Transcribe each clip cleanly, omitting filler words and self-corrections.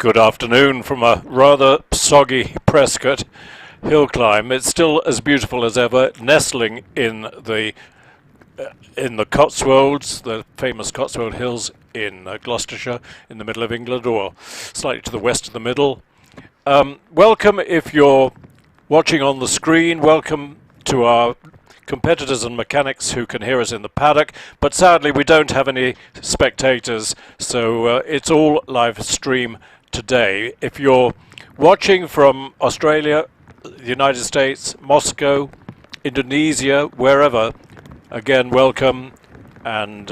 Good afternoon from a rather soggy Prescott hill climb. It's still as beautiful as ever, nestling in the Cotswolds, the famous Cotswold Hills in Gloucestershire, in the middle of England, or slightly to the west of the middle. Welcome if you're watching on the screen. Welcome to our competitors and mechanics who can hear us in the paddock, but sadly we don't have any spectators, so it's all live stream today. If you're watching from Australia, the United States, Moscow, Indonesia, wherever, again welcome, and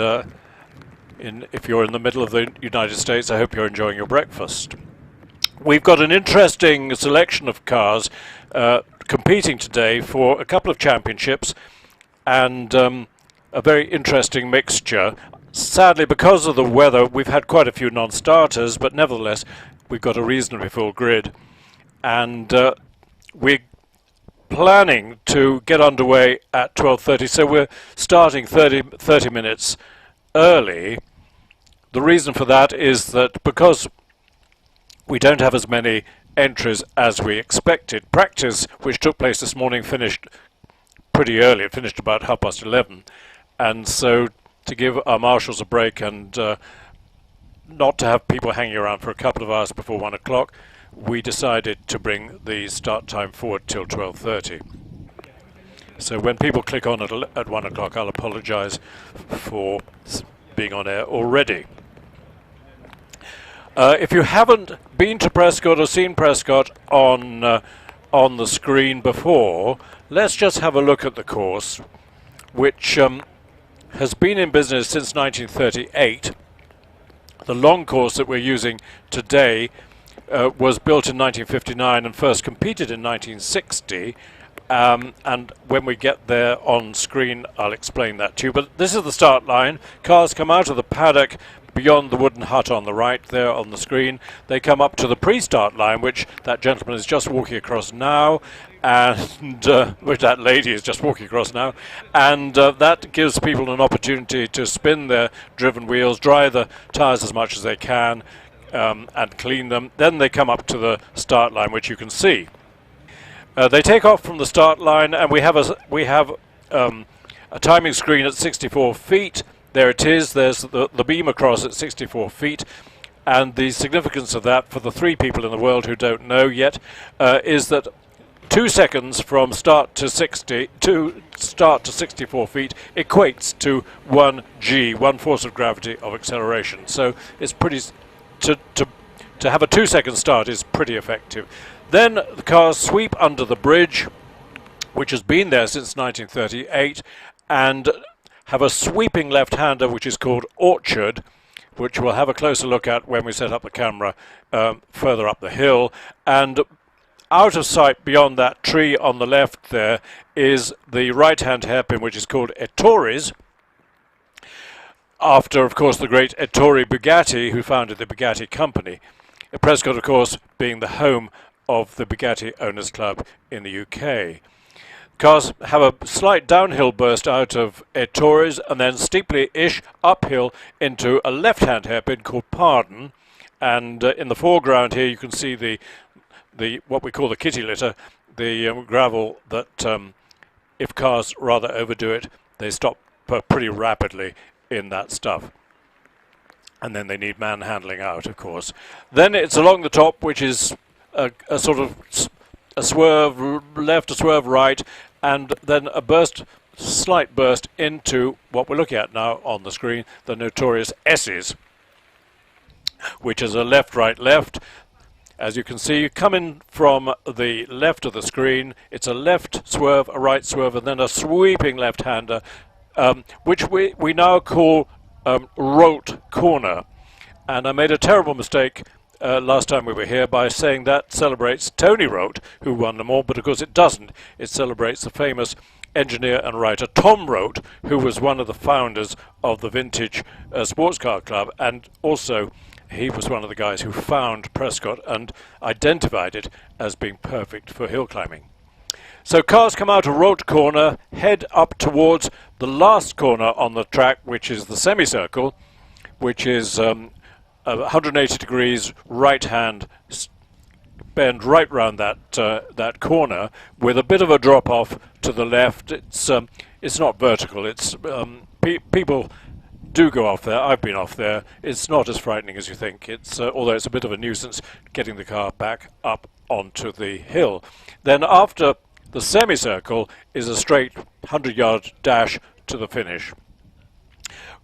if you're in the middle of the United States, I hope you're enjoying your breakfast. We've got an interesting selection of cars competing today for a couple of championships and a very interesting mixture. Sadly, because of the weather, we've had quite a few non-starters, but nevertheless we've got a reasonably full grid, and we're planning to get underway at 12:30, so we're starting 30 minutes early. The reason for that is that because we don't have as many entries as we expected. Practice, which took place this morning, finished pretty early. It finished about 11:30, and so to give our marshals a break and not to have people hanging around for a couple of hours before 1 o'clock, we decided to bring the start time forward till 12:30. So when people click on at 1 o'clock, I'll apologize for being on air already. If you haven't been to Prescott or seen Prescott on the screen before, let's just have a look at the course, which has been in business since 1938. The long course that we're using today was built in 1959 and first competed in 1960. And when we get there on screen, I'll explain that to you. But this is the start line. Cars come out of the paddock beyond the wooden hut on the right there on the screen. They come up to the pre-start line, which that gentleman is just walking across now, and which that lady is just walking across now, and that gives people an opportunity to spin their driven wheels, dry the tires as much as they can, and clean them. Then they come up to the start line, which you can see. They take off from the start line, and we have a timing screen at 64 feet. There it is. There's the beam across at 64 feet. And the significance of that for the three people in the world who don't know yet is that 2 seconds from start to 64 feet equates to 1 G, 1 force of gravity of acceleration. So it's pretty to have a 2-second start is pretty effective. Then the cars sweep under the bridge, which has been there since 1938, and have a sweeping left-hander which is called Orchard, which we'll have a closer look at when we set up the camera further up the hill. And out of sight beyond that tree on the left there is the right-hand hairpin, which is called Ettores, after, of course, the great Ettore Bugatti, who founded the Bugatti company. Prescott, of course, being the home of the Bugatti Owners Club in the UK. Cars have a slight downhill burst out of Ettores and then steeply-ish uphill into a left-hand hairpin called Pardon. And in the foreground here you can see the what we call the kitty litter, the gravel that if cars rather overdo it, they stop pretty rapidly in that stuff. And then they need manhandling out, of course. Then it's along the top, which is a sort of a swerve left, a swerve right, and then a slight burst into what we're looking at now on the screen, the notorious S's, which is a left, right, left. As you can see, you come in from the left of the screen. It's a left swerve, a right swerve, and then a sweeping left-hander, which we now call Rolt Corner. And I made a terrible mistake last time we were here by saying that celebrates Tony Rolt, who won them all, but of course it doesn't. It celebrates the famous engineer and writer Tom Rolt, who was one of the founders of the Vintage Sports Car Club, and also he was one of the guys who found Prescott and identified it as being perfect for hill climbing. So cars come out of Rolt Corner, head up towards the last corner on the track, which is the semicircle, which is 180 degrees right hand bend right round that corner with a bit of a drop off to the left. It's not vertical. It's people do go off there. I've been off there. It's not as frightening as you think. It's although it's a bit of a nuisance getting the car back up onto the hill. Then after the semicircle is a straight 100-yard dash to the finish.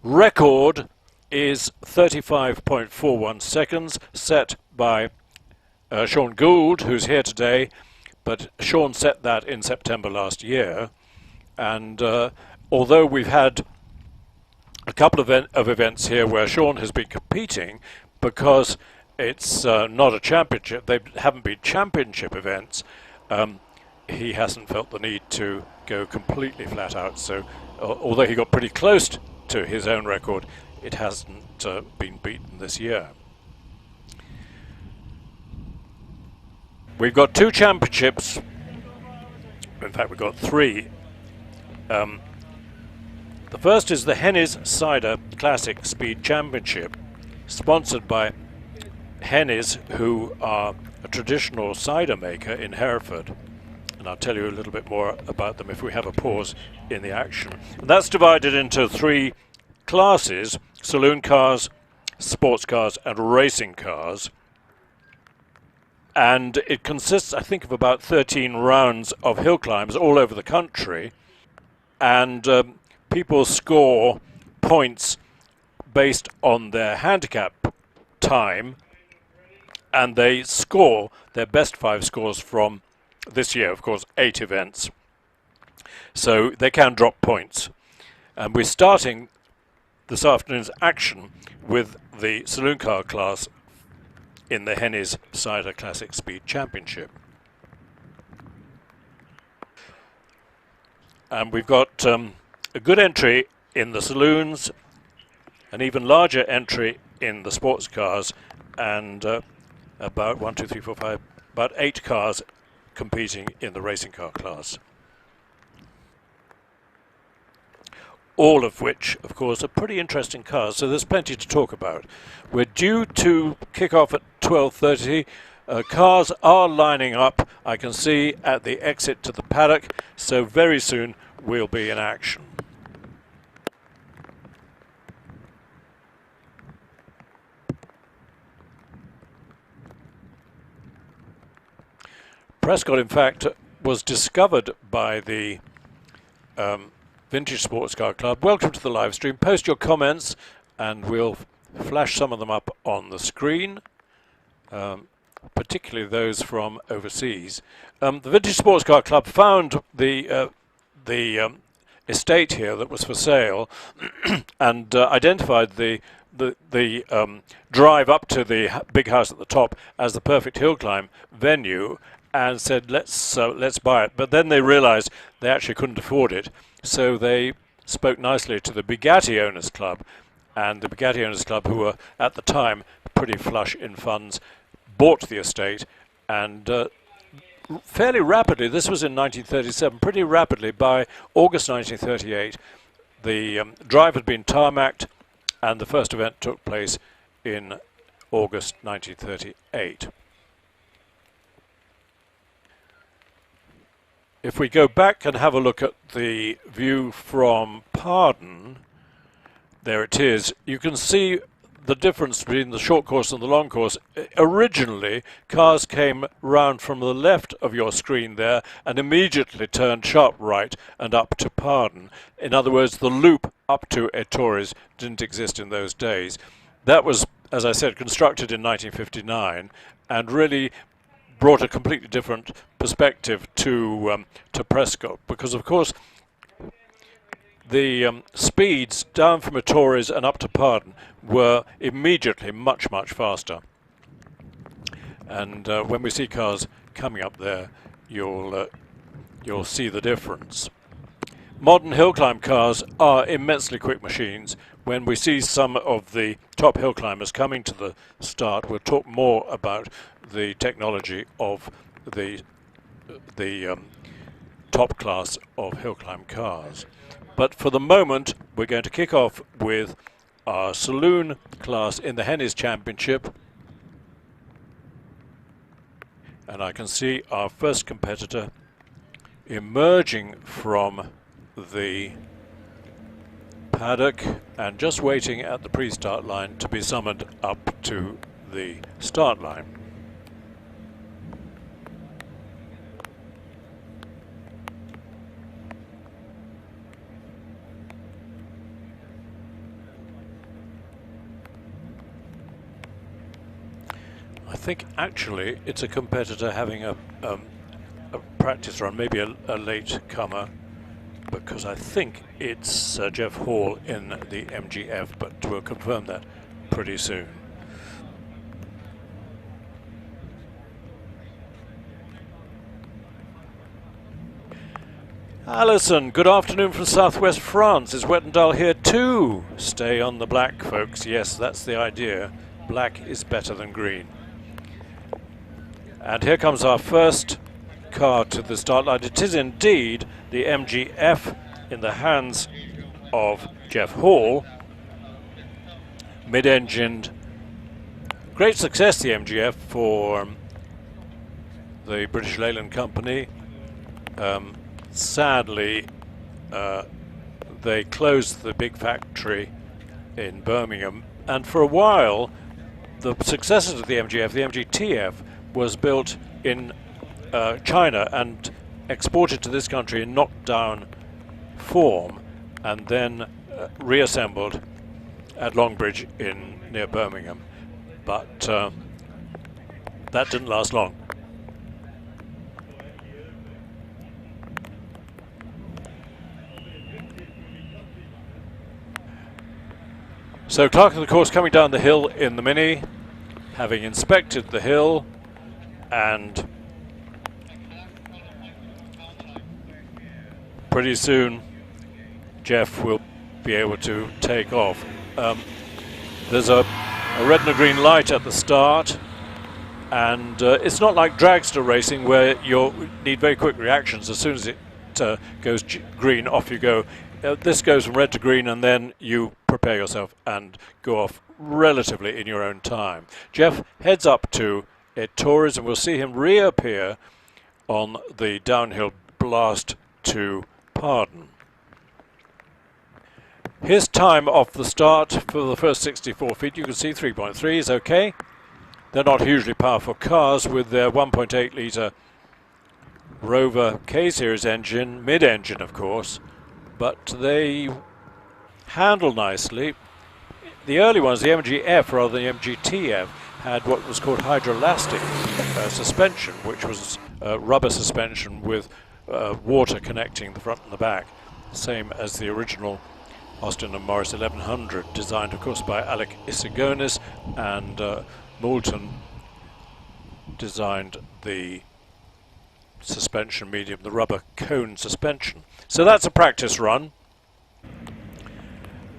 Record is 35.41 seconds, set by Sean Gould, who's here today, but Sean set that in September last year. And although we've had a couple of events here where Sean has been competing, because it's not a championship, they haven't been championship events, he hasn't felt the need to go completely flat out. So although he got pretty close to his own record, it hasn't been beaten this year. We've got 2 championships. In fact, we've got 3. The first is the Hennies Cider Classic Speed Championship, sponsored by Hennies, who are a traditional cider maker in Hereford. And I'll tell you a little bit more about them if we have a pause in the action. And that's divided into 3 classes: saloon cars, sports cars and racing cars. And it consists, I think, of about 13 rounds of hill climbs all over the country. And people score points based on their handicap time, and they score their best 5 scores from this year, of course, 8 events. So they can drop points. And we're starting this afternoon's action with the saloon car class in the Hennies Cider Classic Speed Championship. And we've got a good entry in the saloons, an even larger entry in the sports cars, and about 1, 2, 3, 4, 5, about 8 cars competing in the racing car class. All of which, of course, are pretty interesting cars, so there's plenty to talk about. We're due to kick off at 12:30. Cars are lining up, I can see, at the exit to the paddock, so very soon we'll be in action. Prescott, in fact, was discovered by the Vintage Sports Car Club. Welcome to the live stream. Post your comments and we'll flash some of them up on the screen, particularly those from overseas. The Vintage Sports Car Club found the estate here that was for sale and identified the drive up to the big house at the top as the perfect hill climb venue, and said let's buy it. But then they realized they actually couldn't afford it, so they spoke nicely to the Bugatti Owners Club, and the Bugatti Owners Club, who were at the time pretty flush in funds, bought the estate, and fairly rapidly, this was in 1937, pretty rapidly by August 1938, the drive had been tarmacked and the first event took place in August 1938. If we go back and have a look at the view from Pardon, there it is, you can see the difference between the short course and the long course. Originally, cars came round from the left of your screen there and immediately turned sharp right and up to Pardon. In other words, the loop up to Etores didn't exist in those days. That was, as I said, constructed in 1959 and really brought a completely different perspective to Prescott, because of course the speeds down from Etores and up to Pardon were immediately much faster. And when we see cars coming up there, you'll see the difference. Modern hill climb cars are immensely quick machines. When we see some of the top hill climbers coming to the start, we'll talk more about the technology of the top class of hill climb cars. But for the moment, we're going to kick off with our saloon class in the Hennies Championship. And I can see our first competitor emerging from the paddock and just waiting at the pre-start line to be summoned up to the start line. I think actually it's a competitor having a practice run, maybe a late comer, because I think it's Jeff Hall in the MGF, but we'll confirm that pretty soon. Alison, good afternoon from southwest France. Is Wettendal here too? Stay on the black, folks. Yes, that's the idea. Black is better than green. And here comes our first car to the start line. It is indeed the MGF in the hands of Jeff Hall. Mid-engined. Great success, the MGF, for the British Leyland Company. Sadly, they closed the big factory in Birmingham, and for a while the successor to the MGF, the MGTF, was built in China and exported to this country in knockdown form, and then reassembled at Longbridge near Birmingham. But that didn't last long. So Clark, of course, coming down the hill in the Mini, having inspected the hill, and pretty soon Jeff will be able to take off. There's a red and a green light at the start, and it's not like dragster racing where you need very quick reactions. As soon as it goes green, off you go. This goes from red to green, and then you prepare yourself and go off relatively in your own time. Jeff heads up to Torres, and we'll see him reappear on the downhill blast to Pardon. His time off the start for the first 64 feet, you can see 3.3 is okay. They're not hugely powerful cars with their 1.8 litre Rover K-Series engine, mid-engine of course, but they handle nicely. The early ones, the MGF rather than the MGTF, had what was called hydroelastic suspension, which was rubber suspension with water connecting the front and the back, same as the original Austin and Morris 1100, designed of course by Alec Isigonis, and Moulton designed the suspension medium, the rubber cone suspension. So that's a practice run,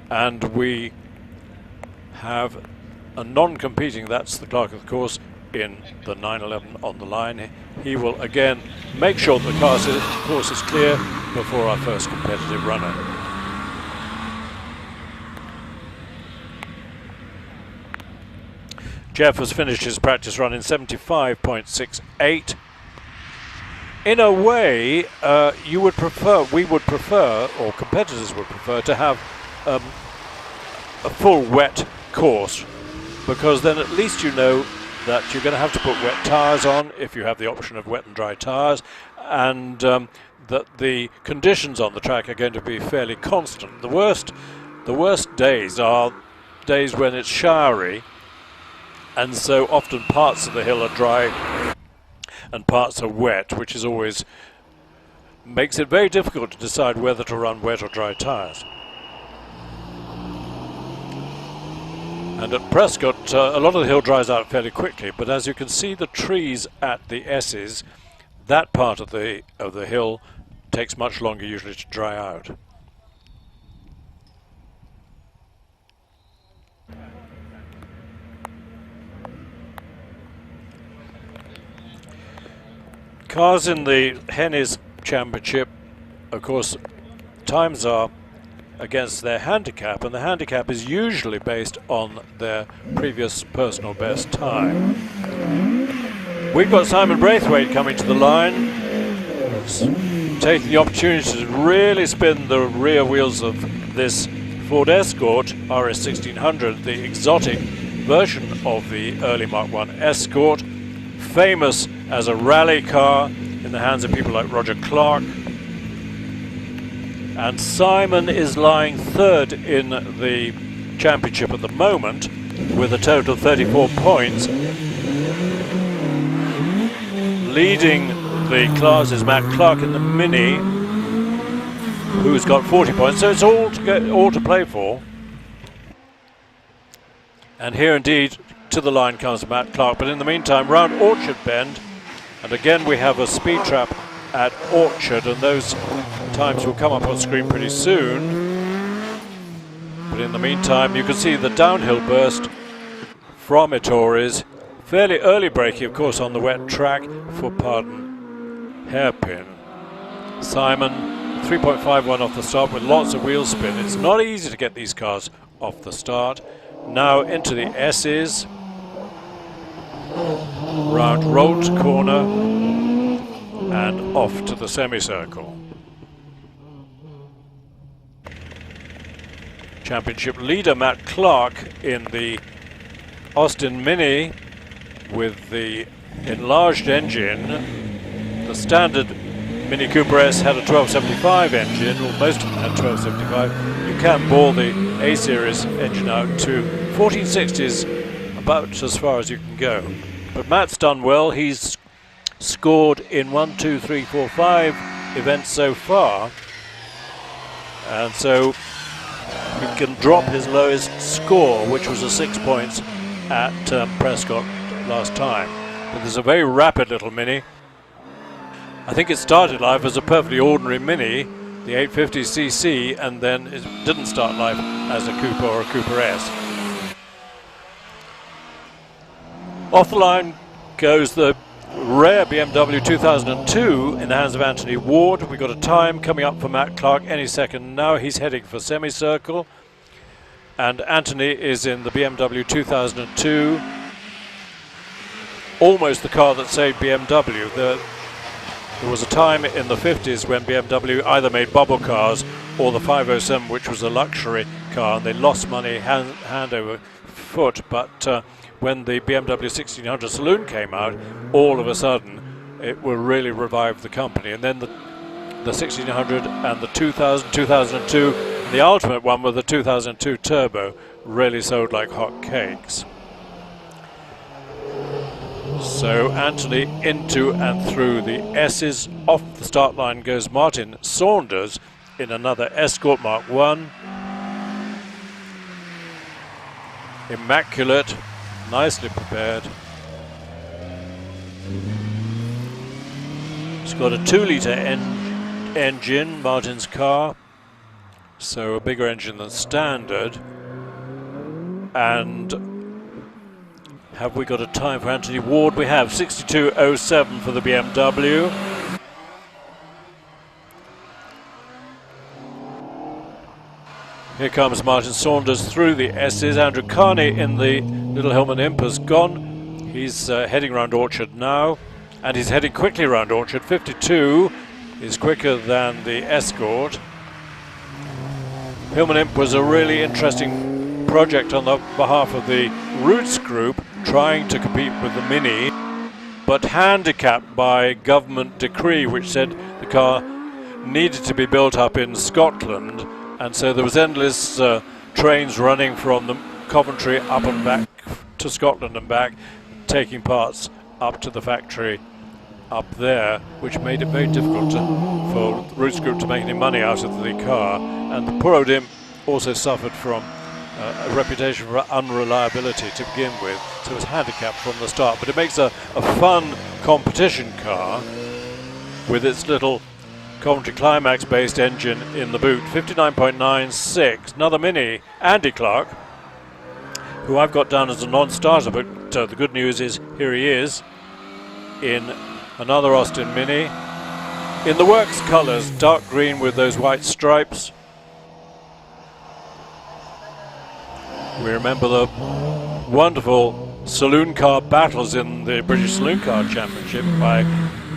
and we have a non-competing, that's the clerk of the course, in the 911 on the line. He will again make sure the course is clear before our first competitive runner. Jeff has finished his practice run in 75.68. In a way, you would prefer, we would prefer, or competitors would prefer, to have a full wet course, because then at least you know that you're going to have to put wet tyres on if you have the option of wet and dry tyres, and that the conditions on the track are going to be fairly constant. The worst days are days when it's showery, and so often parts of the hill are dry and parts are wet, which is always makes it very difficult to decide whether to run wet or dry tyres. And at Prescott, a lot of the hill dries out fairly quickly, but as you can see, the trees at the S's, that part of the hill takes much longer usually to dry out. Cars in the Hennies Championship, of course, times are against their handicap, and the handicap is usually based on their previous personal best time. We've got Simon Braithwaite coming to the line, taking the opportunity to really spin the rear wheels of this Ford Escort RS 1600, the exotic version of the early Mark I Escort, famous as a rally car in the hands of people like Roger Clark. And Simon is lying third in the championship at the moment with a total of 34 points. Leading the class is Matt Clark in the Mini, who's got 40 points, so it's all to play for. And here indeed to the line comes Matt Clark, but in the meantime round Orchard Bend, and again we have a speed trap at Orchard, and those times will come up on screen pretty soon. But in the meantime you can see the downhill burst from Ettores. Fairly early braking, of course, on the wet track for Pardon Hairpin. Simon 3.51 off the start with lots of wheel spin. It's not easy to get these cars off the start. Now into the S's. Round Rolt corner and off to the semicircle. Championship leader Matt Clark in the Austin Mini with the enlarged engine. The standard Mini Cooper S had a 1275 engine, or most of them had 1275. You can bore the A-Series engine out to 1460s, about as far as you can go. But Matt's done well. He's scored in 1, 2, 3, 4, 5 events so far, and so he can drop his lowest score, which was a 6 points at Prescott last time. But there's a very rapid little Mini. I think it started life as a perfectly ordinary Mini, the 850cc, and then it didn't start life as a Cooper or a Cooper S. Off the line goes the rare BMW 2002 in the hands of Anthony Ward. We've got a time coming up for Matt Clark any second now. He's heading for semicircle, and Anthony is in the BMW 2002, almost the car that saved BMW. There was a time in the 50s when BMW either made bubble cars or the 507, which was a luxury car, and they lost money hand over foot. But when the BMW 1600 Saloon came out, all of a sudden it will really revive the company. And then the 1600 and the 2000, 2002, and the ultimate one with the 2002 Turbo really sold like hot cakes. So Anthony into and through the S's. Off the start line goes Martin Saunders in another Escort Mark I. Immaculate, nicely prepared. It's got a 2-litre engine, Martin's car, so a bigger engine than standard. And have we got a time for Anthony Ward? We have 62.07 for the BMW. Here comes Martin Saunders through the S's. Andrew Carney in the Little Hillman Imper's gone. He's heading round Orchard now, and he's heading quickly round Orchard. 52 is quicker than the Escort. Hillman Imp was a really interesting project on the behalf of the Roots Group, trying to compete with the Mini, but handicapped by government decree which said the car needed to be built up in Scotland, and so there was endless trains running from the Coventry up and back to Scotland and back, taking parts up to the factory up there, which made it very difficult for the Roots Group to make any money out of the car. And the poor old Imp also suffered from a reputation for unreliability to begin with, so it was handicapped from the start. But it makes a fun competition car with its little Coventry Climax based engine in the boot. 59.96, another Mini. Andy Clark, who I've got down as a non-starter, but the good news is here he is in another Austin Mini in the works colours, dark green with those white stripes. We remember the wonderful saloon car battles in the British Saloon Car Championship by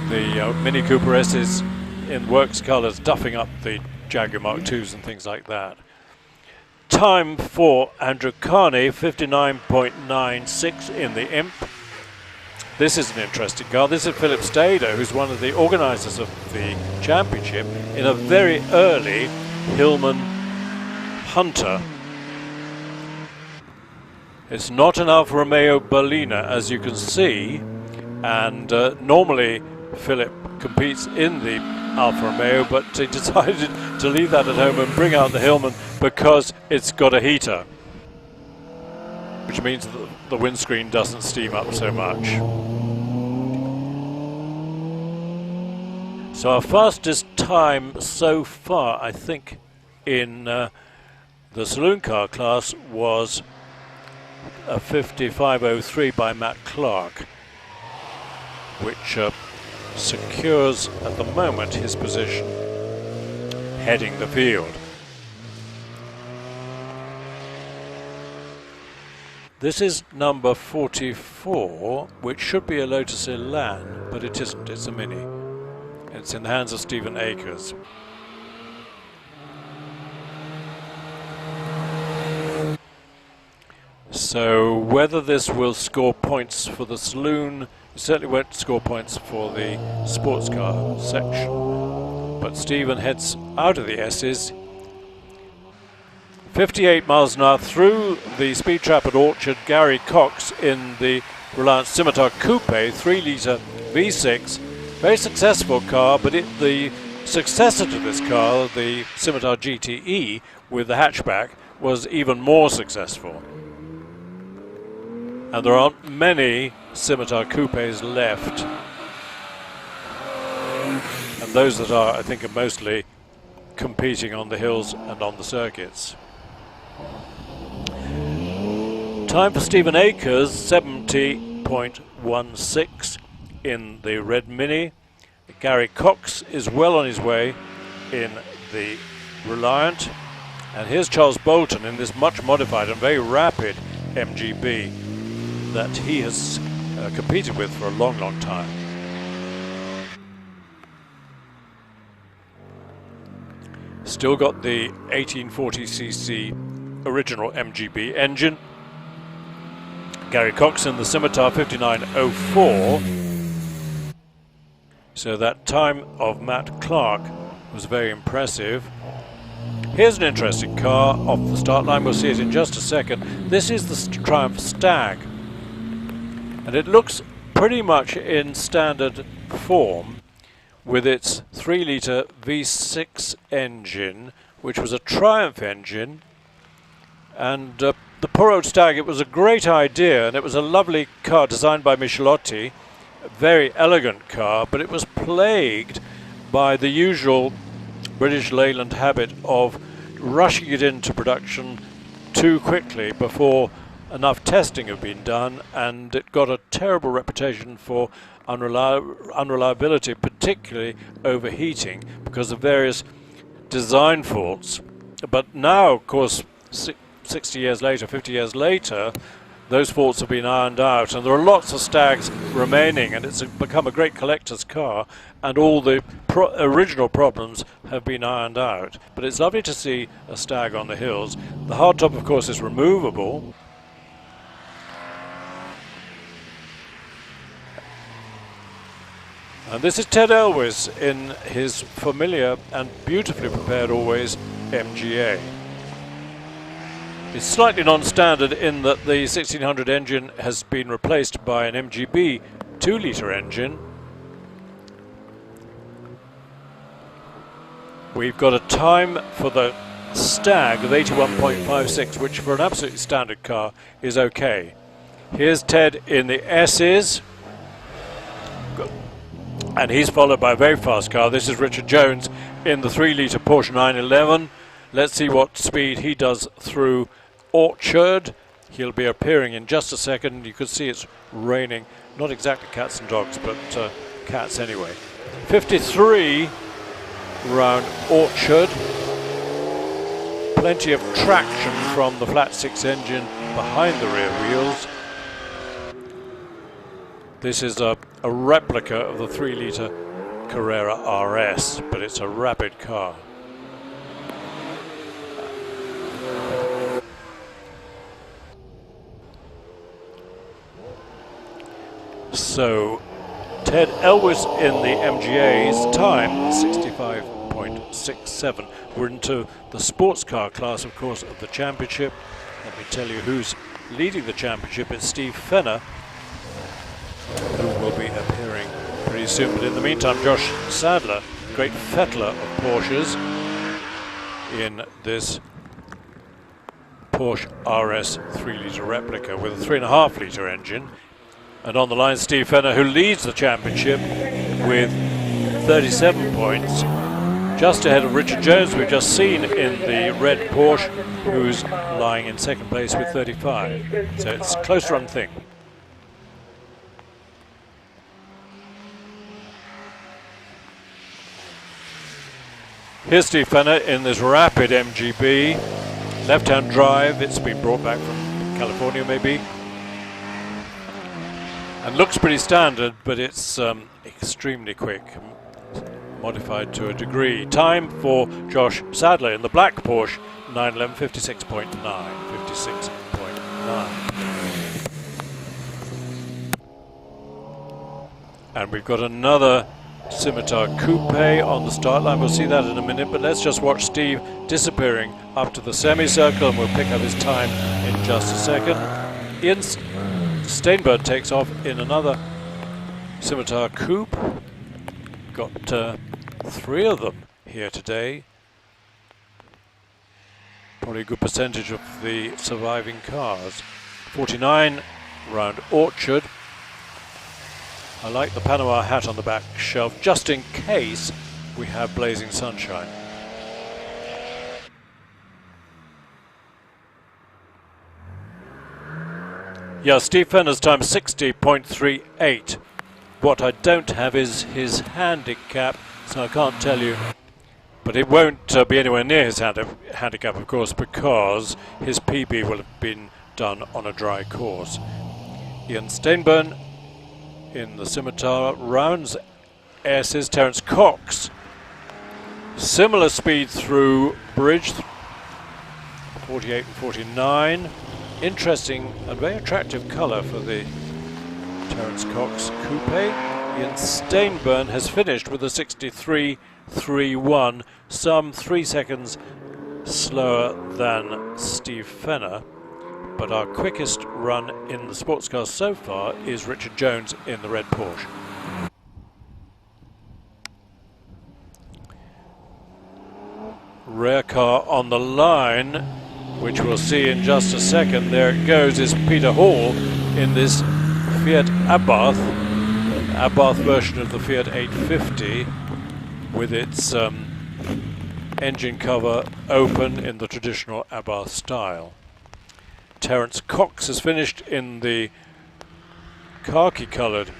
the Mini Cooper S's in works colours duffing up the Jaguar Mark IIs and things like that. Time for Andrew Carney, 59.96 in the Imp. This is an interesting car. This is Philip Stader, who's one of the organisers of the championship, in a very early Hillman Hunter. It's not an Alfa Romeo Berlina, as you can see, and normally Philip competes in the Alfa Romeo, but he decided to leave that at home and bring out the Hillman because it's got a heater, which means that the windscreen doesn't steam up so much. So our fastest time so far, I think, in the saloon car class was a 55.03 by Matt Clark, which secures at the moment his position heading the field. This is number 44, which should be a Lotus Elan, but it isn't, it's a Mini. It's in the hands of Stephen Akers. So whether this will score points for the saloon, it certainly won't score points for the sports car section. But Stephen heads out of the S's. 58 miles an hour through the speed trap at Orchard. Gary Cox in the Reliance Scimitar Coupe, 3-litre V6. Very successful car, but the successor to this car, the Scimitar GTE with the hatchback, was even more successful. And there aren't many Scimitar Coupes left. And those that are, I think, are mostly competing on the hills and on the circuits. Time for Stephen Akers, 70.16 in the red Mini. Gary Cox is well on his way in the Reliant. And here's Charles Bolton in this much modified and very rapid MGB that he has competed with for a long, long time. Still got the 1840cc original MGB engine. Gary Cox in the Scimitar 59.04. So that time of Matt Clark was very impressive. Here's an interesting car off the start line. We'll see it in just a second. This is the Triumph Stag. And it looks pretty much in standard form with its 3-litre V6 engine, which was a Triumph engine. And the poor old Stag, it was a great idea, and it was a lovely car designed by Michelotti, a very elegant car, but it was plagued by the usual British Leyland habit of rushing it into production too quickly before enough testing had been done, and it got a terrible reputation for unreliability, particularly overheating, because of various design faults. But now, of course, 60 years later, 50 years later, those faults have been ironed out, and there are lots of Stags remaining, and it's become a great collector's car, and all the original problems have been ironed out. But it's lovely to see a Stag on the hills. The hardtop, of course, is removable. And this is Ted Elwes in his familiar and beautifully prepared always MGA. It's slightly non-standard in that the 1600 engine has been replaced by an MGB 2-litre engine. We've got a time for the Stag of 81.56, which for an absolutely standard car is okay. Here's Ted in the S's. And he's followed by a very fast car. This is Richard Jones in the 3-litre Porsche 911. Let's see what speed he does through Orchard. He'll be appearing in just a second. You could see it's raining. Not exactly cats and dogs, but cats anyway. 53 round Orchard. plenty of traction from the flat six engine behind the rear wheels. This is a replica of the 3-litre Carrera RS, but it's a rapid car. So Ted Elwes in the MGA's time, 65.67. We're into the sports car class, of course, of the championship. Let me tell you who's leading the championship. It's Steve Fenner, who will be appearing pretty soon. But in the meantime, Josh Sadler, great fettler of Porsches, in this Porsche RS 3-litre replica with a 3.5-litre engine. And on the line, Steve Fenner, who leads the championship with 37 points, just ahead of Richard Jones, we've just seen in the red Porsche, who's lying in second place with 35. So it's a close run thing. Here's Steve Fenner in this rapid MGB, left-hand drive. It's been brought back from California maybe. And looks pretty standard, but it's extremely quick, modified to a degree. Time for Josh Sadler in the black Porsche 911, 56.9, 56.9. And we've got another Scimitar Coupe on the start line. We'll see that in a minute, but let's just watch Steve disappearing up to the semicircle, and we'll pick up his time in just a second. Ian Steinberg takes off in another Scimitar Coupe. Got 3 of them here today. Probably a good percentage of the surviving cars. 49 round Orchard. I like the Panama hat on the back shelf, just in case we have blazing sunshine. Yeah, Steve Fenner's time 60.38. What I don't have is his handicap, so I can't tell you. But it won't be anywhere near his handicap, of course, because his PB will have been done on a dry course. Ian Steinburn in the Scimitar rounds S's. Terence Cox, similar speed through bridge, 48 and 49. Interesting and very attractive colour for the Terence Cox Coupe. Ian Steinburn has finished with a 63.31, some 3 seconds slower than Steve Fenner. But our quickest run in the sports car so far is Richard Jones in the red Porsche. Rare car on the line, which we'll see in just a second. There it goes, is Peter Hall in this Fiat Abarth version of the Fiat 850 with its engine cover open in the traditional Abarth style. Terence Cox has finished in the khaki coloured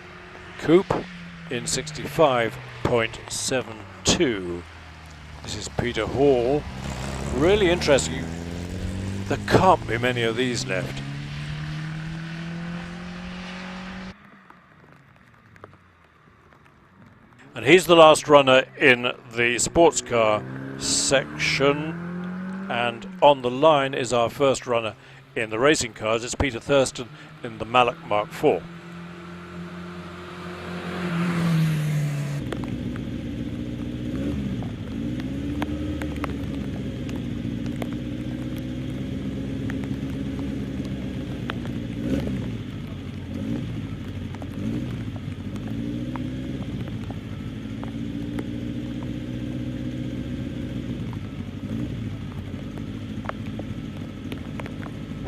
coupe in 65.72. This is Peter Hall. Really interesting. There can't be many of these left. And he's the last runner in the sports car section. And on the line is our first runner in the racing cars. It's Peter Thurston in the Mallock Mark IV.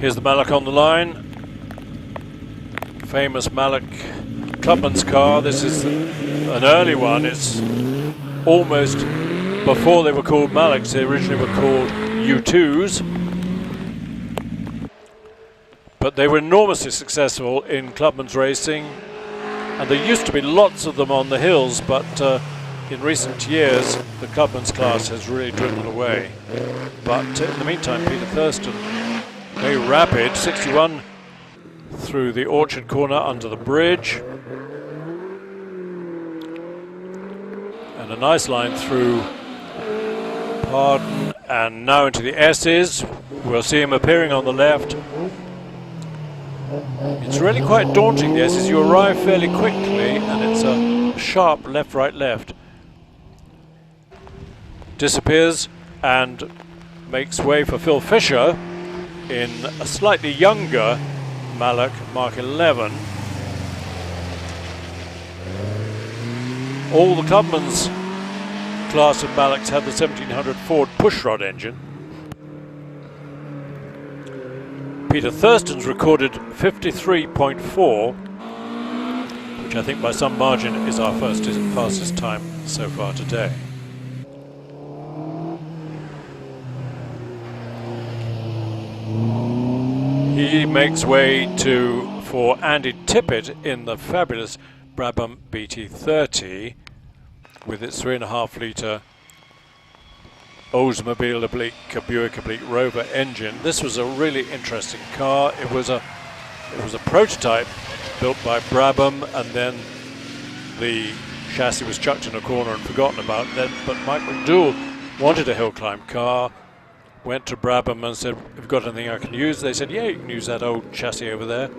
Here's the Mallock on the line. Famous Mallock Clubman's car. This is an early one. It's almost before they were called Mallocks. They originally were called U2s. But they were enormously successful in Clubman's racing. And there used to be lots of them on the hills, but in recent years, the Clubman's class has really dwindled away. But in the meantime, Peter Thurston, very rapid, 61 through the orchard corner under the bridge. And a nice line through Pardon, and now into the S's. We'll see him appearing on the left. It's really quite daunting, the S's. You arrive fairly quickly, and it's a sharp left, right, left. Disappears and makes way for Phil Fisher in a slightly younger Mallock, Mark 11. All the Clubman's class of Mallocks had the 1700 Ford pushrod engine. Peter Thurston's recorded 53.4, which I think by some margin is our fastest time so far today. He makes way for Andy Tippett in the fabulous Brabham BT30 with its 3.5 litre Oldsmobile oblique Buick oblique Rover engine. This was a really interesting car. It was a prototype built by Brabham, and then the chassis was chucked in a corner and forgotten about then. But Mike McDougall wanted a hill climb car, went to Brabham and said, "Have you got anything I can use?" They said, "Yeah, you can use that old chassis over there."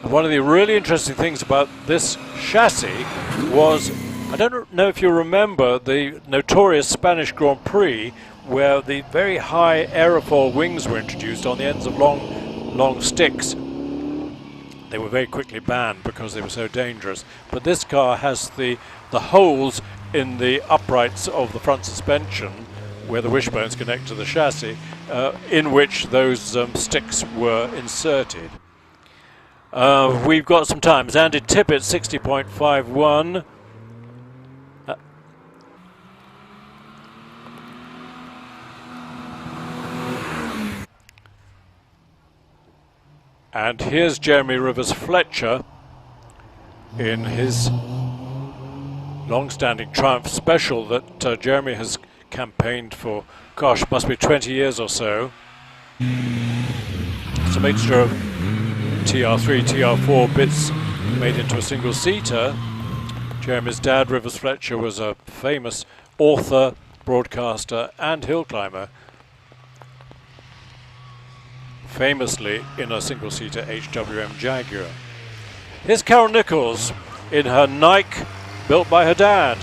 And one of the really interesting things about this chassis was, I don't know if you remember the notorious Spanish Grand Prix where the very high aerofoil wings were introduced on the ends of long sticks. They were very quickly banned because they were so dangerous. But this car has the holes in the uprights of the front suspension where the wishbones connect to the chassis, in which those sticks were inserted. We've got some times. Andy Tippett, 60.51. And here's Jeremy Rivers Fletcher in his long-standing Triumph Special that Jeremy has campaigned for, gosh, must be 20 years or so. It's a mixture of TR3, TR4 bits made into a single-seater. Jeremy's dad, Rivers Fletcher, was a famous author, broadcaster and hill climber, famously in a single-seater HWM Jaguar. Here's Carol Nichols in her Nike built by her dad.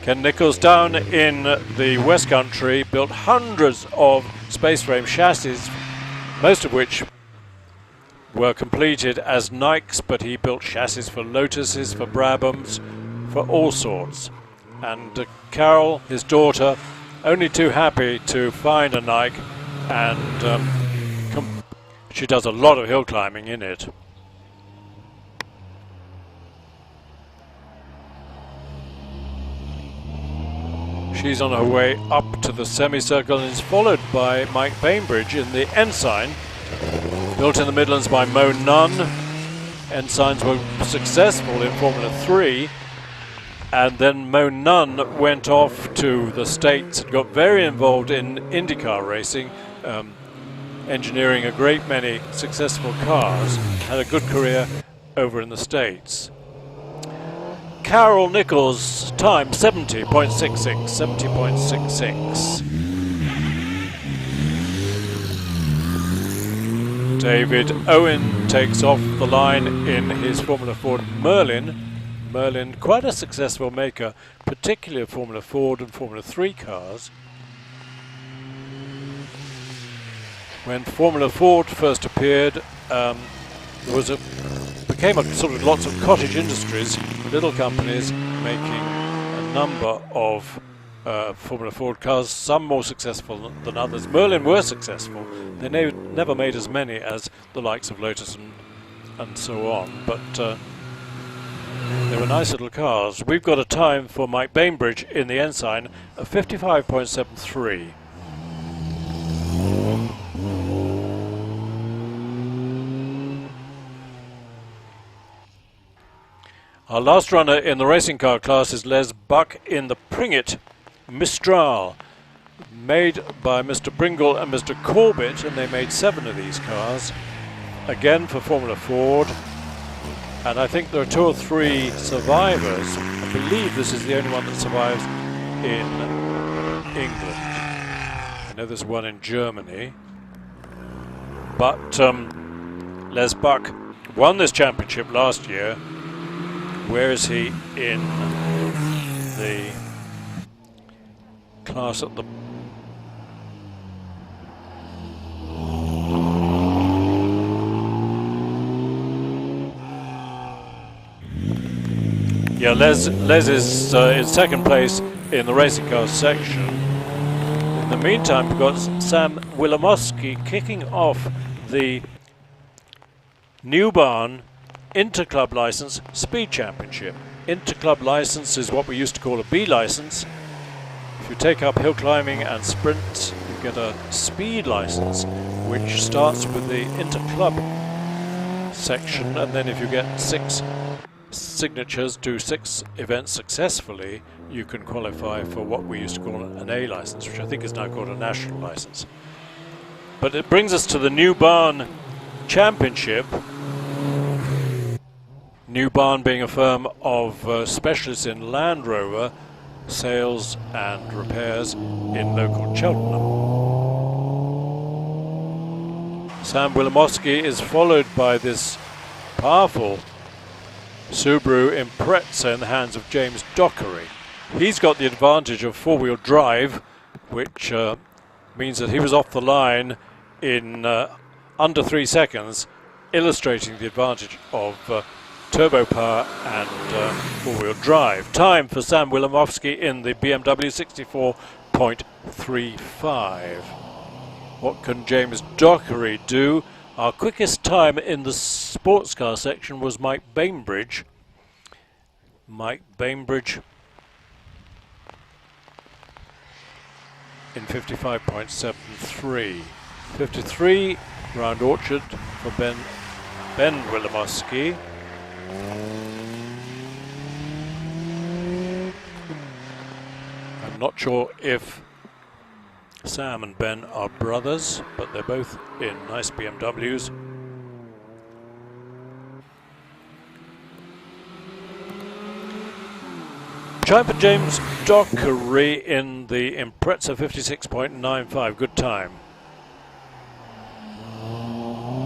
Ken Nichols down in the West Country built hundreds of space frame chassis, most of which were completed as Nikes, but he built chassis for Lotuses, for Brabhams, for all sorts. And Carol, his daughter, only too happy to find a Nike, and she does a lot of hill climbing in it. She's on her way up to the semicircle and is followed by Mike Bainbridge in the Ensign, built in the Midlands by Mo Nunn. Ensigns were successful in Formula 3, and then Mo Nunn went off to the States and got very involved in IndyCar racing, engineering a great many successful cars, had a good career over in the States. Carol Nichols' time, 70.66, 70.66. David Owen takes off the line in his Formula Ford Merlin. Merlin, quite a successful maker, particularly of Formula Ford and Formula 3 cars. When Formula Ford first appeared, became a sort of lots of cottage industries, little companies making a number of Formula Ford cars, some more successful than others. Merlin were successful. They never made as many as the likes of Lotus and so on, but they were nice little cars. We've got a time for Mike Bainbridge in the Ensign of 55.73. Our last runner in the racing car class is Les Buck in the Pringett Mistral, made by Mr. Pringle and Mr. Corbett, and they made 7 of these cars, again for Formula Ford. And I think there are 2 or 3 survivors. I believe this is the only one that survives in England. I know there's one in Germany. But Les Buck won this championship last year. Where is he in the class at the... Yeah, Les is in second place in the racing cars section. In the meantime, we've got Sam Wilimowski kicking off the New Barn Interclub License Speed Championship. Interclub license is what we used to call a B license. If you take up hill climbing and sprint, you get a speed license, which starts with the Interclub section, and then if you get 6 signatures, do 6 events successfully, you can qualify for what we used to call an A license, which I think is now called a national license. But it brings us to the New Barn Championship. New Barn being a firm of specialists in Land Rover sales and repairs in local Cheltenham. Sam Wilimowski is followed by this powerful Subaru Impreza in the hands of James Dockery. He's got the advantage of 4-wheel drive, which means that he was off the line in under 3 seconds, illustrating the advantage of turbo power and 4-wheel drive. Time for Sam Wilimowski in the BMW 64.35. What can James Dockery do? Our quickest time in the sports car section was Mike Bainbridge. Mike Bainbridge in 55.73. 53 round Orchard for Ben Wilimowski. I'm not sure if Sam and Ben are brothers, but they're both in nice BMWs. Time for James Dockery in the Impreza 56.95. Good time.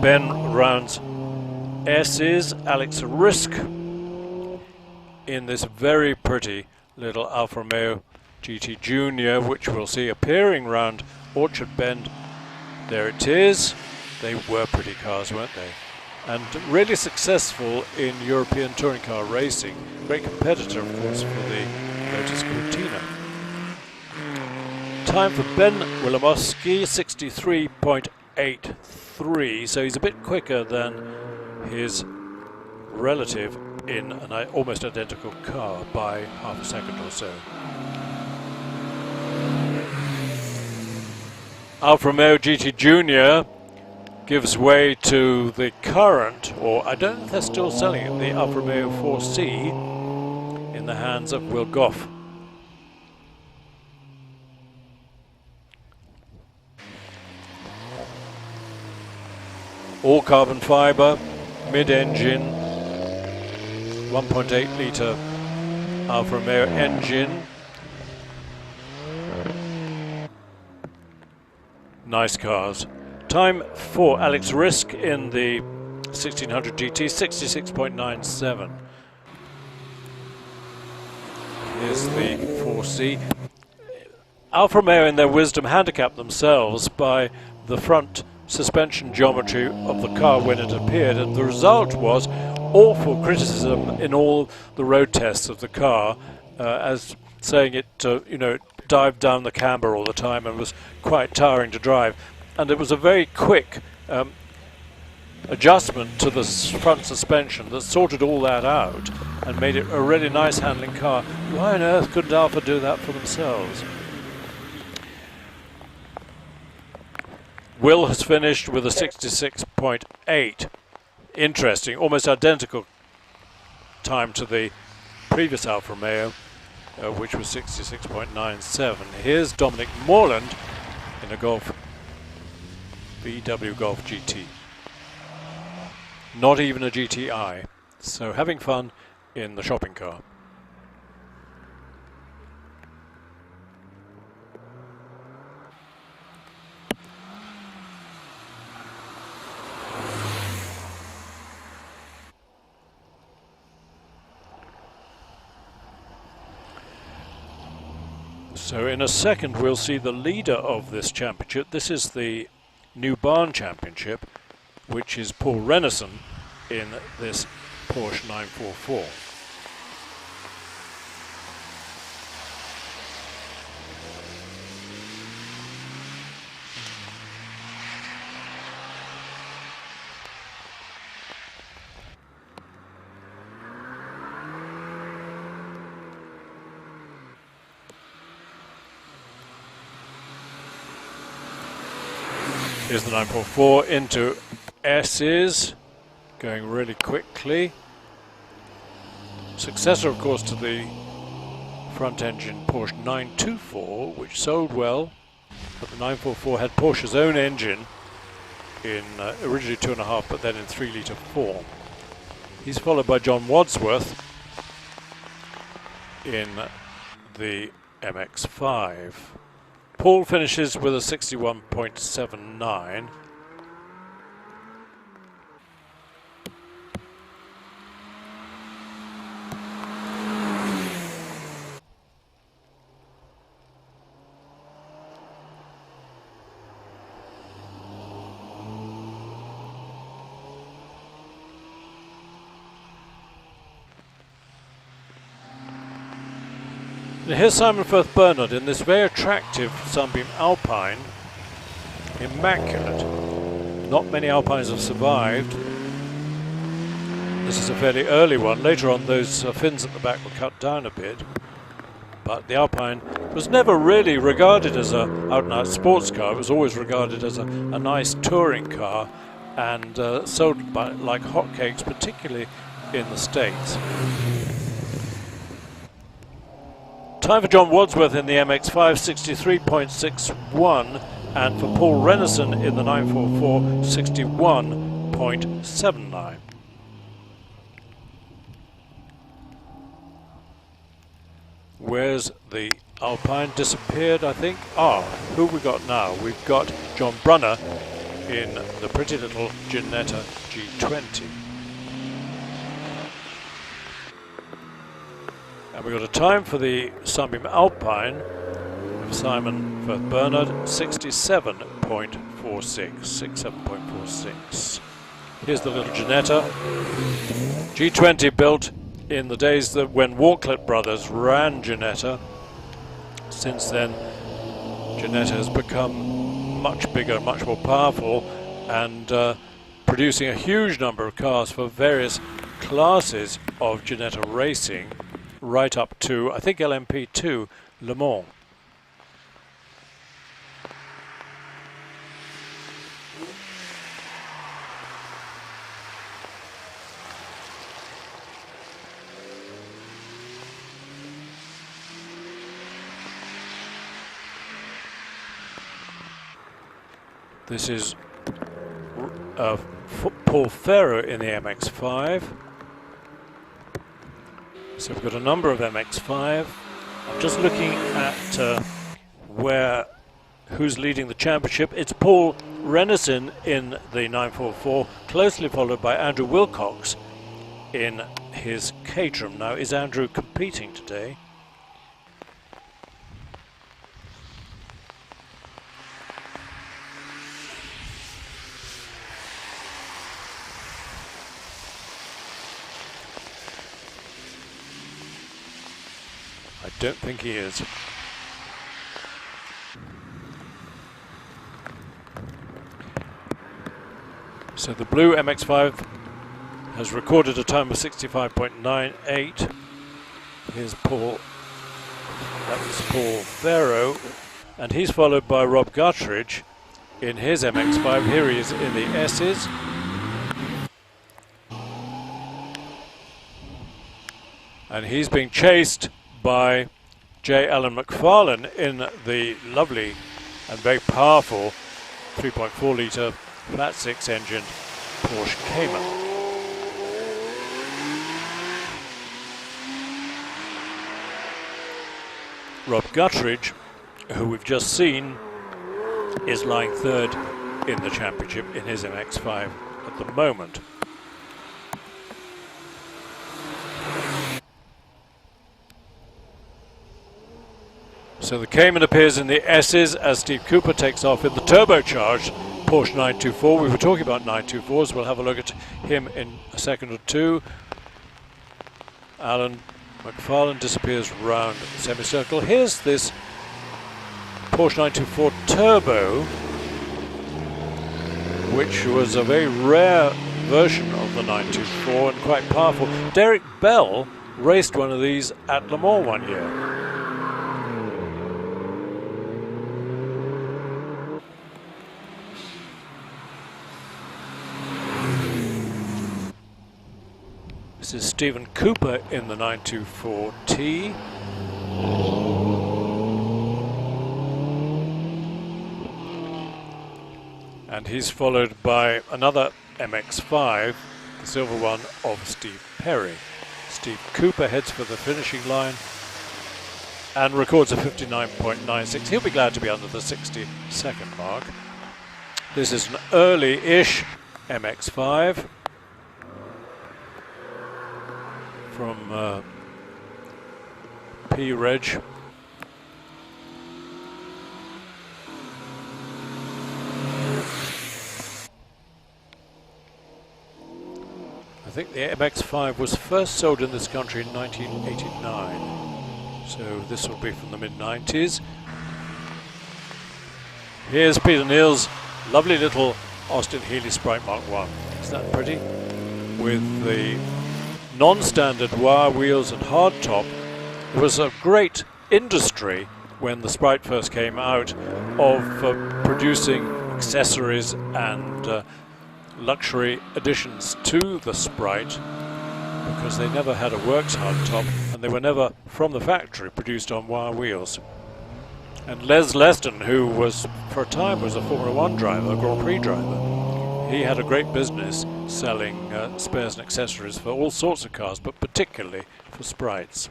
Ben rounds S's. Alex Risk in this very pretty little Alfa Romeo GT Junior, which we'll see appearing round Orchard Bend. There it is. They were pretty cars, weren't they? And really successful in European touring car racing. Great competitor, of course, for the Lotus Cortina. Time for Ben Wilimowski, 63.83. So he's a bit quicker than his relative in an almost identical car by half a second or so. Alfa Romeo GT Junior gives way to the current, or I don't know if they're still selling it, the Alfa Romeo 4C in the hands of Will Goff. All carbon fibre, mid-engine, 1.8 litre Alfa Romeo engine. Nice cars. Time for Alex Risk in the 1600 GT, 66.97. Here's the 4C. Alfa Romeo, in their wisdom, handicapped themselves by the front suspension geometry of the car when it appeared, and the result was awful criticism in all the road tests of the car, as saying it, it dived down the camber all the time and was quite tiring to drive. And it was a very quick adjustment to the front suspension that sorted all that out and made it a really nice handling car. Why on earth couldn't Alfa do that for themselves? Will has finished with a 66.8. Interesting, almost identical time to the previous Alfa Romeo, which was 66.97. Here's Dominic Moreland in a Golf VW Golf GT. Not even a GTI. So having fun in the shopping car. So in a second we'll see the leader of this championship. This is the New Barn Championship, which is Paul Renison in this Porsche 944. Here's the 944 into S's, going really quickly. Successor, of course, to the front-engine Porsche 924, which sold well, but the 944 had Porsche's own engine in originally 2.5, but then in 3-litre form. He's followed by John Wadsworth in the MX-5. Paul finishes with a 61.79. And here's Simon Firth Bernard in this very attractive Sunbeam Alpine. Immaculate. Not many Alpines have survived. This is a fairly early one. Later on, those fins at the back were cut down a bit. But the Alpine was never really regarded as an out-and-out sports car. It was always regarded as a nice touring car, and sold like hotcakes, particularly in the States. Time for John Wadsworth in the MX-5, 63.61, and for Paul Renison in the 944, 61.79. Where's the Alpine? Disappeared, I think. Who have we got now? We've got John Brunner in the pretty little Ginetta G20. And we've got a time for the Sunbeam Alpine of Simon Firth Bernard, 67.46. Here's the little Ginetta. G20 built in the days that when Walklett Brothers ran Ginetta. Since then, Ginetta has become much bigger, much more powerful, and producing a huge number of cars for various classes of Ginetta racing, right up to, I think, LMP2 Le Mans. This is Paul Ferro in the MX-5. So we've got a number of MX-5. I'm just looking at who's leading the championship. It's Paul Renison in the 944, closely followed by Andrew Wilcox in his Caterham. Now, is Andrew competing today? I don't think he is. So the blue MX-5 has recorded a time of 65.98. Here's Paul. That was Paul Ferro, and he's followed by Rob Guttridge in his MX-5. Here he is in the S's. and he's being chased by J. Allen McFarlane in the lovely and very powerful 3.4 litre flat six engine Porsche Cayman. Rob Guttridge, who we've just seen, is lying third in the championship in his MX-5 at the moment. So the Cayman appears in the S's as Steve Cooper takes off in the turbocharged Porsche 924. We were talking about 924s. We'll have a look at him in a second or two. Alan McFarlane disappears round the semicircle. Here's this Porsche 924 Turbo, which was a very rare version of the 924 and quite powerful. Derek Bell raced one of these at Le Mans one year. This is Stephen Cooper in the 924T. And he's followed by another MX-5, the silver one of Steve Perry. Steve Cooper heads for the finishing line and records a 59.96. He'll be glad to be under the 60-second mark. This is an early-ish MX-5 from P-Reg. I think the MX-5 was first sold in this country in 1989, so this will be from the mid-90s. Here's Peter Neal's lovely little Austin Healey Sprite Mark 1. Isn't that pretty? With the non-standard wire wheels and hardtop. It was a great industry when the Sprite first came out of producing accessories and luxury additions to the Sprite, because they never had a works hardtop and they were never from the factory produced on wire wheels. And Les Leston, who was for a time was a Formula 1 driver, a Grand Prix driver, he had a great business selling spares and accessories for all sorts of cars, but particularly for Sprites.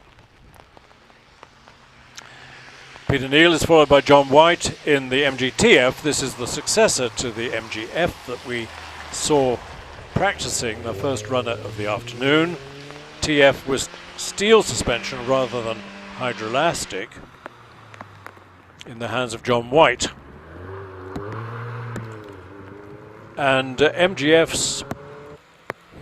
Peter Neal is followed by John White in the MGTF. This is the successor to the MGF that we saw practicing the first runner of the afternoon. TF with steel suspension rather than hydroelastic in the hands of John White. And MGFs,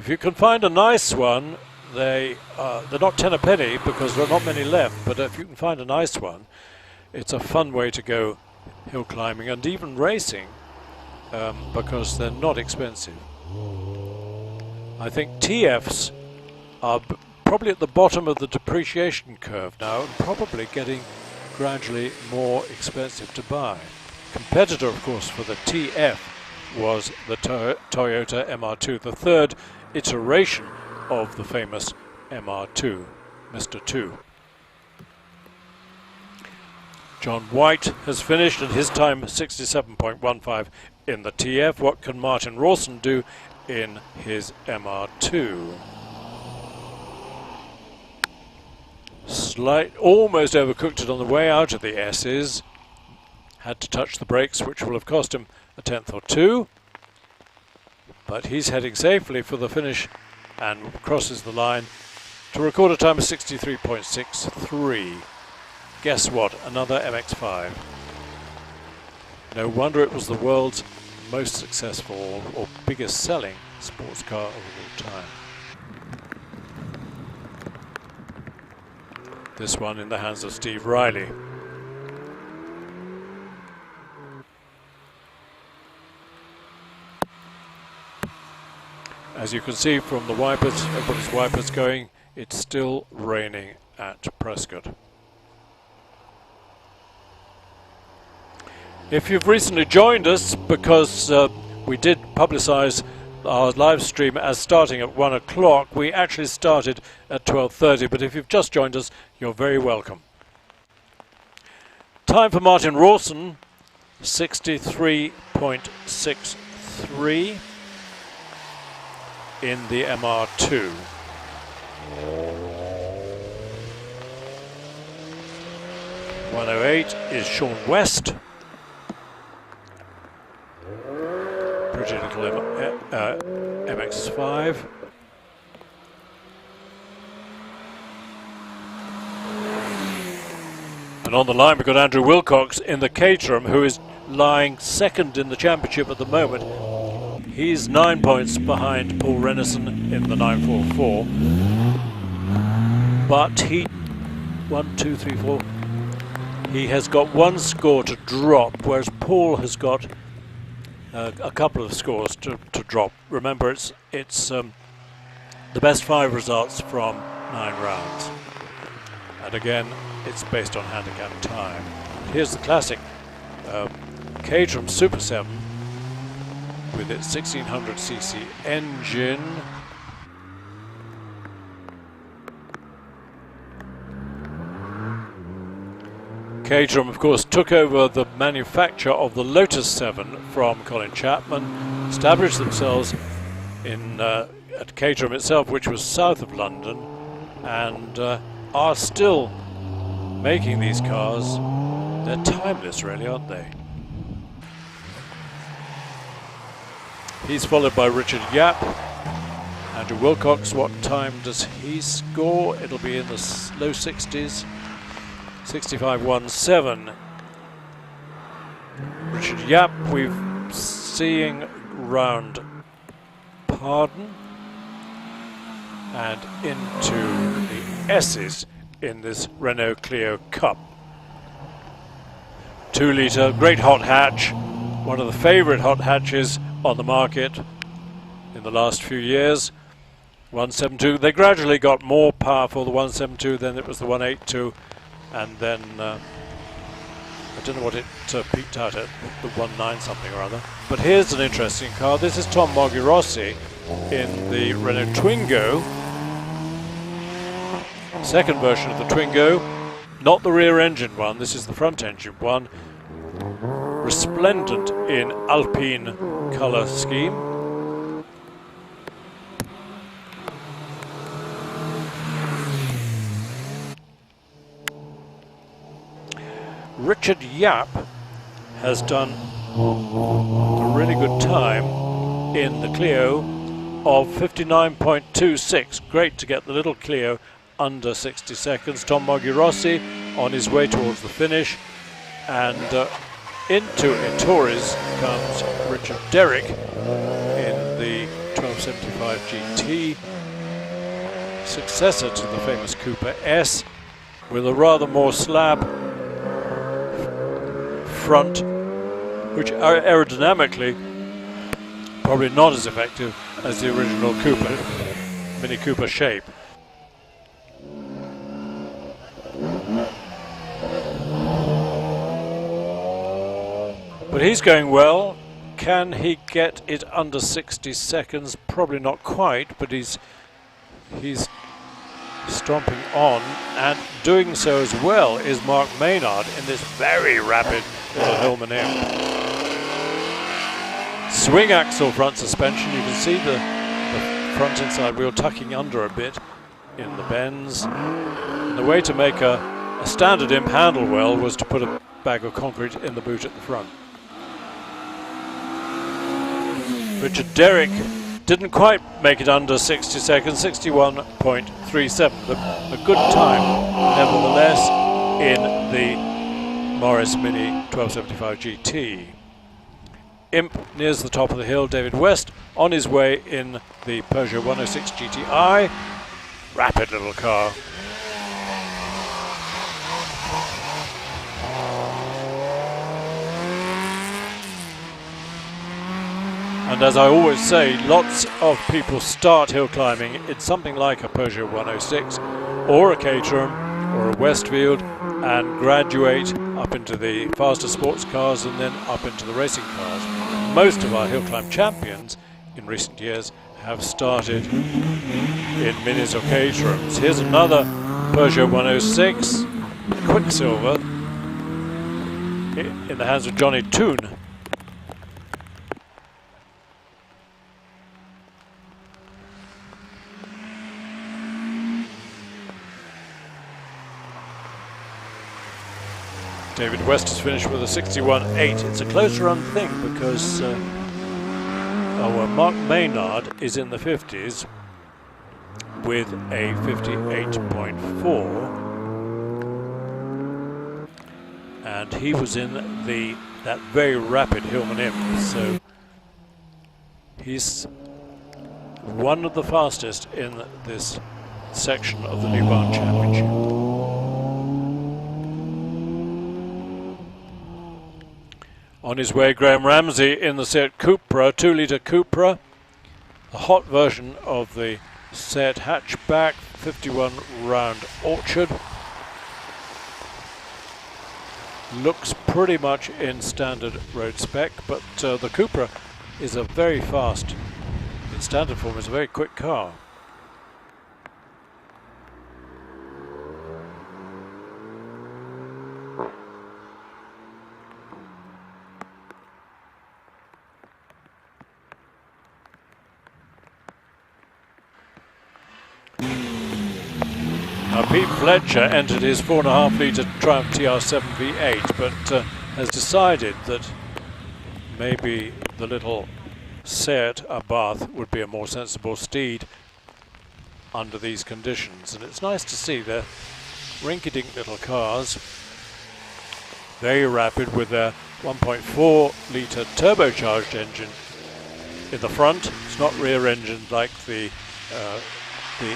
if you can find a nice one, they're not 10 a penny because there are not many left, but if you can find a nice one, it's a fun way to go hill climbing and even racing, because they're not expensive. I think TFs are probably at the bottom of the depreciation curve now and probably getting gradually more expensive to buy. Competitor, of course, for the TF was the Toyota MR2, the third iteration of the famous MR2, Mr. 2. John White has finished at his time 67.15 in the TF. What can Martin Rawson do in his MR2? Almost overcooked it on the way out of the S's. Had to touch the brakes, which will have cost him a tenth or two. But he's heading safely for the finish and crosses the line to record a time of 63.63. Guess what? Another MX-5. No wonder it was the world's most successful or biggest selling sports car of all time. This one in the hands of Steve Riley. As you can see from the wipers, everybody's wipers going, it's still raining at Prescott. If you've recently joined us, because we did publicise our live stream as starting at 1 o'clock. We actually started at 12:30, but if you've just joined us, you're very welcome. Time for Martin Rawson, 63.63 in the MR2. .108 is Sean West. Pretty little MX5. And on the line we've got Andrew Wilcox in the Caterham, who is lying second in the championship at the moment. He's 9 points behind Paul Rennison in the 944. But he, 1, 2, 3, 4, he has got one score to drop, whereas Paul has got a couple of scores to drop. Remember, it's the best 5 results from 9 rounds. And again, it's based on handicap time. Here's the classic Caterham Super 7 with its 1600cc engine. Caterham, of course, took over the manufacture of the Lotus 7 from Colin Chapman, established themselves in at Caterham itself, which was south of London, and are still making these cars. They're timeless, really, aren't they? He's followed by Richard Yap. Andrew Wilcox, what time does he score? It'll be in the low 60s. 65.17. Richard Yap, we've seeing round Pardon and into the S's in this Renault Clio Cup. 2 litre, great hot hatch, one of the favourite hot hatches on the market in the last few years. 172, they gradually got more powerful, the 172, then it was the 182, and then I don't know what it peaked out at, the 19 something or other. But here's an interesting car. This is Tom Mogirossi in the Renault Twingo, second version of the Twingo, not the rear engine one, this is the front engine one, resplendent in Alpine colour scheme. Richard Yap has done a really good time in the Clio of 59.26. Great to get the little Clio under 60 seconds. Tom Mogirossi on his way towards the finish, and into Ettores comes Richard Derrick in the 1275 GT, successor to the famous Cooper S, with a rather more slab front, which aerodynamically probably not as effective as the original Cooper, Mini Cooper shape. But he's going well. Can he get it under 60 seconds? Probably not quite, but he's stomping on, and doing so as well is Mark Maynard in this very rapid little Hillman M. Swing axle front suspension. You can see the front inside wheel tucking under a bit in the bends. And the way to make a standard imp handle well was to put a bag of concrete in the boot at the front. Richard Derrick didn't quite make it under 60 seconds, 61.37. A good time, nevertheless, in the Morris Mini 1275 GT. Imp nears the top of the hill. David West on his way in the Peugeot 106 GTI. Rapid little car. And as I always say, lots of people start hill climbing in something like a Peugeot 106 or a Caterham or a Westfield and graduate up into the faster sports cars and then up into the racing cars. Most of our hill climb champions in recent years have started in minis or Caterhams. Here's another Peugeot 106 Quicksilver in the hands of Johnny Toon. David West has finished with a 61.8. It's a close run thing because Mark Maynard is in the 50s with a 58.4, and he was in that very rapid Hillman Imp, so he's one of the fastest in this section of the New Barn Championship. On his way, Graham Ramsey in the Seat Cupra, 2-litre Cupra, a hot version of the Seat hatchback, 51 round Orchard. Looks pretty much in standard road spec, but the Cupra is a very fast, in standard form, is a very quick car. Pete Fletcher entered his 4.5-litre Triumph TR7 V8, but has decided that maybe the little Seat Abarth would be a more sensible steed under these conditions. And it's nice to see the rinky-dink little cars, very rapid with their 1.4-litre turbocharged engine in the front. It's not rear-engined like the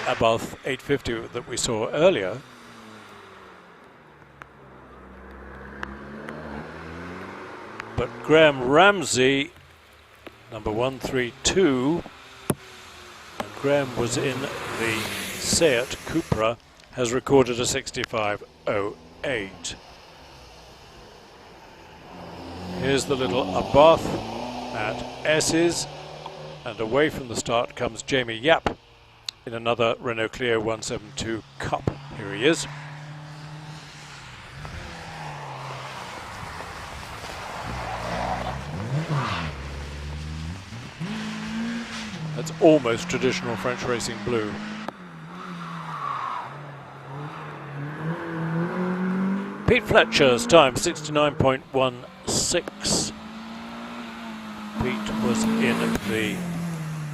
Abarth 850 that we saw earlier. But Graham Ramsey, number 132, and Graham was in the Seat Cupra, has recorded a 65.08. Here's the little Abarth at S's, and away from the start comes Jamie Yap in another Renault Clio 172 Cup. Here he is. That's almost traditional French racing blue. Pete Fletcher's time, 69.16. Pete was in the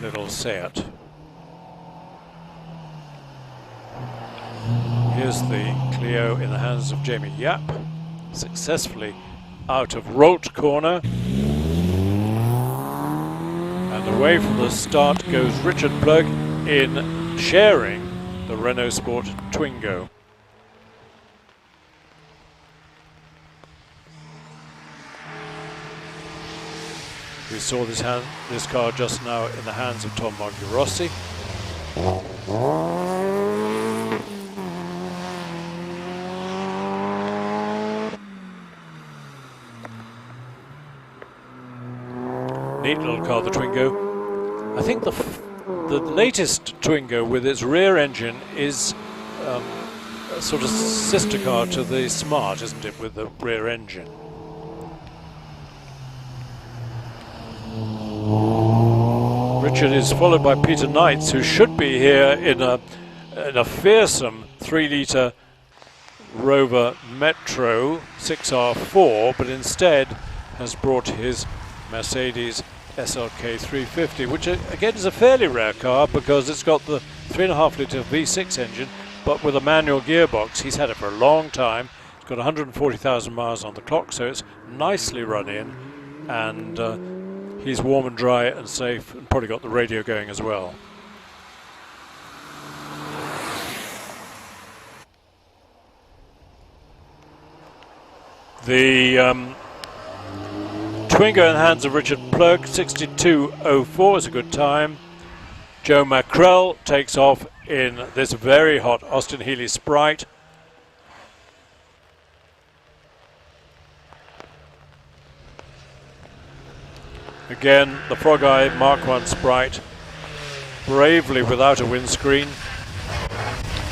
little Seat. Here's the Clio in the hands of Jamie Yap, successfully out of Rolt corner. And away from the start goes Richard Plug in sharing the Renault Sport Twingo. We saw this car just now in the hands of Tom Mongerossi. Neat little car, the Twingo. I think the latest Twingo with its rear engine is a sort of sister car to the Smart, isn't it, with the rear engine? Richard is followed by Peter Knights, who should be here in a fearsome 3-litre Rover Metro 6R4, but instead has brought his Mercedes SLK 350, which again is a fairly rare car because it's got the 3.5-litre V6 engine, but with a manual gearbox. He's had it for a long time. It's got 140,000 miles on the clock, so it's nicely run in, and he's warm and dry and safe, and probably got the radio going as well. The Twingo in the hands of Richard Plug, 62.04 is a good time. Joe Mackrell takes off in this very hot Austin Healey Sprite. Again, the Frog Eye Mark 1 Sprite, bravely without a windscreen,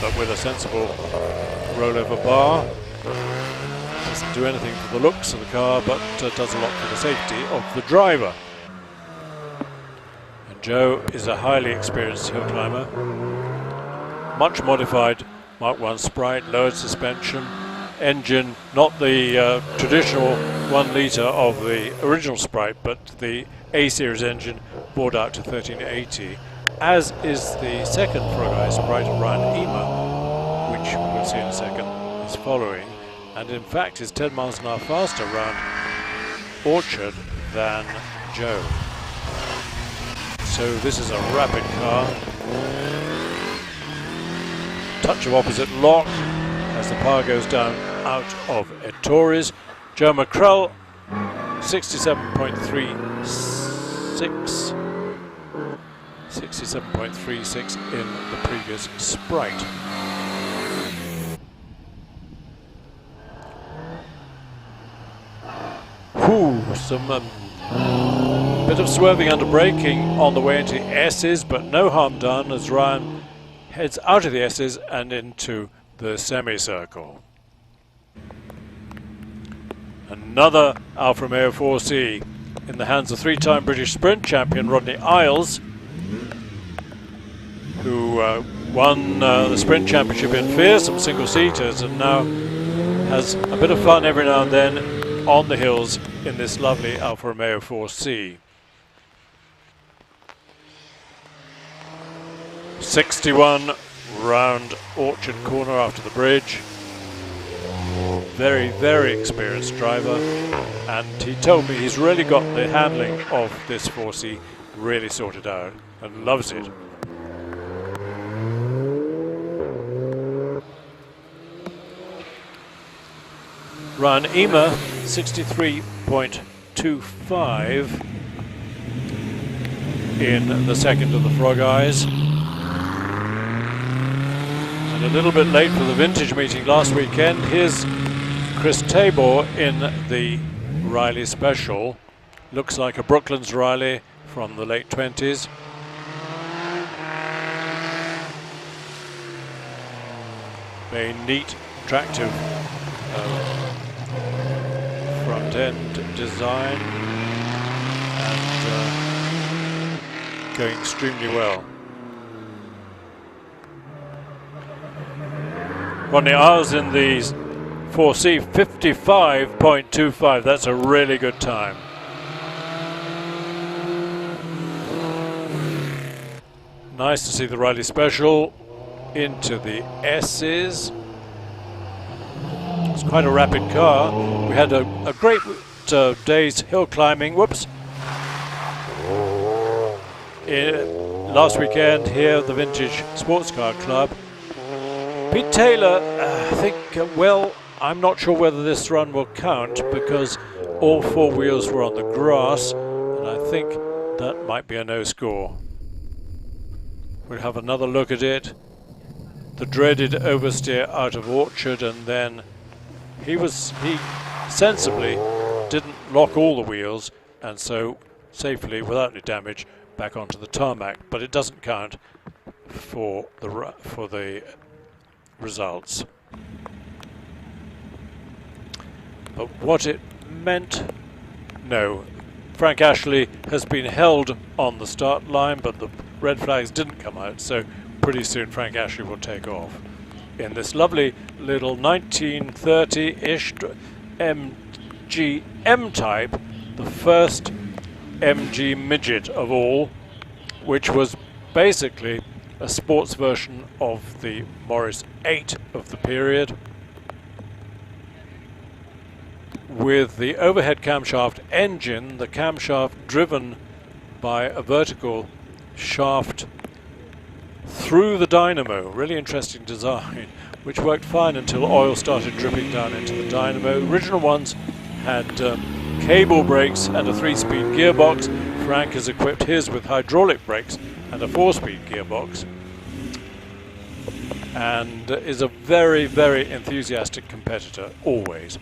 but with a sensible rollover bar. Doesn't do anything for the looks of the car, but does a lot for the safety of the driver. And Joe is a highly experienced hill climber. Much modified Mark 1 Sprite, lowered suspension, engine, not the traditional 1 litre of the original Sprite, but the A-series engine bored out to 1380, as is the second Frog Eye Sprite, Ryan Ema, which we'll see in a second, is following, and in fact is 10 miles an hour faster around Orchard than Joe. So this is a rapid car. Touch of opposite lock as the power goes down out of Ettores. Joe McCrell, 67.36. 67.36 in the previous Sprite. Some bit of swerving under braking on the way into S's, but no harm done as Ryan heads out of the S's and into the semicircle. Another Alfa Romeo 4C in the hands of 3-time British Sprint champion Rodney Isles, who won the Sprint Championship in fearsome single-seaters and now has a bit of fun every now and then on the hills in this lovely Alfa Romeo 4C. 61 round Orchard Corner after the bridge. Very, very experienced driver, and he told me he's really got the handling of this 4C really sorted out and loves it. Ryan Ema, 63.25 in the second of the Frog Eyes. And a little bit late for the vintage meeting last weekend. Here's Chris Tabor in the Riley Special. Looks like a Brooklands Riley from the late 20s. Very neat, attractive front end design, and going extremely well. Rodney Isles in the 4C, 55.25. That's a really good time. Nice to see the Riley Special into the S's. It's quite a rapid car. We had a great day's hill climbing. Whoops. Last weekend here at the Vintage Sports Car Club. Pete Taylor, I think, well, I'm not sure whether this run will count because all 4 wheels were on the grass, and I think that might be a no score. We'll have another look at it. The dreaded oversteer out of Orchard, and then he sensibly didn't lock all the wheels, and so safely, without any damage, back onto the tarmac. But it doesn't count for the results. But what it meant, no. Frank Ashley has been held on the start line, but the red flags didn't come out, so pretty soon Frank Ashley will take off in this lovely little 1930-ish MG M-Type, the first MG midget of all, which was basically a sports version of the Morris 8 of the period, with the overhead camshaft engine, the camshaft driven by a vertical shaft through the dynamo. Really interesting design, which worked fine until oil started dripping down into the dynamo. Original ones had cable brakes and a 3-speed gearbox. Frank has equipped his with hydraulic brakes and a 4-speed gearbox, and is a very, very enthusiastic competitor, always.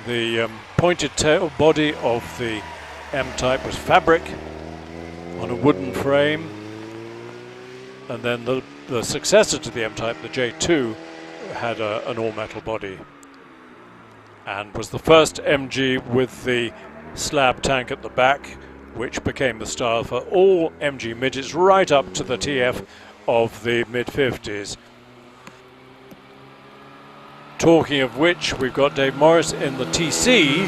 The pointed tail body of the M-Type was fabric on a wooden frame, and then the successor to the M-Type, the J2, had an all-metal body and was the first MG with the slab tank at the back, which became the style for all MG midgets right up to the TF of the mid-50s. Talking of which, we've got Dave Morris in the TC,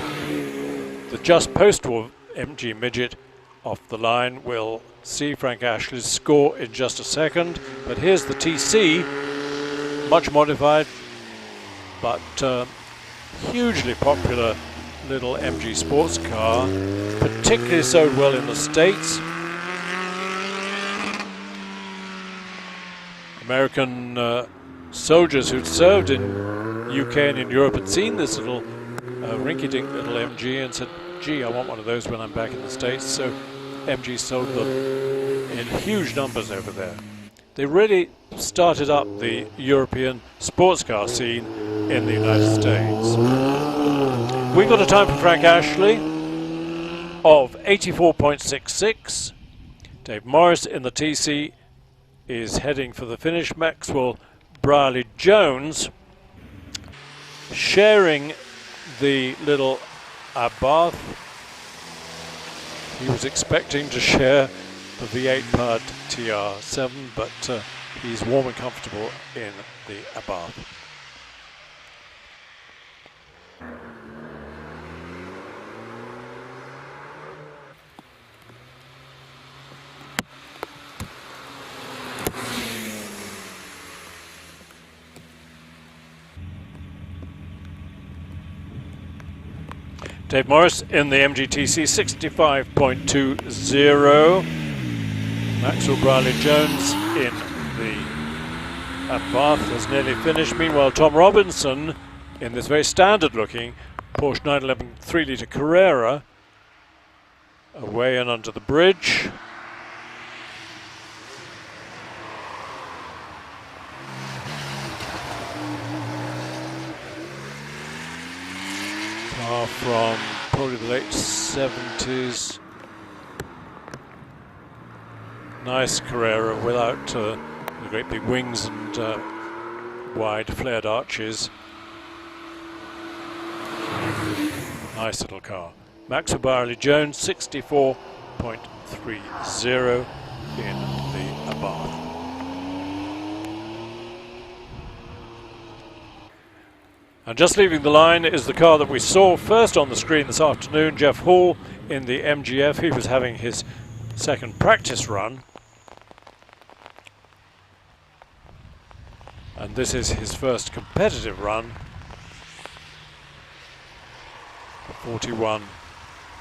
the just post-war MG midget off the line. We'll see Frank Ashley's score in just a second, but here's the TC, much modified, but hugely popular little MG sports car, particularly sold well in the States. American soldiers who'd served in UK and in Europe had seen this little rinky-dink little MG and said, gee, I want one of those when I'm back in the States. So MG sold them in huge numbers over there. They really started up the European sports car scene in the United States. We've got a time for Frank Ashley of 84.66. Dave Morris in the TC is heading for the finish. Maxwell Brierley Jones sharing the little Abarth. He was expecting to share the V8 powered TR7, but he's warm and comfortable in the Abarth. Dave Morris in the MGTC 65.20. Maxwell Brierley Jones in the Abarth has nearly finished. Meanwhile, Tom Robinson in this very standard looking Porsche 911 3-litre Carrera away and under the bridge. Car from probably the late 70s. Nice Carrera without the great big wings and wide flared arches. Nice little car. Maxwell Brierley Jones 64.30 in the Abarth. And just leaving the line is the car that we saw first on the screen this afternoon, Jeff Hall in the MGF. He was having his second practice run. And this is his first competitive run. 41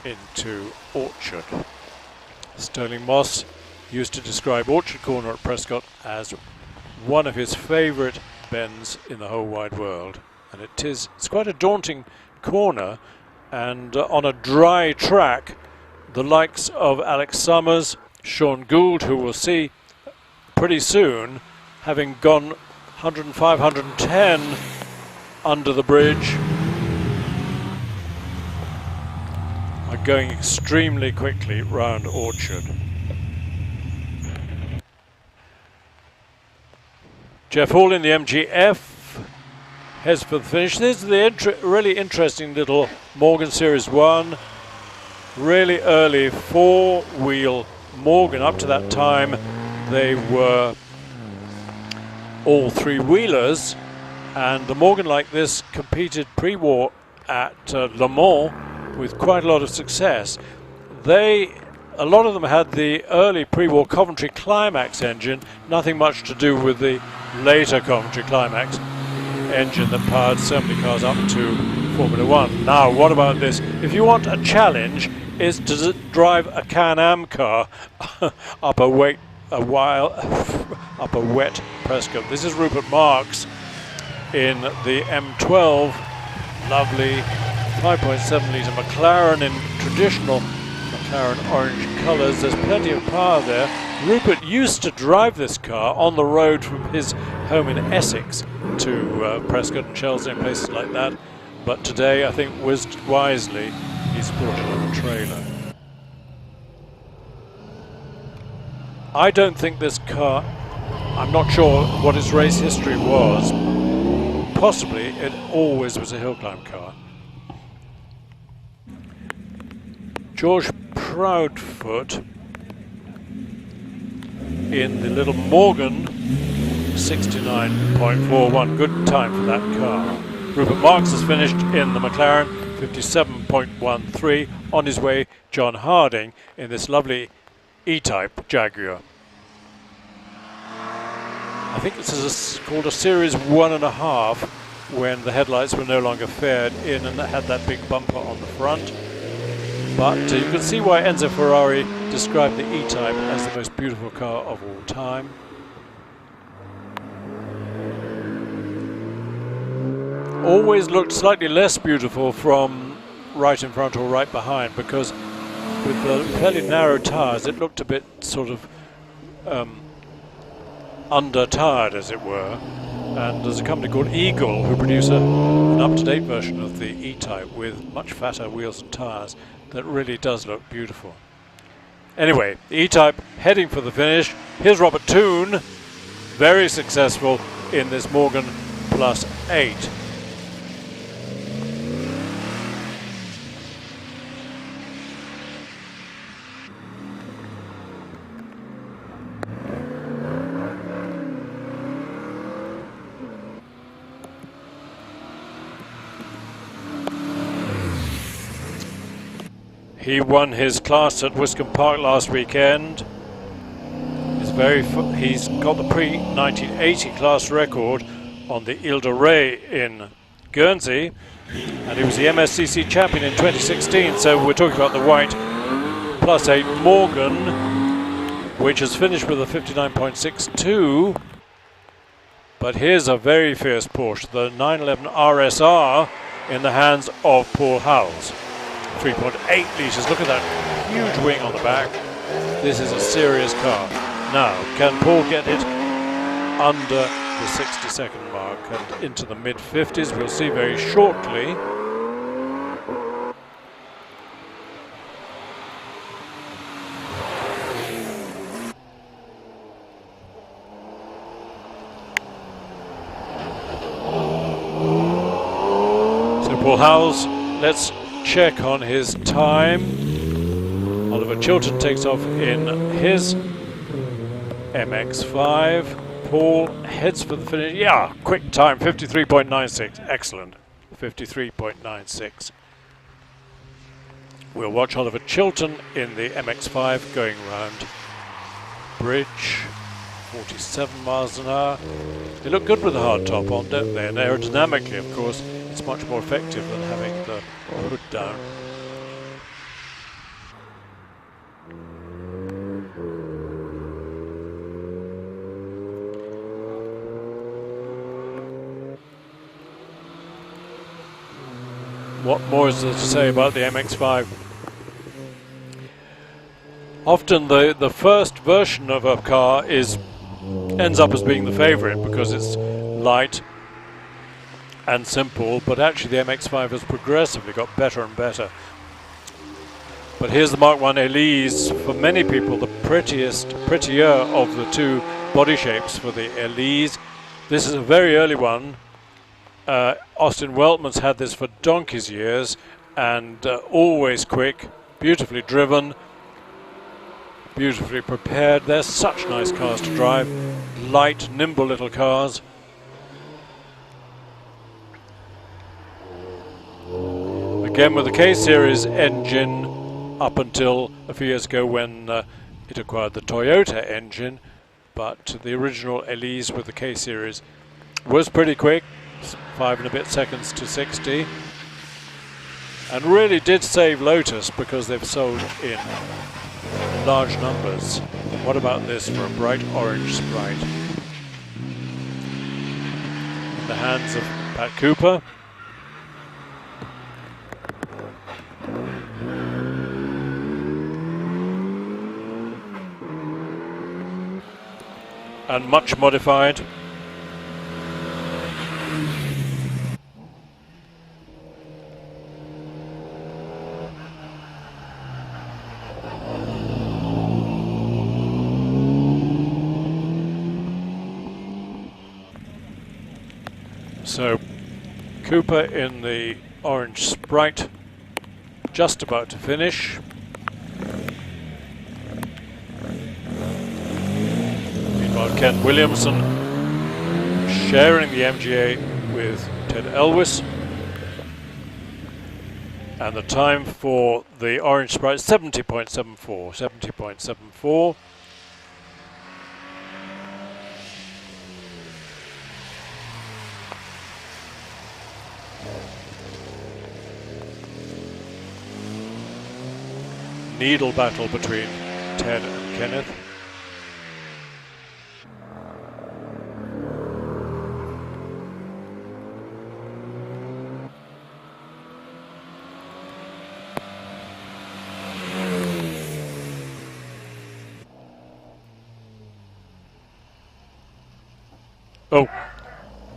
into Orchard. Sterling Moss used to describe Orchard Corner at Prescott as one of his favourite bends in the whole wide world. And it's quite a daunting corner, and on a dry track, the likes of Alex Summers, Sean Gould, who we'll see pretty soon, having gone 105, 110 under the bridge, are going extremely quickly round Orchard. Jeff Hall in the MGF heads for the finish. This is the really interesting little Morgan Series 1. Really early four-wheel Morgan. Up to that time, they were all three-wheelers. And the Morgan like this competed pre-war at Le Mans with quite a lot of success. A lot of them had the early pre-war Coventry Climax engine, nothing much to do with the later Coventry Climax engine that powered so many cars up to Formula One. Now, what about this? If you want a challenge, is to drive a Can-Am car up a wet Prescott. This is Rupert Marks in the M12, lovely 5.7 litre McLaren in traditional McLaren orange colours. There's plenty of power there. Rupert used to drive this car on the road from his home in Essex to Prescott and Chelsea and places like that. but today I think wisely he's brought it on a trailer. I don't think this car, I'm not sure what its race history was. Possibly it always was a hill climb car. George Proudfoot in the little Morgan 69.41, good time for that car. Rupert Marks has finished in the McLaren 57.13. On his way, John Harding in this lovely E-Type Jaguar. I think this is called a Series 1.5 when the headlights were no longer faired in and had that big bumper on the front. But you can see why Enzo Ferrari described the E-Type as the most beautiful car of all time. Always looked slightly less beautiful from right in front or right behind, because with the fairly narrow tyres it looked a bit sort of under-tired, as it were. And there's a company called Eagle who produce an up-to-date version of the E-Type with much fatter wheels and tyres that really does look beautiful. Anyway, the E-Type heading for the finish. Here's Robert Toone, very successful in this Morgan Plus 8. He won his class at Wiscombe Park last weekend. He's got the pre-1980 class record on the Ile de Ré in Guernsey, and he was the MSCC champion in 2016. So we're talking about the white Plus 8 Morgan, which has finished with a 59.62. But here's a very fierce Porsche, the 911 RSR, in the hands of Paul Howells. 3.8 litres, look at that huge wing on the back. This is a serious car. Now, can Paul get it under the 60-second mark and into the mid-50s? We'll see very shortly. So Paul Howells, let's check on his time. Oliver Chilton takes off in his MX-5. Paul heads for the finish. Yeah, quick time, 53.96. Excellent, 53.96. We'll watch Oliver Chilton in the MX-5 going round bridge, 47 miles an hour. They look good with the hard top on, don't they? And aerodynamically, of course, it's much more effective than having the hood down. What more is there to say about the MX-5? Often the first version of a car ends up as being the favorite because it's light and simple, but actually the MX-5 has progressively got better and better. But here's the Mark 1 Elise, for many people the prettier of the two body shapes for the Elise. This is a very early one. Austin Weltman's had this for donkey's years, and always quick, beautifully driven, beautifully prepared. They're such nice cars to drive, light, nimble little cars. Again with the K-Series engine up until a few years ago when it acquired the Toyota engine, but the original Elise with the K-Series was pretty quick, 5 and a bit seconds to 60, and really did save Lotus because they've sold in large numbers. What about this for a bright orange Sprite? In the hands of Pat Cooper. And much modified. So Cooper in the orange Sprite, just about to finish. Meanwhile, Ken Williamson sharing the MGA with Ted Elwes. And the time for the orange Sprite, 70.74, 70.74. Needle battle between Ted and Kenneth. Oh,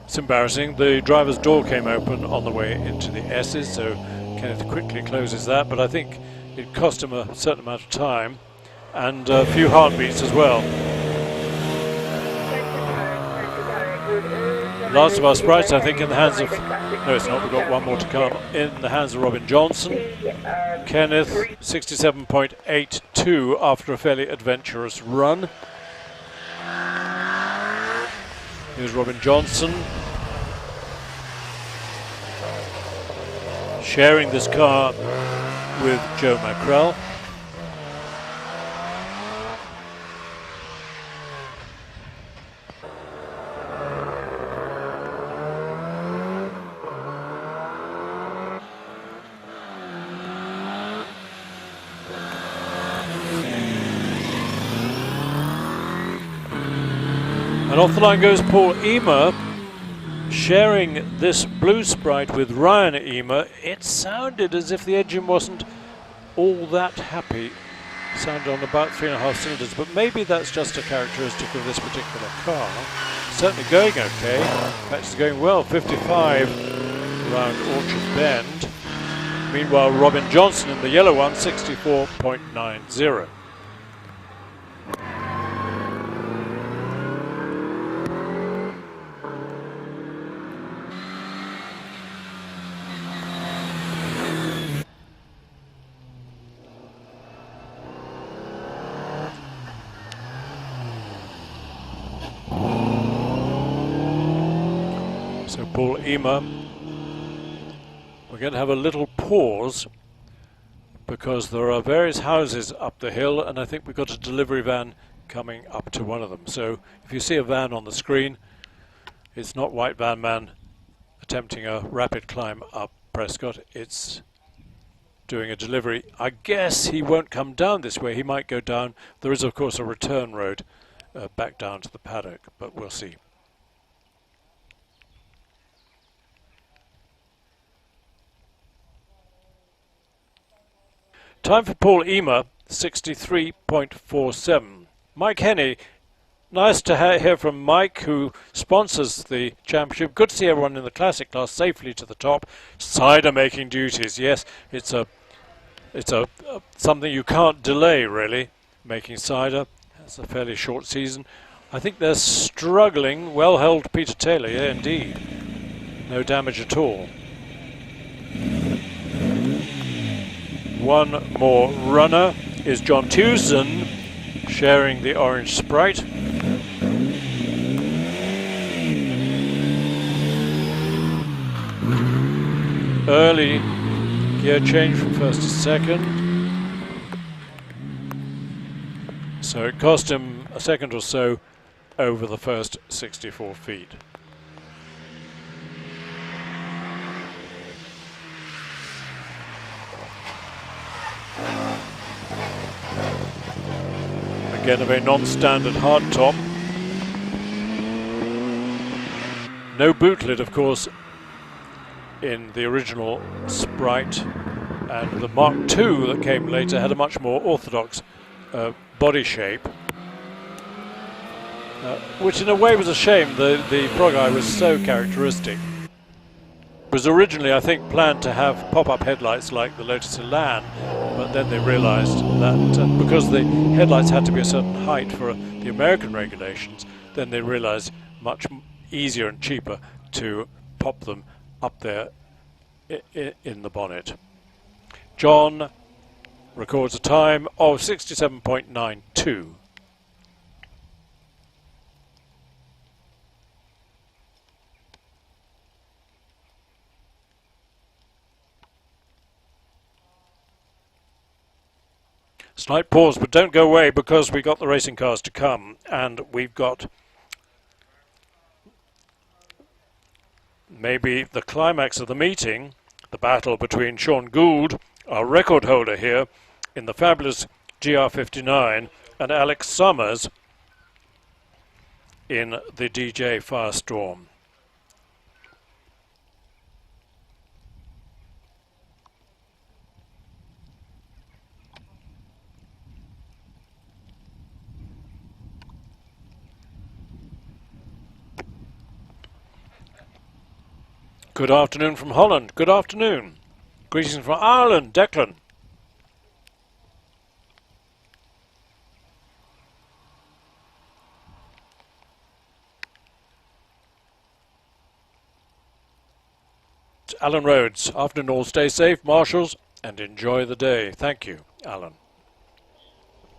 it's embarrassing. The driver's door came open on the way into the S's, so Kenneth quickly closes that, but I think it cost him a certain amount of time and a few heartbeats as well. Last of our Sprites, I think, in the hands of... No, it's not. We've got one more to come. In the hands of Robin Johnson. Kenneth, 67.82 after a fairly adventurous run. Here's Robin Johnson sharing this car with Joe Mackrell. And off the line goes Paul Emer, sharing this blue Sprite with Ryan Emer. It sounded as if the engine wasn't all that happy. Sounded on about 3.5 cylinders, but maybe that's just a characteristic of this particular car. Certainly going okay. In fact, it's going well, 55 around Orchard Bend. Meanwhile, Robin Johnson in the yellow one, 64.90. So Paul Emer, we're going to have a little pause because there are various houses up the hill and I think we've got a delivery van coming up to one of them. So if you see a van on the screen, it's not White Van Man attempting a rapid climb up Prescott, it's doing a delivery. I guess he won't come down this way, he might go down. There is of course a return road back down to the paddock, but we'll see. Time for Paul Emer, 63.47. Mike Henney, nice to hear from Mike, who sponsors the championship. Good to see everyone in the classic class safely to the top. Cider making duties, yes, it's something you can't delay really. Making cider, it's a fairly short season. I think they're struggling. Well held Peter Taylor, yeah, indeed. No damage at all. One more runner is John Tewson sharing the orange Sprite. Early gear change from first to second. So it cost him a second or so over the first 64 feet. Again, a very non-standard hardtop. No boot lid, of course, in the original Sprite, and the Mark II that came later had a much more orthodox body shape, which in a way was a shame. The prog eye was so characteristic. It was originally, I think, planned to have pop-up headlights like the Lotus Elan, but then they realized that because the headlights had to be a certain height for the American regulations, then they realized much easier and cheaper to pop pop them up there in the bonnet. John records a time of 67.92. Slight pause, but don't go away, because we've got the racing cars to come, and we've got maybe the climax of the meeting, the battle between Sean Gould, our record holder here in the fabulous GR59, and Alex Summers in the DJ Firestorm. Good afternoon from Holland. Good afternoon. Greetings from Ireland. Declan. Alan Rhodes. Afternoon all. Stay safe, marshals, and enjoy the day. Thank you, Alan.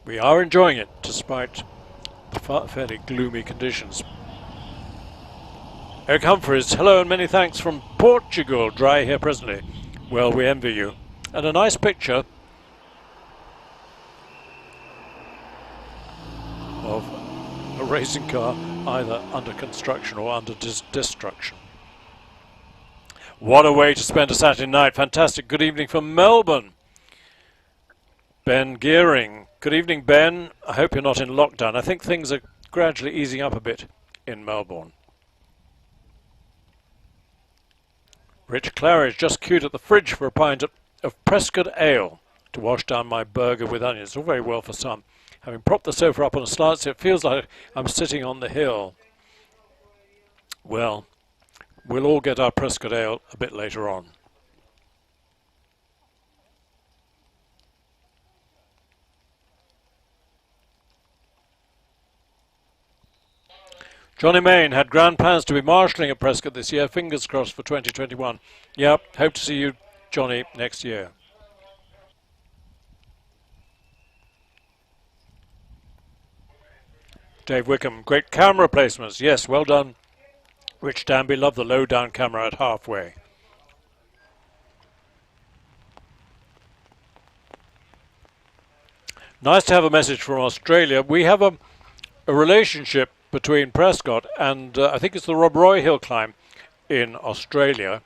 We are enjoying it despite the fairly gloomy conditions. Eric Humphreys, hello and many thanks from Portugal. Dry here presently. Well, we envy you. And a nice picture of a racing car either under construction or under destruction. What a way to spend a Saturday night. Fantastic. Good evening from Melbourne. Ben Gearing. Good evening, Ben. I hope you're not in lockdown. I think things are gradually easing up a bit in Melbourne. Rich Claridge just queued at the fridge for a pint of Prescott ale to wash down my burger with onions. All very well for some. Having propped the sofa up on a slant, it feels like I'm sitting on the hill. Well, we'll all get our Prescott ale a bit later on. Johnny Main had grand plans to be marshalling at Prescott this year. Fingers crossed for 2021. Yep, hope to see you, Johnny, next year. Dave Wickham, great camera placements. Yes, well done. Rich Danby, love the low-down camera at halfway. Nice to have a message from Australia. We have a relationship between Prescott and I think it's the Rob Roy Hill Climb in Australia,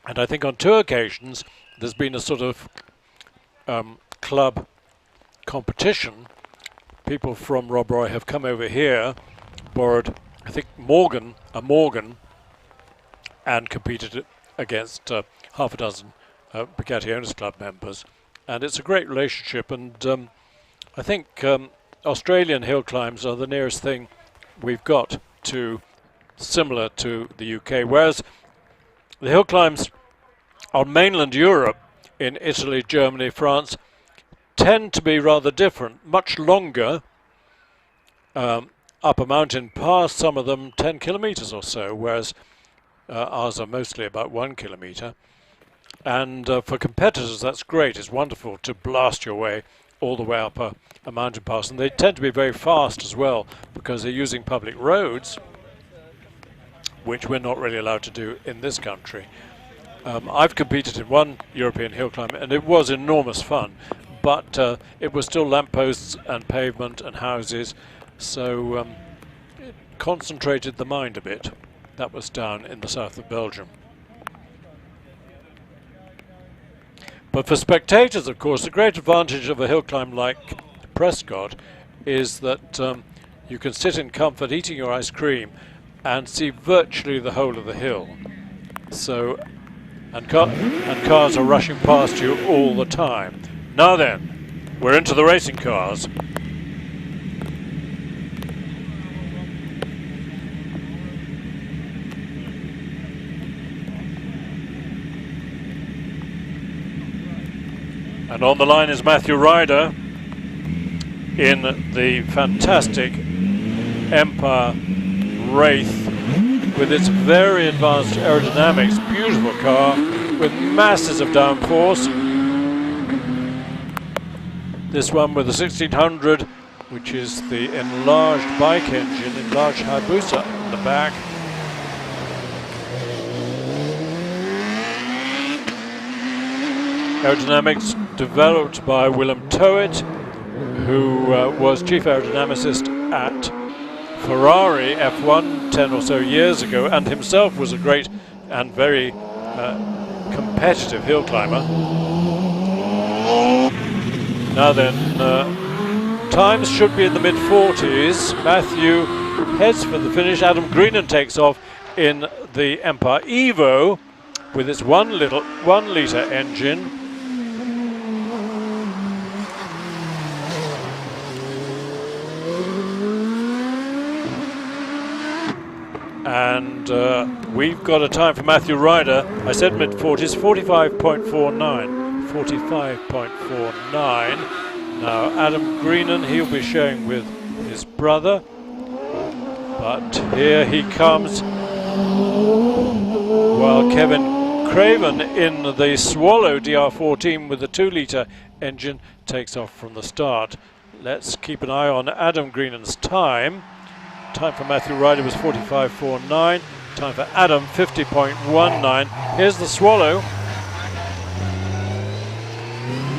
and I think on 2 occasions there's been a sort of club competition. People from Rob Roy have come over here, borrowed I think a Morgan, and competed against half a dozen Bugatti Owners Club members, and it's a great relationship. And I think Australian hill climbs are the nearest thing we've got to similar to the UK, whereas the hill climbs on mainland Europe, in Italy, Germany, France, tend to be rather different, much longer, up a mountain pass, some of them 10 kilometers or so, whereas ours are mostly about 1 kilometer. And for competitors, that's great. It's wonderful to blast your way all the way up a mountain pass, and they tend to be very fast as well because they're using public roads, which we're not really allowed to do in this country. I've competed in one European hill climb and it was enormous fun, but it was still lampposts and pavement and houses, so it concentrated the mind a bit. That was down in the south of Belgium. But for spectators, of course, the great advantage of a hill climb like Prescott is that you can sit in comfort eating your ice cream and see virtually the whole of the hill. So, and cars are rushing past you all the time. Now then, we're into the racing cars. And on the line is Matthew Ryder in the fantastic Empire Wraith with its very advanced aerodynamics. Beautiful car with masses of downforce. This one with the 1600, which is the enlarged bike engine, enlarged Hayabusa in the back. Aerodynamics developed by Willem Towett, who was chief aerodynamicist at Ferrari F1 10 or so years ago, and himself was a great and very competitive hill climber. Now then, times should be in the mid-40s. Matthew heads for the finish. Adam Greenan takes off in the Empire Evo with its 1 litre engine. And we've got a time for Matthew Ryder. I said mid-40s, 45.49. 45.49. Now Adam Greenan, he'll be showing with his brother. But here he comes. While Kevin Craven in the Swallow DR14 with the 2 litre engine takes off from the start. Let's keep an eye on Adam Greenan's time. Time for Matthew Ryder was 45.49. Time for Adam, 50.19. Here's the Swallow.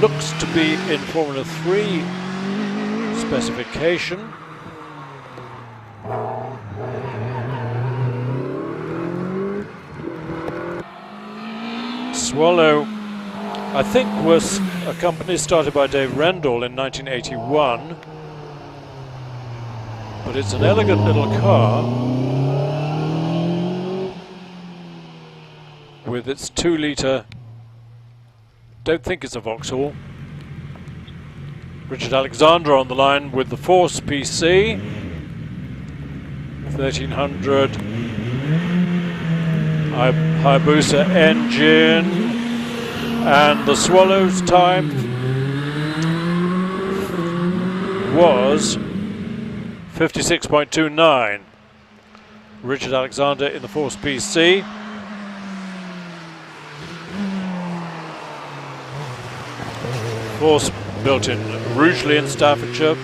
Looks to be in Formula 3 specification. Swallow, I think, was a company started by Dave Rendall in 1981. But it's an elegant little car with its 2 litre, don't think it's a Vauxhall. Richard Alexander on the line with the Force PC, 1300 Hayabusa engine, and the Swallow's time was 56.29. Richard Alexander in the Force PC. Force built in Rugeley in Staffordshire.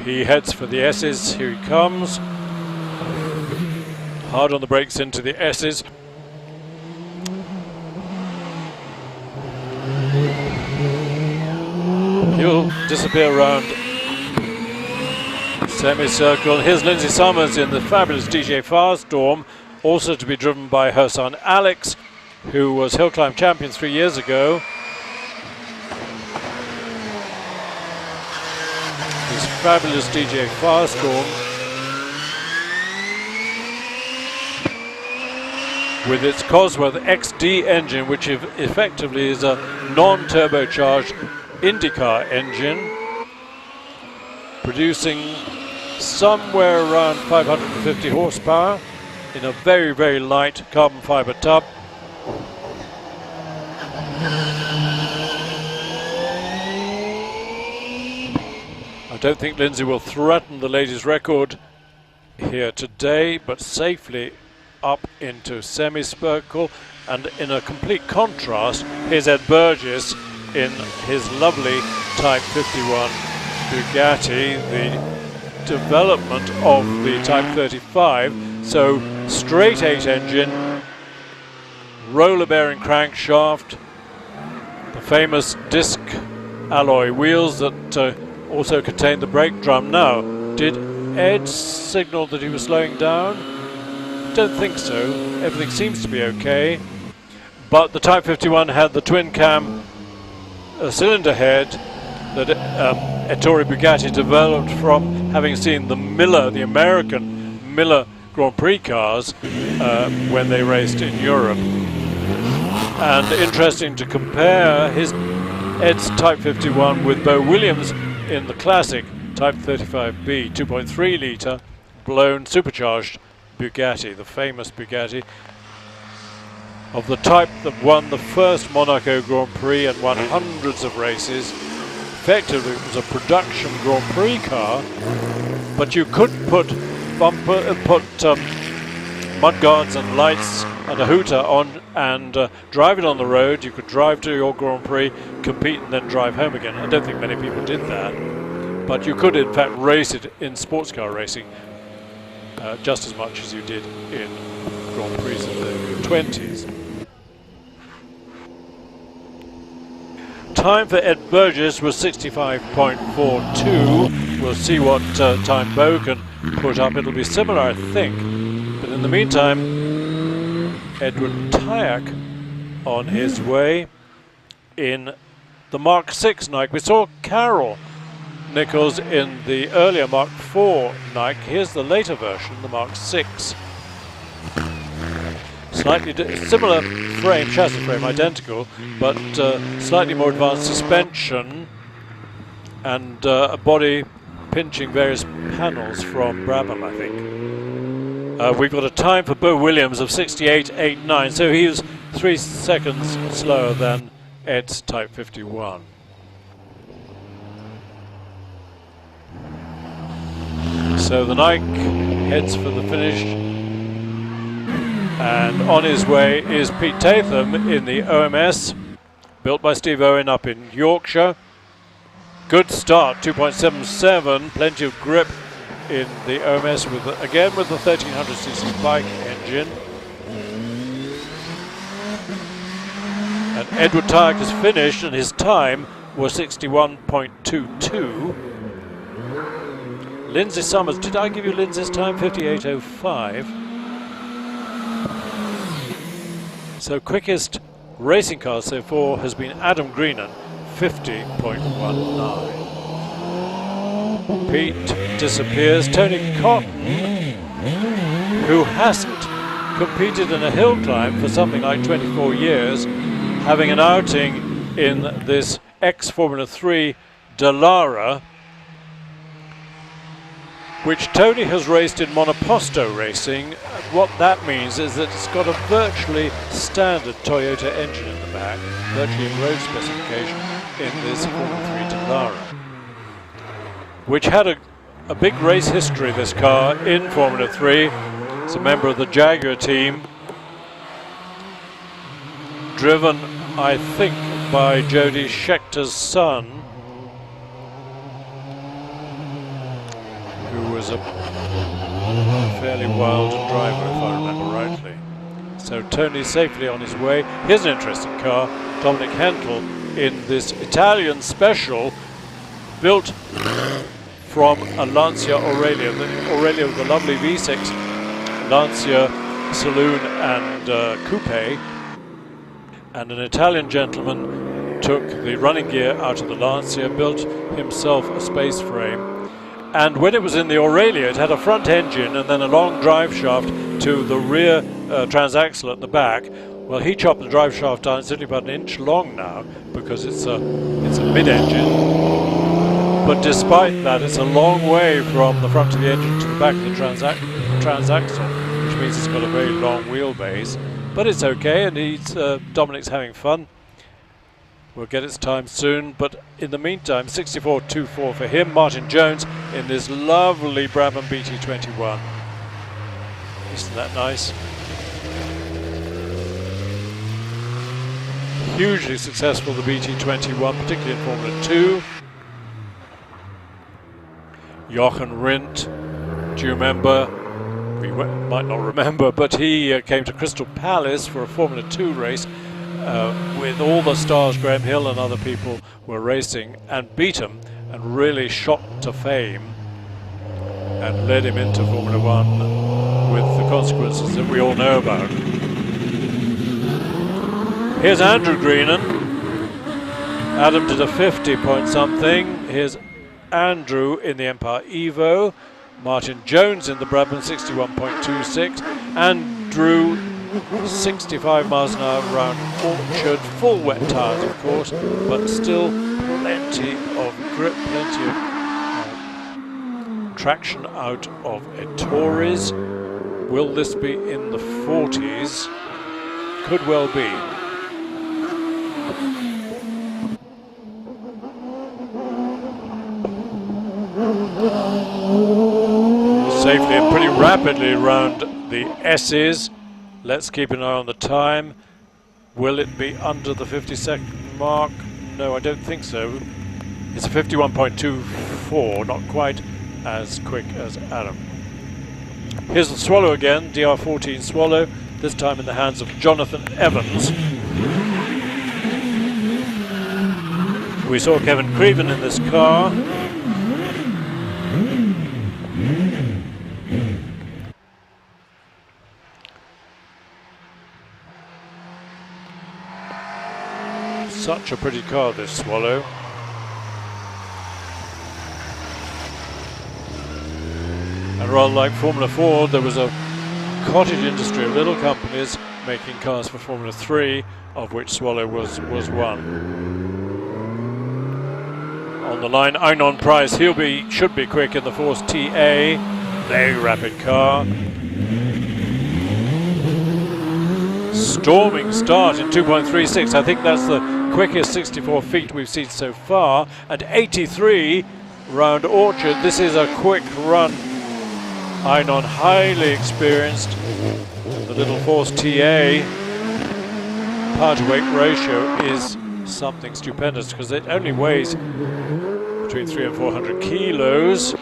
He heads for the S's. Here he comes. Hard on the brakes into the S's. He'll disappear around semicircle. Here's Lindsay Summers in the fabulous DJ Firestorm, also to be driven by her son Alex, who was hill climb champion 3 years ago. This fabulous DJ Firestorm with its Cosworth XD engine, which effectively is a non-turbocharged IndyCar engine, producing somewhere around 550 horsepower in a very, very light carbon fiber tub. I don't think Lindsay will threaten the ladies' record here today, but safely up into semicircle. And in a complete contrast, here's Ed Burgess in his lovely Type 51 Bugatti, the development of the Type 35. So straight 8 engine, roller bearing crankshaft, the famous disc alloy wheels that also contain the brake drum. Now, did Ed signal that he was slowing down? Don't think so. Everything seems to be okay. But the Type 51 had the twin cam cylinder head that Ettore Bugatti developed from having seen the Miller, the American Miller Grand Prix cars when they raced in Europe. And interesting to compare Ed's Type 51 with Beau Williams in the classic Type 35B, 2.3 litre blown supercharged Bugatti, the famous Bugatti. of the type that won the first Monaco Grand Prix and won hundreds of races. Effectively, it was a production Grand Prix car, but you could put mudguards and lights and a hooter on and drive it on the road. You could drive to your Grand Prix, compete, and then drive home again. I don't think many people did that, but you could in fact race it in sports car racing just as much as you did in Grand Prix of the 20s. Time for Ed Burgess was 65.42. We'll see what time Bo can put up. It'll be similar, I think. But in the meantime, Edward Tyack on his way in the Mark VI Nike. We saw Carol Nichols in the earlier Mark IV Nike. Here's the later version, the Mark VI. Slightly similar frame, chassis frame, identical, but slightly more advanced suspension and a body pinching various panels from Brabham, I think. We've got a time for Bo Williams of 68.89, so he was 3 seconds slower than Ed's Type 51. So the Nike heads for the finish, and on his way is Pete Tatham in the OMS, built by Steve Owen up in Yorkshire. Good start, 2.77, plenty of grip in the OMS, again with the 1300cc bike engine. And Edward Tyack has finished, and his time was 61.22. Lindsay Summers, did I give you Lindsay's time? 58.05. So quickest racing car so far has been Adam Greenan, 50.19. Pete disappears. Tony Cotton, who hasn't competed in a hill climb for something like 24 years, having an outing in this ex-Formula 3 Dallara, which Tony has raced in monoposto racing. What that means is that it's got a virtually standard Toyota engine in the back, virtually in road specification in this Formula 3 Dallara, which had a big race history, this car, in Formula 3. It's a member of the Jaguar team, driven, I think, by Jody Scheckter's son, who was a fairly wild driver, if I remember rightly. So Tony safely on his way. Here's an interesting car, Dominic Hentel in this Italian special, built from a Lancia Aurelia, the with the lovely V6 Lancia saloon and coupe, and an Italian gentleman took the running gear out of the Lancia, built himself a space frame. And when it was in the Aurelia, it had a front engine and then a long drive shaft to the rear transaxle at the back. Well, he chopped the drive shaft down. It's only about an inch long now because it's a mid-engine. But despite that, it's a long way from the front of the engine to the back of the transaxle, which means it's got a very long wheelbase. But it's okay, and Dominic's having fun. We'll get its time soon, but in the meantime, 64.24 for him. Martin Jones in this lovely Brabham BT21. Isn't that nice? Hugely successful, the BT21, particularly in Formula 2. Jochen Rindt, do you remember? We might not remember, but he came to Crystal Palace for a Formula 2 race with all the stars. Graham Hill and other people were racing and beat him and really shot to fame and led him into Formula 1 with the consequences that we all know about. Here's Andrew Greenan. Adam did a 50 point something. Here's Andrew in the Empire Evo. Martin Jones in the Brabham 61.26. Andrew 65 miles an hour around Orchard. Full wet tyres, of course, but still plenty of grip, plenty of traction out of Ettores. Will this be in the 40s? could well be. Safely and pretty rapidly around the S's. Let's keep an eye on the time. Will it be under the 50-second mark? No, I don't think so. It's a 51.24, not quite as quick as Adam. Here's the Swallow again, DR14 Swallow, this time in the hands of Jonathan Evans. We saw Kevin Creven in this car. Such a pretty car, this Swallow. And rather like Formula 4, there was a cottage industry of little companies making cars for Formula 3, of which Swallow was one. On the line, Einon Price, should be quick in the Force TA. Very rapid car. Storming start in 2.36. I think that's the quickest 64 feet we've seen so far. And 83 round Orchard. This is a quick run. Einon highly experienced. The little Force TA power to weight ratio is something stupendous because it only weighs between 300 and 400 kilos.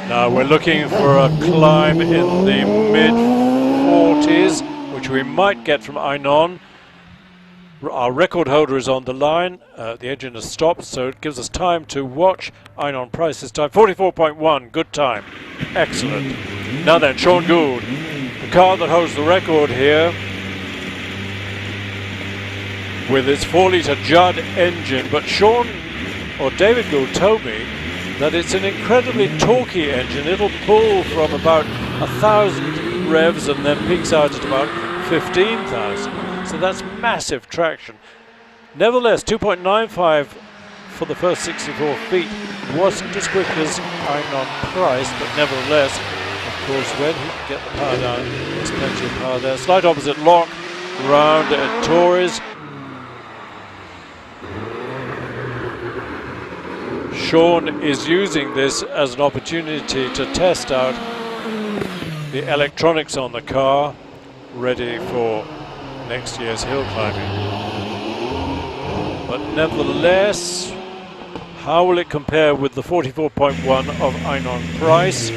Now we're looking for a climb in the mid-40s, which we might get from Einon. Our record holder is on the line. The engine has stopped, so it gives us time to watch Einon Price this time. 44.1, good time. Excellent. Now then, Sean Gould, the car that holds the record here, with its 4-litre Judd engine. But Sean, or David Gould, told me that it's an incredibly torquey engine. It'll pull from about 1,000 revs and then peaks out at about 15,000. So that's massive traction. Nevertheless, 2.95 for the first 64 feet wasn't as quick as Einon Price, but nevertheless, of course, when he can get the power down, there's plenty of power there. Slight opposite lock, round at Torres. Sean is using this as an opportunity to test out the electronics on the car, ready for next year's hill climbing. But nevertheless, how will it compare with the 44.1 of Einon Price?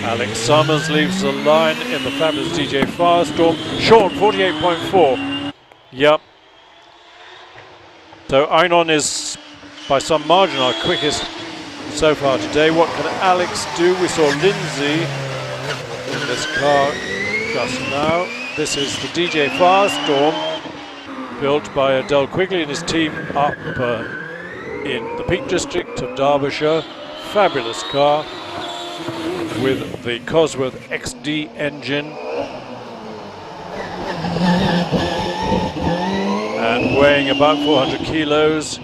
Alex Summers leaves the line in the fabulous DJ Firestorm. Sean, 48.4. Yep. So Einon is by some margin our quickest so far today. What can Alex do? We saw Lindsay in this car just now. This is the DJ Firestorm, built by Del Quigley and his team up in the Peak District of Derbyshire. Fabulous car with the Cosworth XD engine and weighing about 400 kilos.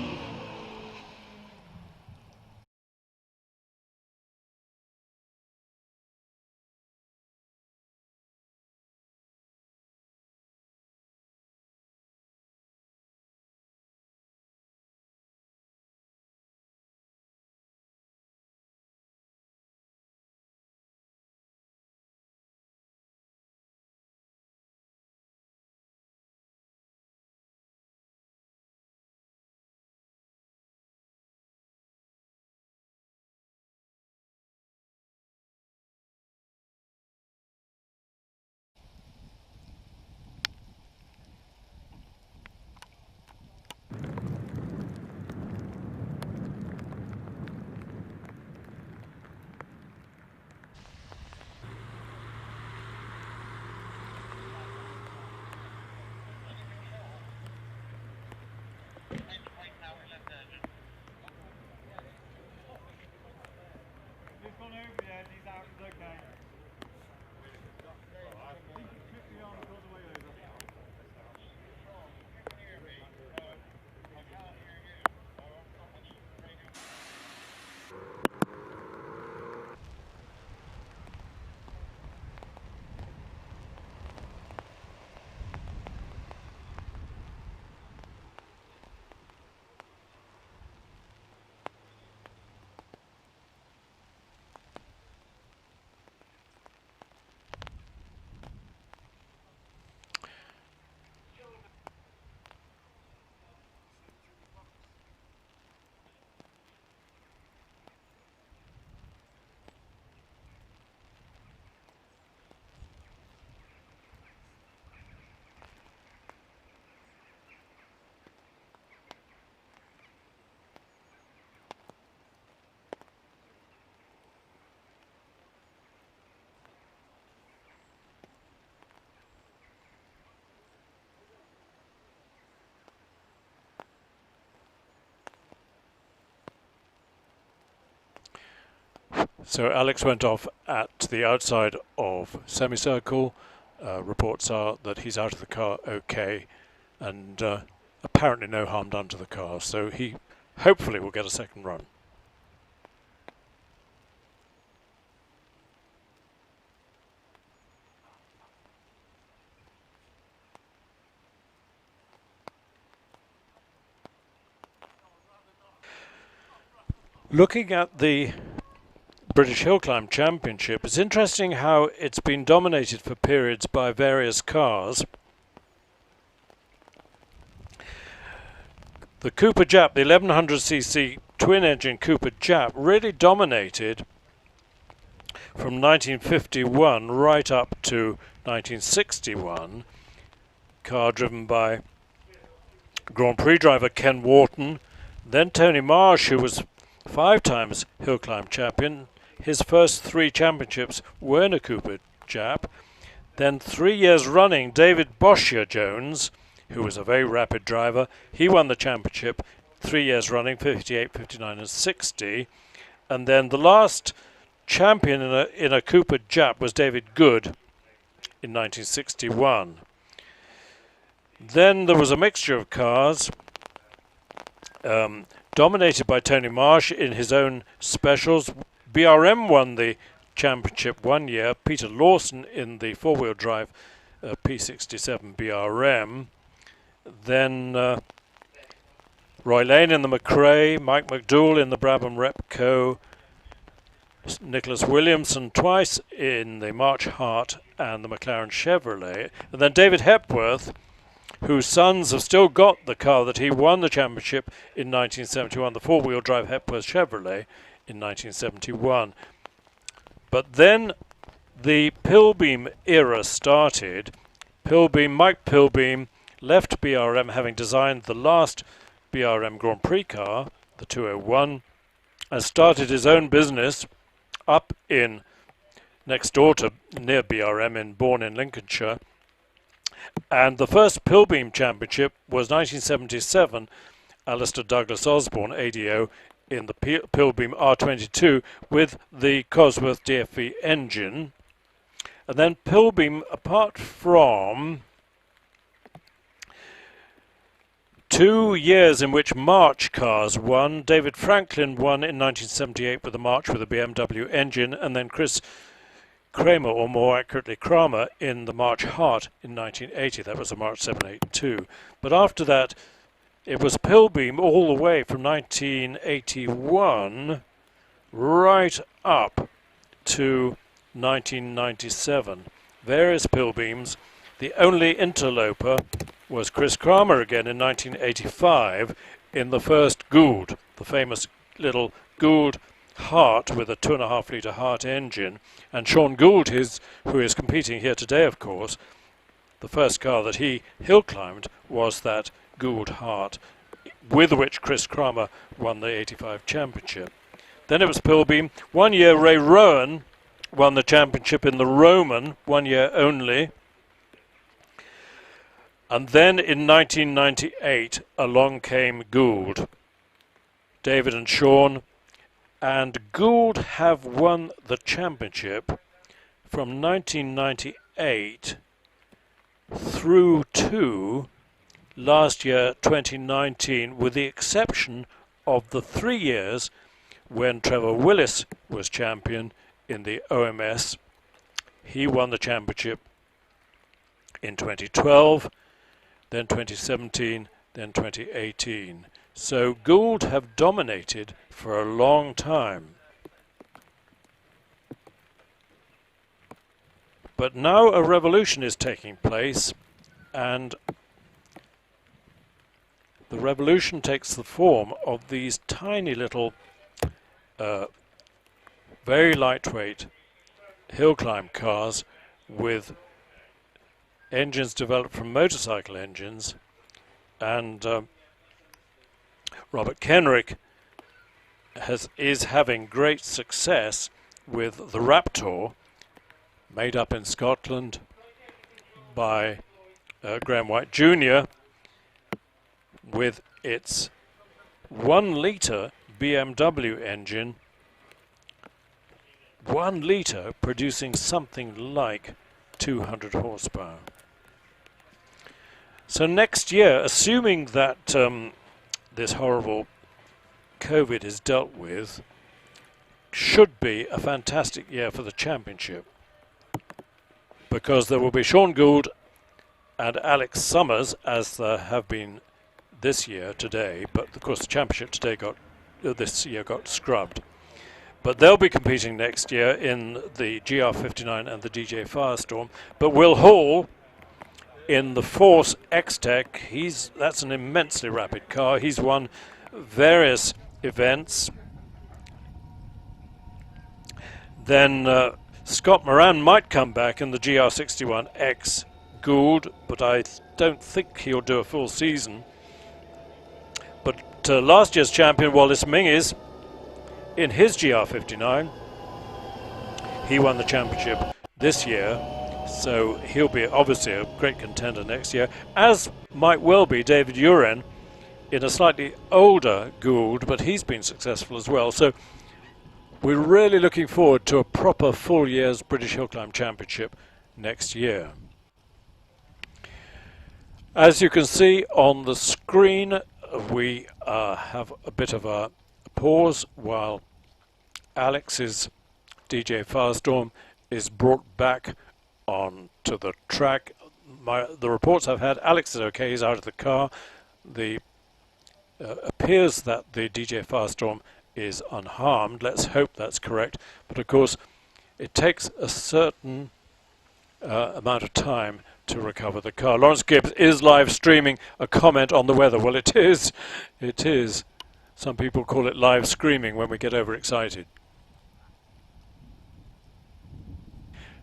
So Alex went off at the outside of semicircle. Reports are that he's out of the car okay, and apparently no harm done to the car, so he hopefully will get a second run. Looking at the British Hill Climb Championship, it's interesting how it's been dominated for periods by various cars. The Cooper Jap, the 1100cc twin-engine Cooper Jap, really dominated from 1951 right up to 1961. Car driven by Grand Prix driver Ken Wharton, then Tony Marsh, who was 5 times hill climb champion. His first 3 championships were in a Cooper Jap. Then 3 years running, David Boshier-Jones, who was a very rapid driver, he won the championship 3 years running, 58, 59 and 60. And then the last champion in a Cooper Jap was David Good in 1961. Then there was a mixture of cars, dominated by Tony Marsh in his own specials. BRM won the championship 1 year, Peter Lawson in the four-wheel drive P67 BRM. Then Roy Lane in the McRae, Mike McDougall in the Brabham Repco, Nicholas Williamson twice in the March Hart and the McLaren Chevrolet. And then David Hepworth, whose sons have still got the car that he won the championship in 1971, the four-wheel drive Hepworth Chevrolet in 1971. But then the Pilbeam era started. Mike Pilbeam left BRM, having designed the last BRM Grand Prix car, the 201, and started his own business up in next door to near BRM in Bourne in Lincolnshire. And the first Pilbeam championship was 1977, Alistair Douglas Osborne, ADO, in the Pilbeam R22 with the Cosworth DFV engine. And then Pilbeam, apart from 2 years in which March cars won, David Franklin won in 1978 with the March with a BMW engine, and then Chris Kramer, or more accurately Kramer, in the March Hart in 1980. That was a March 782. But after that, it was Pilbeam all the way from 1981 right up to 1997. Various Pilbeams. The only interloper was Chris Kramer again in 1985 in the first Gould, the famous little Gould Hart with a 2.5 litre Hart engine. And Sean Gould, who is competing here today, of course, the first car that he hill climbed was that Gould Hart, with which Chris Kramer won the 85 championship. Then it was Pilbeam. 1 year Ray Rowan won the championship in the Roman, 1 year only. And then in 1998 along came Gould, David and Sean, and Gould have won the championship from 1998 through to last year, 2019, with the exception of the 3 years when Trevor Willis was champion in the OMS. He won the championship in 2012, then 2017, then 2018. So Gould have dominated for a long time. But now a revolution is taking place, and the revolution takes the form of these tiny little, very lightweight hill climb cars with engines developed from motorcycle engines. And Robert Kenrick is having great success with the Raptor, made up in Scotland by Graham White Jr., with its 1 litre BMW engine 1 litre producing something like 200 horsepower. So next year, assuming that this horrible COVID is dealt with, should be a fantastic year for the championship, because there will be Sean Gould and Alex Summers, as there have been this year today, but of course the championship today this year got scrubbed. But they'll be competing next year in the GR59 and the DJ Firestorm. But Will Hall in the Force X-Tech, that's an immensely rapid car. He's won various events. Then Scott Moran might come back in the GR61X Gould, but I don't think he'll do a full season. But last year's champion Wallace Mingies, in his GR59, he won the championship this year, so he'll be obviously a great contender next year, as might well be David Uren in a slightly older Gould, but he's been successful as well. So we're really looking forward to a proper full year's British Hill Climb Championship next year. As you can see on the screen, we have a bit of a pause while Alex's DJ Firestorm is brought back onto the track. The reports I've had, Alex is okay, he's out of the car. Appears that the DJ Firestorm is unharmed. Let's hope that's correct. But of course, it takes a certain amount of time to recover the car. Lawrence Gibbs is live streaming a comment on the weather. Well, it is. It is. Some people call it live screaming when we get overexcited.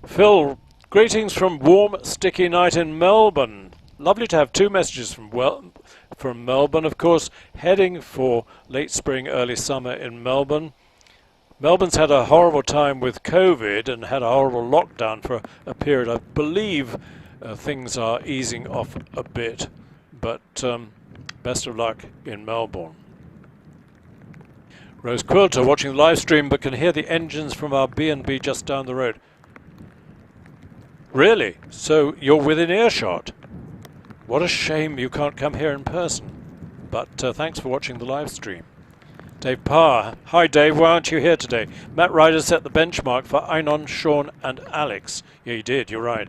Phil, greetings from warm, sticky night in Melbourne. Lovely to have 2 messages from Melbourne. Of course, heading for late spring, early summer in Melbourne. Melbourne's had a horrible time with COVID and had a horrible lockdown for a period. I believe things are easing off a bit, but best of luck in Melbourne. Rose Quilter watching the live stream but can hear the engines from our B&B just down the road. Really? So you're within earshot? What a shame you can't come here in person. But thanks for watching the live stream. Dave Parr. Hi Dave, why aren't you here today? Matt Ryder set the benchmark for Einon, Sean and Alex. Yeah, he did, you're right.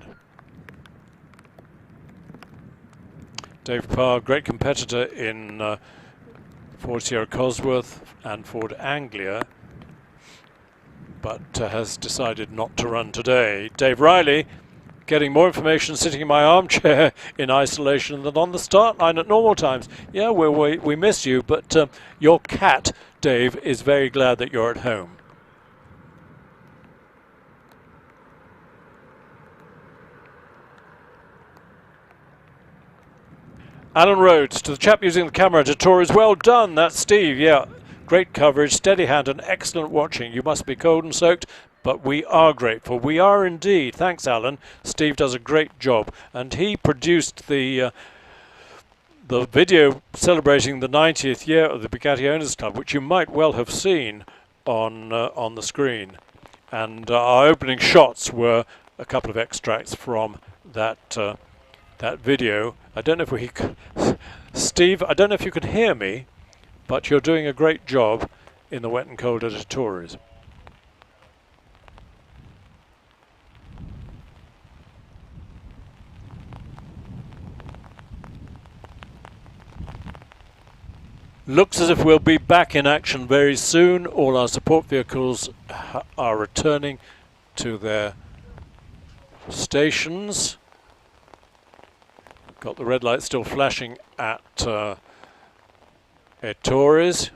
Dave Parr, great competitor in Ford Sierra Cosworth and Ford Anglia, but has decided not to run today. Dave Riley, getting more information sitting in my armchair in isolation than on the start line at normal times. Yeah, we miss you, but your cat, Dave, is very glad that you're at home. Alan Rhodes, to the chap using the camera to Tories, well done. That's Steve, yeah. Great coverage, steady hand and excellent watching. You must be cold and soaked, but we are grateful. We are indeed. Thanks, Alan. Steve does a great job. And he produced the video celebrating the 90th year of the Bugatti Owners Club, which you might well have seen on the screen. And our opening shots were a couple of extracts from that video. I don't know if we Steve, I don't know if you can hear me, but you're doing a great job in the wet and cold editorials. Looks as if we'll be back in action very soon. All our support vehicles are returning to their stations. Got the red light still flashing at Torres.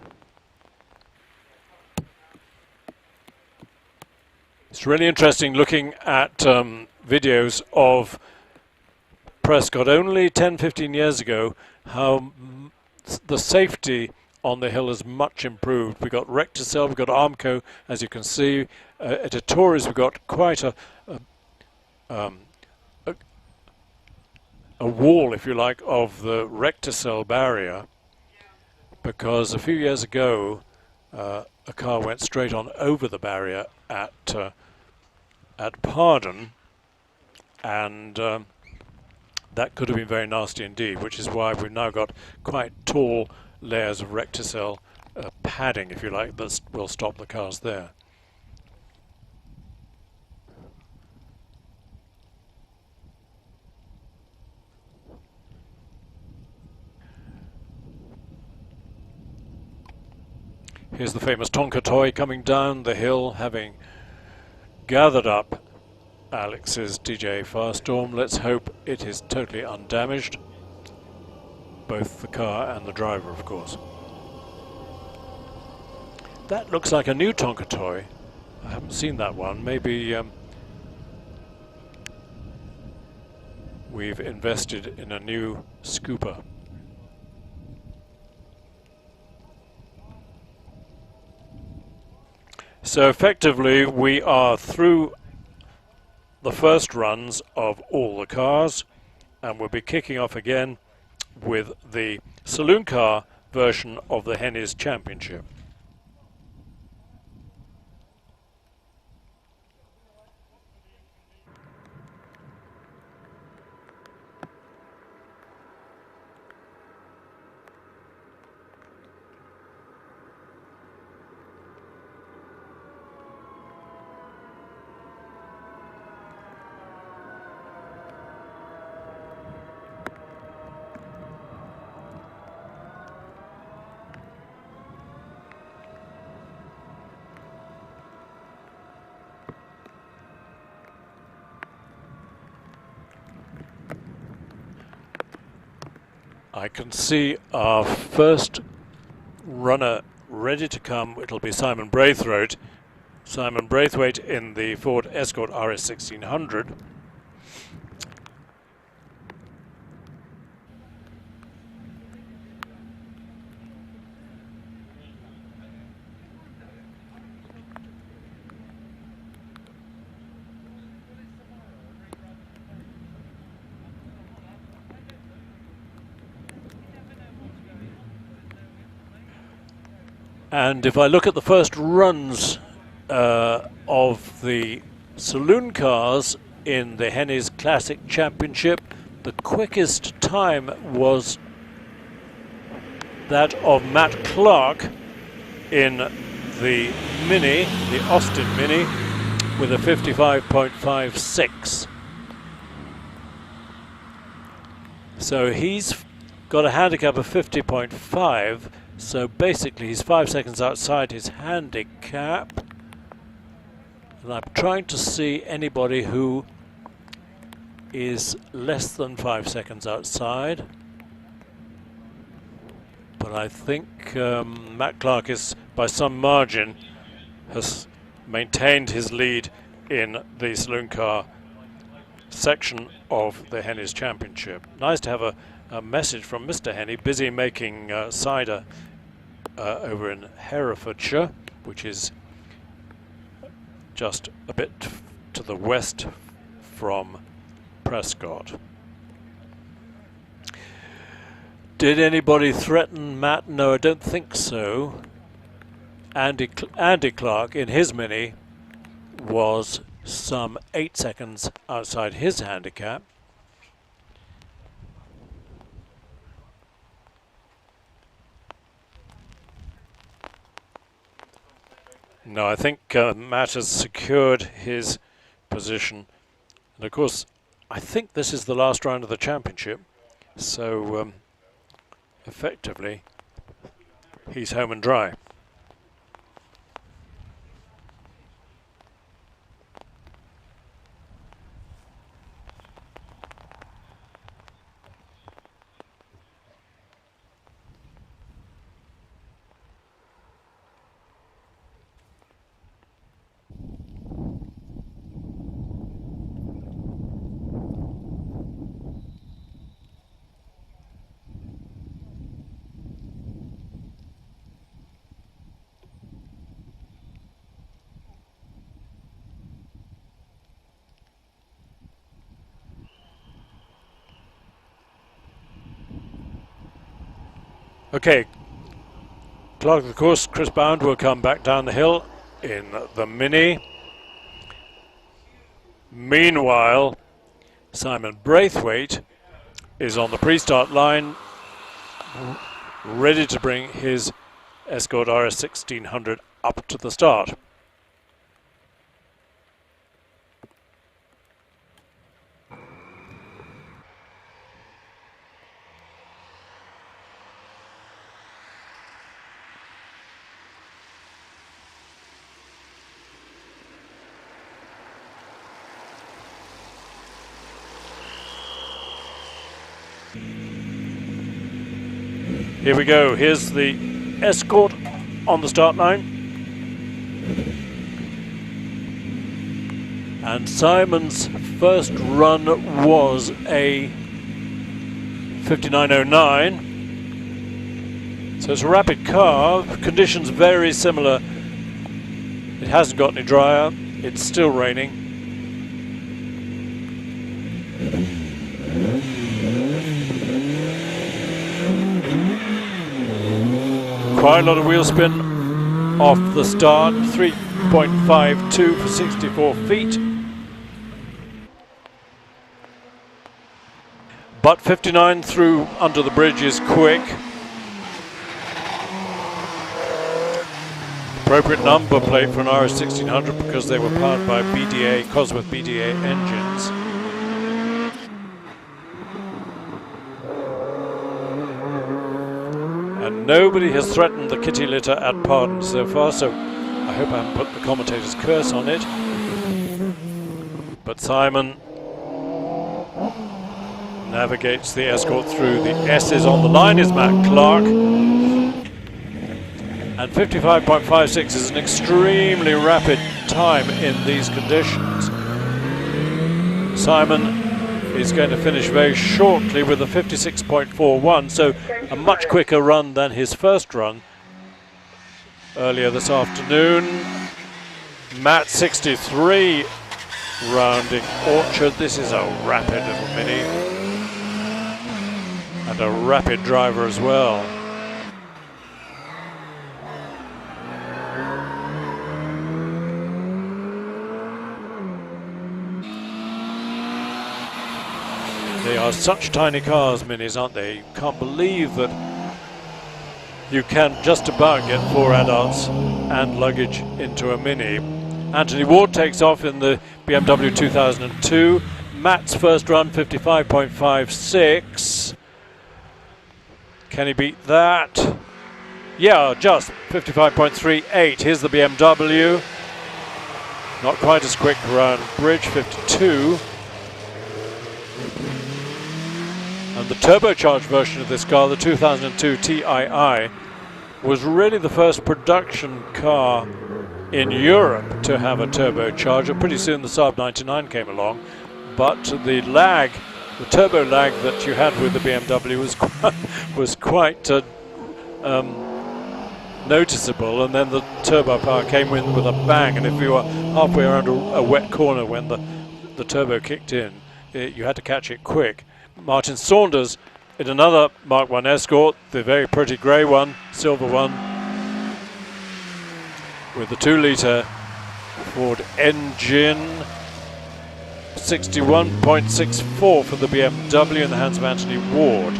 It's really interesting looking at videos of Prescott only 10-15 years ago, how the safety on the hill has much improved. We've got Recticel, we've got Armco, as you can see. At Torres we've got quite a wall, if you like, of the Recticel barrier, because a few years ago a car went straight on over the barrier at Pardon, and that could have been very nasty indeed, which is why we've now got quite tall layers of recticel padding, if you like, that will stop the cars there. Here's the famous Tonka toy coming down the hill, having gathered up Alex's DJ Firestorm. Let's hope it is totally undamaged, both the car and the driver, of course. That looks like a new Tonka toy. I haven't seen that one. Maybe we've invested in a new scooper. So effectively we are through the first runs of all the cars, and we'll be kicking off again with the saloon car version of the Hennies Championship. I can see our first runner ready to come. It'll be Simon Braithwaite. Simon Braithwaite in the Ford Escort RS 1600. And if I look at the first runs of the saloon cars in the Hennies Classic Championship, the quickest time was that of Matt Clark in the Mini, the Austin Mini, with a 55.56. So he's got a handicap of 50.5. So basically he's 5 seconds outside his handicap, and I'm trying to see anybody who is less than 5 seconds outside, but I think Matt Clark is, by some margin, has maintained his lead in the saloon car section of the Hennies Championship. Nice to have a message from Mr. Henny, busy making cider over in Herefordshire, which is just a bit to the west from Prescott. Did anybody threaten Matt? No, I don't think so. Andy Clark in his Mini was some 8 seconds outside his handicap. No, I think Matt has secured his position. And of course, I think this is the last round of the championship. So, effectively, he's home and dry. Okay, Clark, of course, Chris Bound will come back down the hill in the Mini. Meanwhile, Simon Braithwaite is on the pre-start line, ready to bring his Escort RS 1600 up to the start. Here we go, here's the Escort on the start line. And Simon's first run was a 59.09. So it's a rapid car, conditions very similar. It hasn't got any drier, it's still raining. Quite a lot of wheel spin off the start, 3.52 for 64 feet. But 59 through under the bridge is quick. Appropriate number plate for an RS 1600 because they were powered by BDA, Cosworth BDA engines. And nobody has threatened the kitty litter at Pardon so far, so I hope I haven't put the commentator's curse on it. But Simon navigates the Escort through. The S's on the line is Matt Clark. And 55.56 is an extremely rapid time in these conditions. Simon is going to finish very shortly with a 56.41, so a much quicker run than his first run earlier this afternoon. Matt 63 rounding Orchard. This is a rapid little mini and a rapid driver as well. They are such tiny cars, minis, aren't they? You can't believe that you can just about get 4 adults and luggage into a mini. Anthony Ward takes off in the BMW 2002. Matt's first run, 55.56. Can he beat that? Yeah, just 55.38. Here's the BMW. Not quite as quick around bridge, 52. And the turbocharged version of this car, the 2002 TII, was really the first production car in Europe to have a turbocharger. Pretty soon the Saab 99 came along, but the lag, the turbo lag that you had with the BMW was quite noticeable, and then the turbo power came in with a bang, and if you were halfway around a wet corner when the turbo kicked in, you had to catch it quick. Martin Saunders in another Mark I Escort, the very pretty grey one, silver one, with the 2-litre Ford engine. 61.64 for the BMW in the hands of Anthony Ward.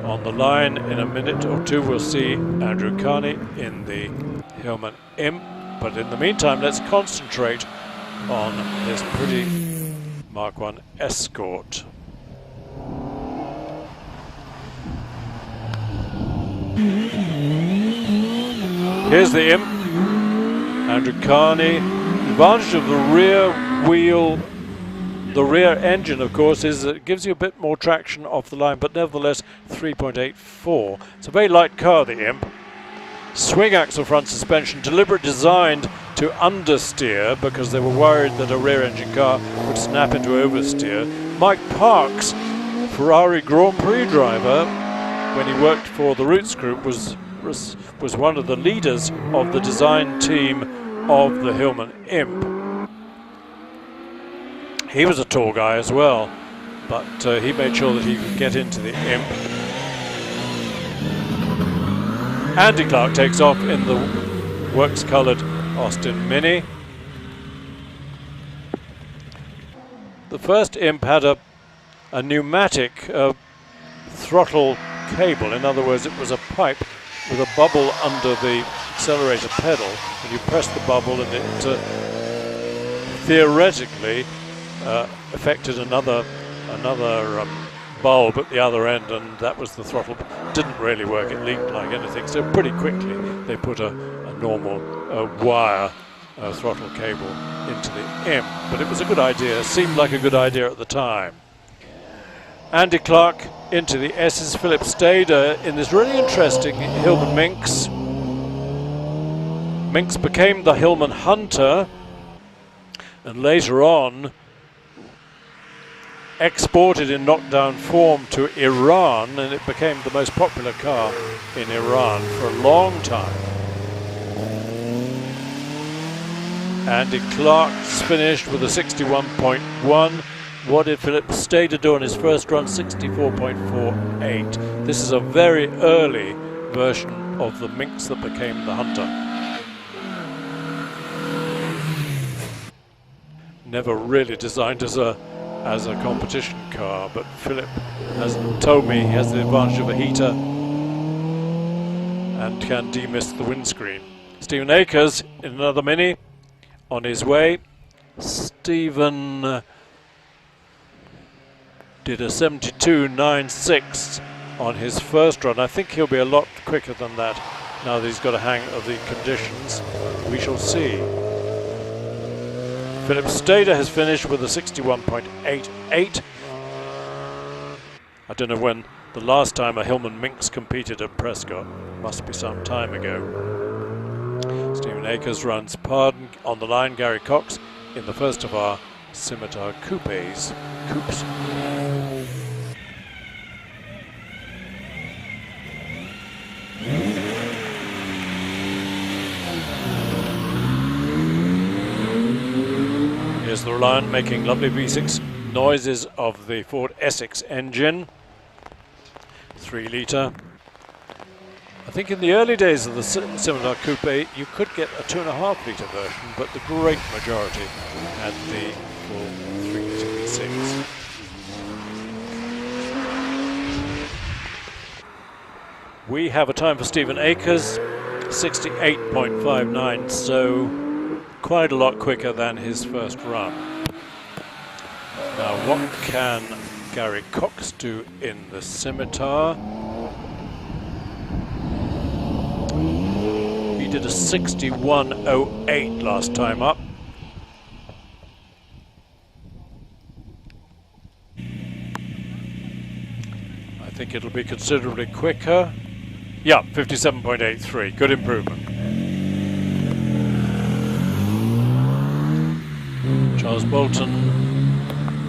On the line in a minute or two we'll see Andrew Carney in the Hillman Imp, but in the meantime let's concentrate on this pretty Mark I Escort. Here's the Imp, Andrew Carney. The advantage of the rear wheel, the rear engine of course, is that it gives you a bit more traction off the line, but nevertheless 3.84. It's a very light car, the Imp. Swing axle front suspension, deliberately designed to understeer because they were worried that a rear engine car would snap into oversteer. Mike Parks, Ferrari Grand Prix driver, when he worked for the Roots Group, was one of the leaders of the design team of the Hillman Imp. He was a tall guy as well, but he made sure that he could get into the Imp. Andy Clark takes off in the works coloured Austin Mini. The first imp had a pneumatic throttle cable. In other words, it was a pipe with a bubble under the accelerator pedal, and you press the bubble and it theoretically affected another bulb at the other end, and that was the throttle. Didn't really work, it leaked like anything, so pretty quickly they put a normal wire throttle cable into the imp, but it was a good idea, seemed like a good idea at the time. Andy Clark into the S's, Philip Stader in this really interesting Hillman Minx. Minx became the Hillman Hunter, and later on exported in knockdown form to Iran, and it became the most popular car in Iran for a long time. Andy Clark's finished with a 61.1. What did Philip Stader do on his first run? 64.48. This is a very early version of the Minx that became the Hunter. Never really designed as a competition car, but Philip has told me he has the advantage of a heater and can demist the windscreen. Stephen Akers in another Mini on his way. Stephen did a 72.96 on his first run. I think he'll be a lot quicker than that now that he's got a hang of the conditions. We shall see. Philip Stader has finished with a 61.88. I don't know when the last time a Hillman Minx competed at Prescott. Must be some time ago. Stephen Akers runs pardon on the line. Gary Cox in the first of our Scimitar coupes. Here's the line making lovely V6 noises of the Ford Essex engine. 3 litre. I think in the early days of the Scimitar Coupe you could get a 2.5 litre version, but the great majority had the full 3 litre V6. We have a time for Stephen Akers, 68.59, so quite a lot quicker than his first run. Now what can Gary Cox do in the Scimitar? He did a 61.08 last time up. I think it'll be considerably quicker. Yeah, 57.83, good improvement. Charles Bolton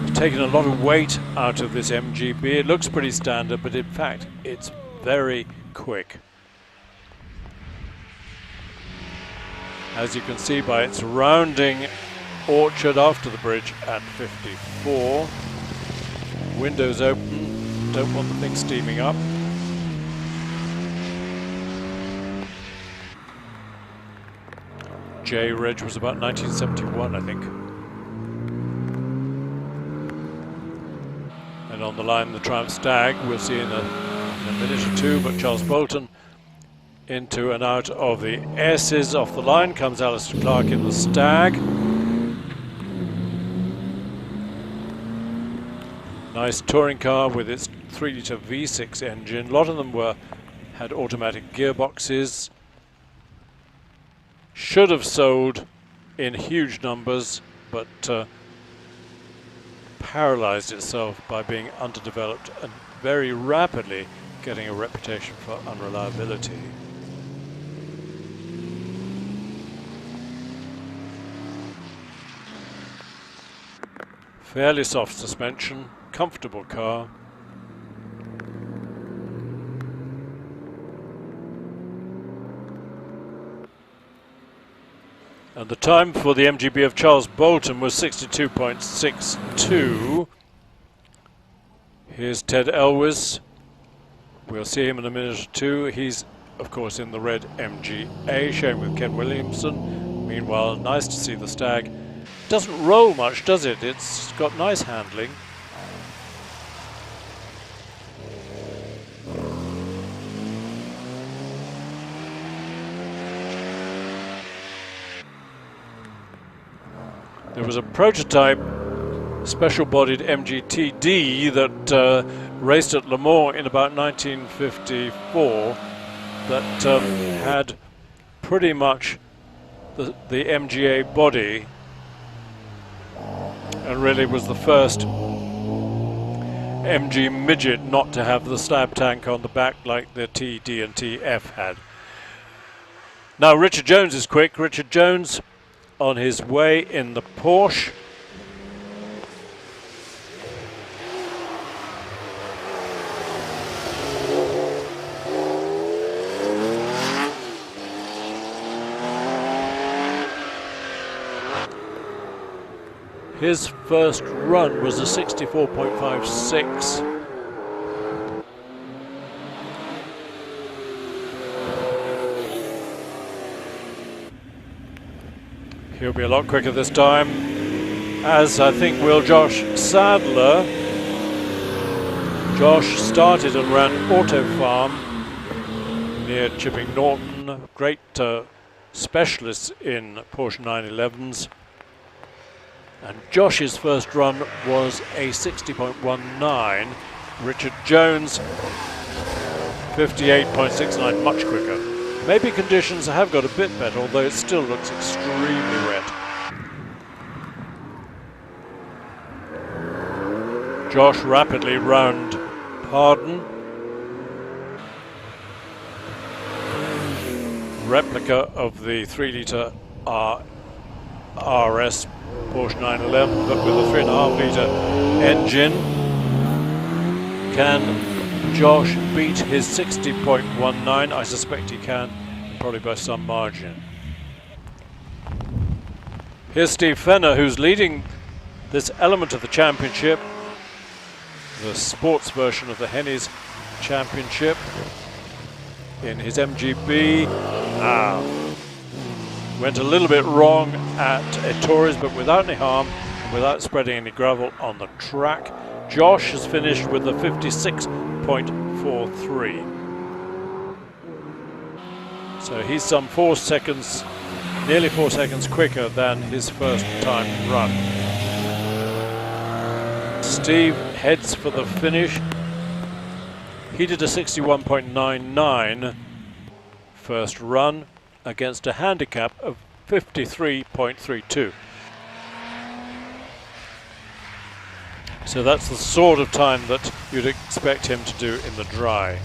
has taken a lot of weight out of this MGB. It looks pretty standard, but in fact it's very quick. As you can see by its rounding Orchard after the bridge at 54. Windows open, don't want the thing steaming up. J Reg was about 1971, I think. And on the line, the Triumph Stag, we'll see in a minute or two, but Charles Bolton into and out of the S's. Off the line comes Alistair Clark in the Stag. Nice touring car with its 3 litre V6 engine. A lot of them had automatic gearboxes. Should have sold in huge numbers, but paralyzed itself by being underdeveloped and very rapidly getting a reputation for unreliability. Fairly soft suspension, comfortable car. And the time for the MGB of Charles Bolton was 62.62. Here's Ted Elwes. We'll see him in a minute or two. He's, of course, in the red MGA, sharing with Ken Williamson. Meanwhile, nice to see the Stag. Doesn't roll much, does it? It's got nice handling. There was a prototype special-bodied MGTD that raced at Le Mans in about 1954 that had pretty much the MGA body, and really was the first MG midget not to have the slab tank on the back like the TD and TF had. Now Richard Jones is quick. Richard Jones on his way in the Porsche. His first run was a 64.56. He'll be a lot quicker this time, as I think will Josh Sadler. Josh started and ran Auto Farm near Chipping Norton, great specialists in Porsche 911s. And Josh's first run was a 60.19. Richard Jones, 58.69, much quicker. Maybe conditions have got a bit better, although it still looks extremely wet. Josh rapidly round Pardon. Replica of the 3-litre RS Porsche 911, but with a 3.5-litre engine. Can Josh beat his 60.19? I suspect he can, probably by some margin. Here's Steve Fenner, who's leading this element of the championship, the sports version of the Hennies Championship, in his MGB. Went a little bit wrong at Ettores, but without any harm and without spreading any gravel on the track. Josh has finished with a 56.43. So he's some 4 seconds, nearly 4 seconds quicker than his first time run. Steve heads for the finish. He did a 61.99 first run against a handicap of 53.32. So that's the sort of time that you'd expect him to do in the dry.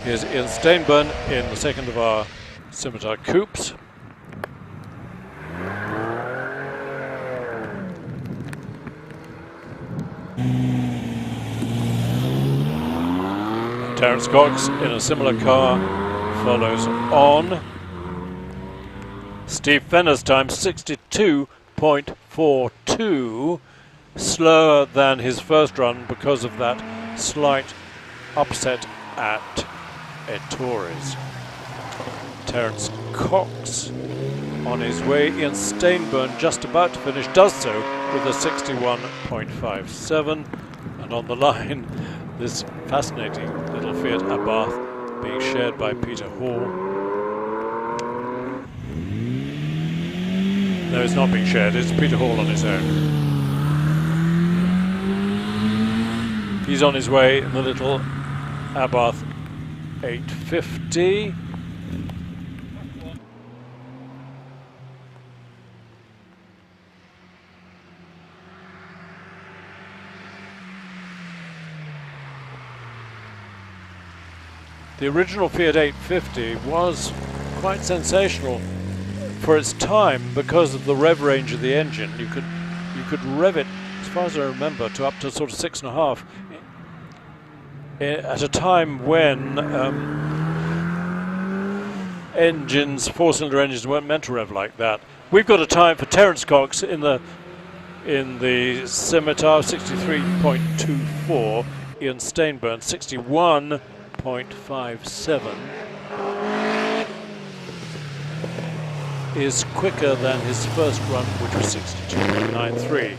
Here's Ian Steinburn in the second of our Scimitar Coupes. Terence Cox in a similar car follows on. Steve Fenner's time 62.42, slower than his first run because of that slight upset at Ettores. Terence Cox on his way. Ian Steinburn just about to finish, does so with a 61.57, and on the line this fascinating little Fiat Abarth being shared by Peter Hall. No, it's not being shared, it's Peter Hall on his own. He's on his way in the little Abarth 850. The original Fiat 850 was quite sensational for its time because of the rev range of the engine. You could rev it, as far as I remember, to up to sort of 6.5 at a time when engines, four-cylinder engines, weren't meant to rev like that. We've got a time for Terence Cox in the Scimitar, 63.24. Ian Steinburn, 61.57. is quicker than his first run, which was 62.93.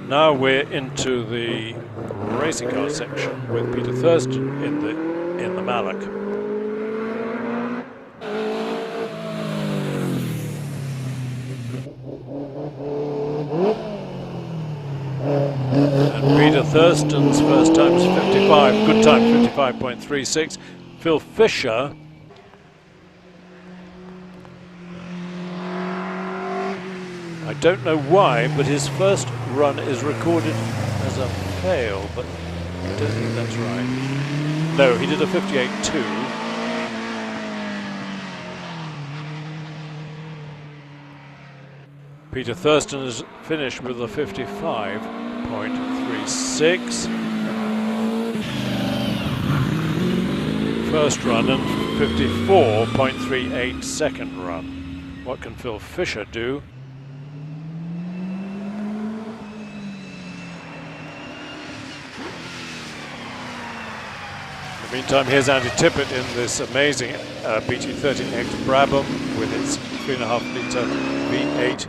Now we're into the racing car section with Peter Thurston in the Mallock. And Peter Thurston's first time was 55, good time, 55.36. Phil Fisher I don't know why, but his first run is recorded as a fail, but I don't think that's right. No, he did a 58.2. Peter Thurston has finished with a 55.36. First run and 54.38 second run. What can Phil Fisher do? In the meantime, here's Andy Tippett in this amazing BT13X Brabham with its 3.5 litre V8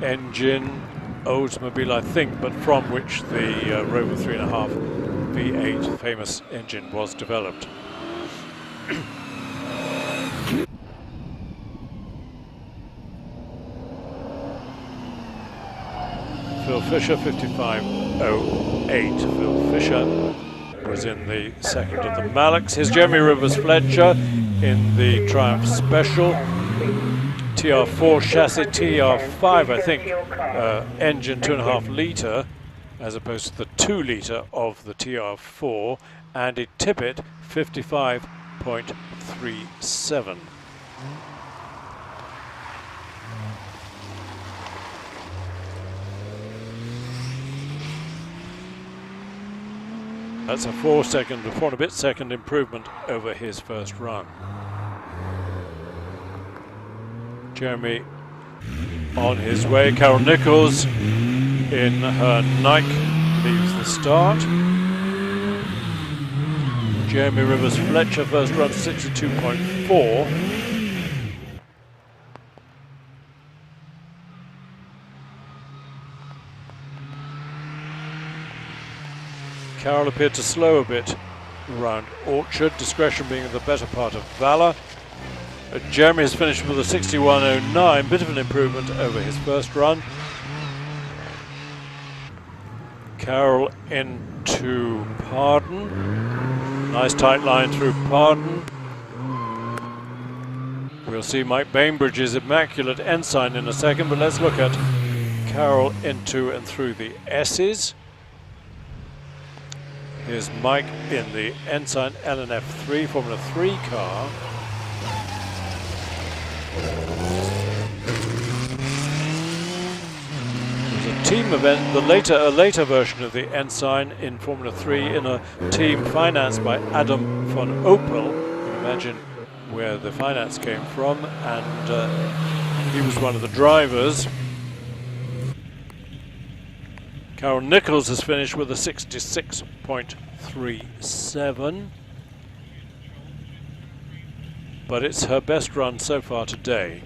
engine, Oldsmobile I think, but from which the Rover 3.5 V8 famous engine was developed. Phil Fisher 55.08. Phil Fisher was in the second of the Mallocks. Here's Jeremy Rivers Fletcher in the Triumph Special. TR4 chassis, TR5 I think, engine 2.5 litre as opposed to the 2 litre of the TR4. Andy Tippett 55.37. That's a 4 and a bit second improvement over his first run. Jeremy on his way. Carol Nichols in her Nike leaves the start. Jeremy Rivers Fletcher first run 62.4. Carol appeared to slow a bit around Orchard, discretion being the better part of valour. Jeremy has finished with a 61.09, bit of an improvement over his first run. Carol into Pardon. Nice tight line through Pardon. We'll see Mike Bainbridge's immaculate ensign in a second, but let's look at Carol into and through the S's. Here's Mike in the Ensign LNF3 Formula 3 car. There's a team event, a later version of the Ensign in Formula 3 in a team financed by Adam von Opel. You can imagine where the finance came from, and he was one of the drivers. Carol Nichols has finished with a 66.37, but it's her best run so far today.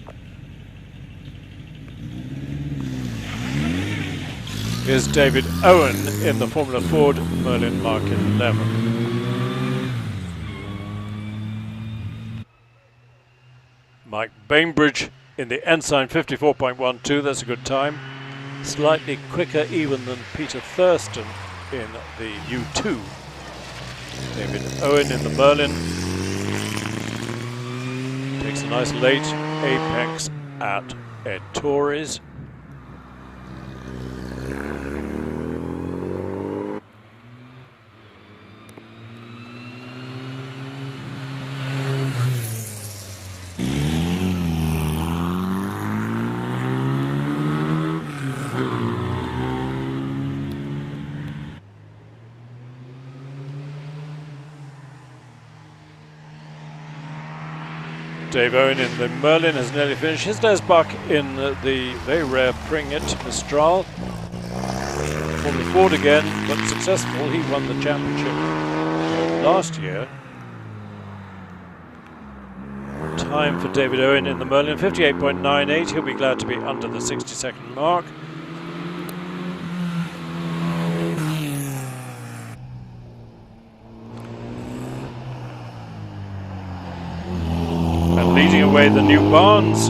Here's David Owen in the Formula Ford Merlin Mark 11. Mike Bainbridge in the Ensign 54.12, that's a good time. Slightly quicker even than Peter Thurston in the U2. David Owen in the Merlin takes a nice late apex at Ed Torres. Dave Owen in the Merlin has nearly finished. Here's Des Buck in the very rare Pringett Mistral. Formula Ford again, but successful. He won the championship last year. time for David Owen in the Merlin, 58.98. He'll be glad to be under the 60-second mark. And leading away the New Barnes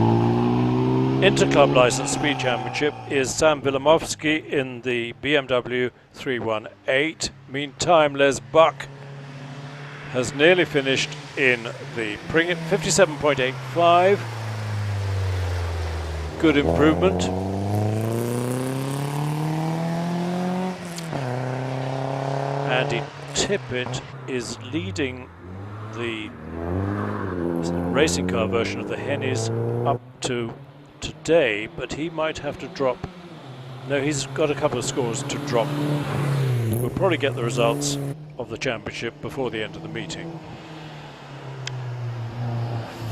Interclub License Speed Championship is Sam Wilimowski in the BMW 318. Meantime, Les Buck has nearly finished in the Pringett, 57.85. Good improvement. Andy Tippett is leading the racing car version of the Hennies up to today, but he might have to drop. No, he's got a couple of scores to drop. We'll probably get the results of the championship before the end of the meeting.